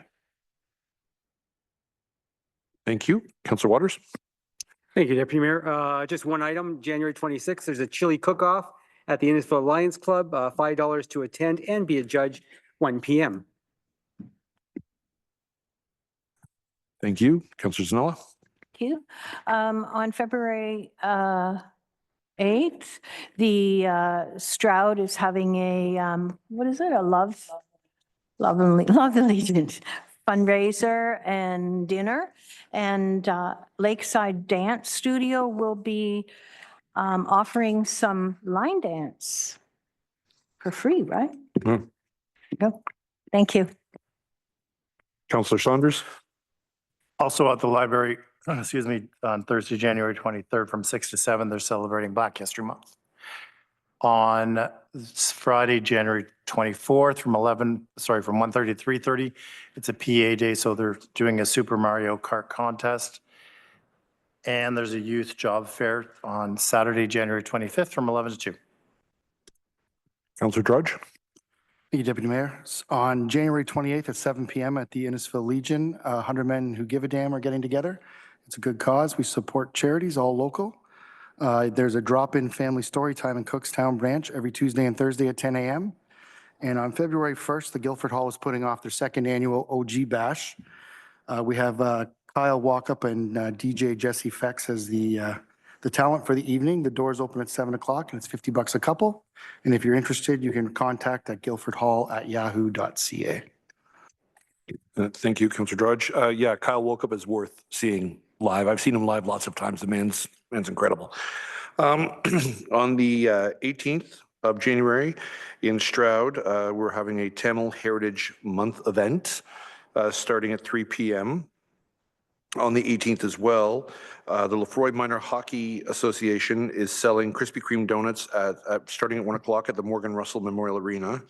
Thank you. Councillor Waters. Thank you, Deputy Mayor. Just one item, January 26th, there's a chili cook-off at the Innisfil Lions Club, $5 to attend and be a judge, 1 p.m. Thank you. Councillor Zanella. Thank you. On February 8th, the Stroud is having a, what is it? A Love the Legion fundraiser and dinner. And Lakeside Dance Studio will be offering some line dance for free, right? Mm. Yep. Thank you. Councillor Saunders. Also at the library, excuse me, on Thursday, January 23rd from 6 to 7, they're celebrating Black History Month. On Friday, January 24th from 1:30 to 3:30, it's a PA day, so they're doing a Super Mario Kart contest. And there's a youth job fair on Saturday, January 25th from 11 to 2. Councillor Drudge. Thank you, Deputy Mayor. On January 28th at 7 p.m. at the Innisfil Legion, 100 men who give a damn are getting together. It's a good cause. We support charities, all local. There's a drop-in family story time in Cookstown branch every Tuesday and Thursday at 10 a.m. And on February 1st, the Guildford Hall is putting off their second annual OG Bash. We have Kyle Walkup and DJ Jesse Fex as the talent for the evening. The doors open at 7 o'clock and it's $50 a couple. And if you're interested, you can contact at guildfordhall@yahoo.ca. Thank you, Councillor Drudge. Yeah, Kyle Walkup is worth seeing live. I've seen him live lots of times. The man's incredible. On the 18th of January in Stroud, we're having a Tamil Heritage Month event starting at 3 p.m. On the 18th as well, the Lefroy Minor Hockey Association is selling Krispy Kreme donuts starting at 1 o'clock at the Morgan Russell Memorial Arena.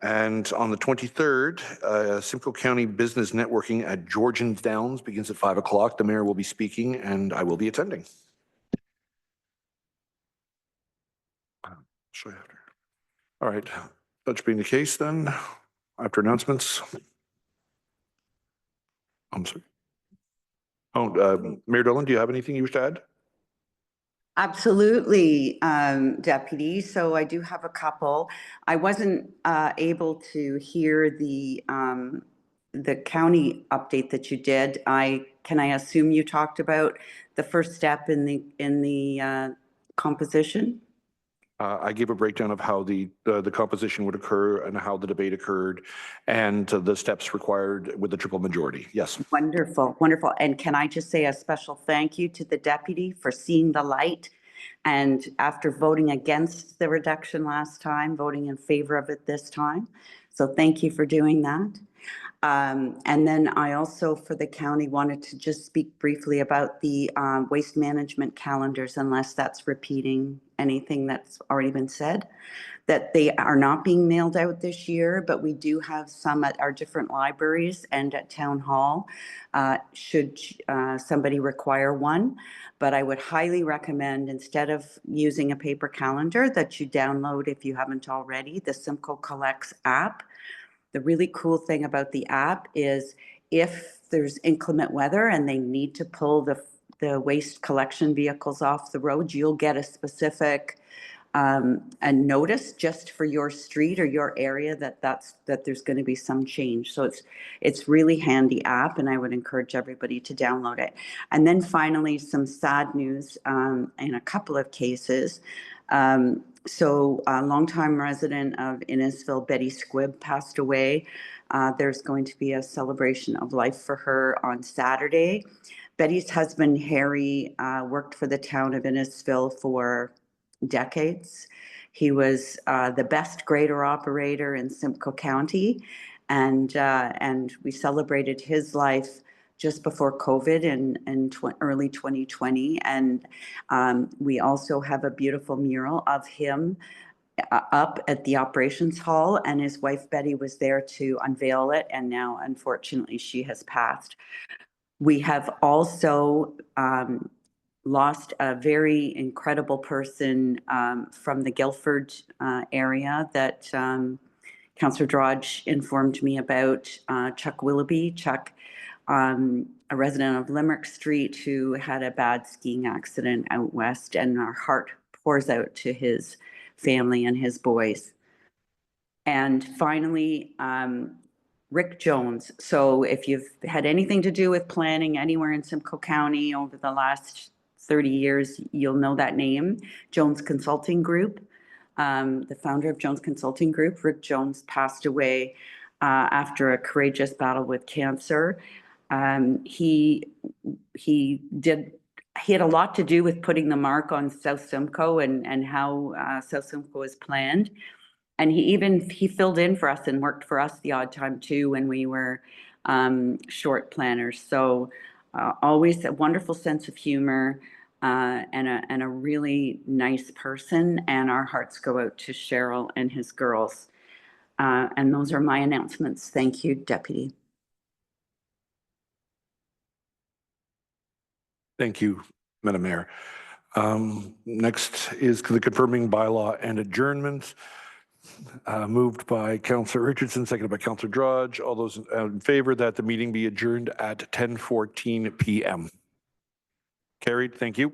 And on the 23rd, Simcoe County Business Networking at Georgian Downs begins at 5 o'clock. The mayor will be speaking and I will be attending. All right, such being the case then, after announcements. I'm sorry. Oh, Mayor Dolan, do you have anything you wish to add? Absolutely, Deputy. So I do have a couple. I wasn't able to hear the county update that you did. Can I assume you talked about the first step in the composition? I gave a breakdown of how the composition would occur and how the debate occurred and the steps required with the triple majority. Yes. Wonderful, wonderful. And can I just say a special thank you to the deputy for seeing the light And after voting against the reduction last time, voting in favor of it this time. So thank you for doing that. And then I also, for the county, wanted to just speak briefly about the waste management calendars, unless that's repeating anything that's already been said, that they are not being mailed out this year, but we do have some at our different libraries and at town hall, should somebody require one. But I would highly recommend, instead of using a paper calendar, that you download, if you haven't already, the Simcoe Collects app. The really cool thing about the app is if there's inclement weather and they need to pull the waste collection vehicles off the road, you'll get a specific a notice just for your street or your area that there's going to be some change. So it's really handy app, and I would encourage everybody to download it. And then finally, some sad news in a couple of cases. So a longtime resident of Innisfil, Betty Squibb, passed away. There's going to be a celebration of life for her on Saturday. Betty's husband, Harry, worked for the town of Innisfil for decades. He was the best grader operator in Simcoe County, and we celebrated his life just before COVID in early 2020. And we also have a beautiful mural of him up at the operations hall, and his wife Betty was there to unveil it, and now unfortunately she has passed. We have also lost a very incredible person from the Guildford area that Councillor Drodge informed me about, Chuck Willoughby. Chuck, a resident of Limerick Street, who had a bad skiing accident out west, and our heart pours out to his family and his boys. And finally, Rick Jones. So if you've had anything to do with planning anywhere in Simcoe County over the last 30 years, you'll know that name. Jones Consulting Group, the founder of Jones Consulting Group, Rick Jones, passed away after a courageous battle with cancer. He had a lot to do with putting the mark on South Simcoe and how South Simcoe was planned. And he filled in for us and worked for us the odd time too when we were short planners. So always a wonderful sense of humor and a really nice person. And our hearts go out to Cheryl and his girls. And those are my announcements. Thank you, Deputy. Thank you, Madam Mayor. Next is the confirming bylaw and adjournment. Moved by Councillor Richardson, seconded by Councillor Drodge. All those in favor that the meeting be adjourned at 10:14 p.m. Carried. Thank you.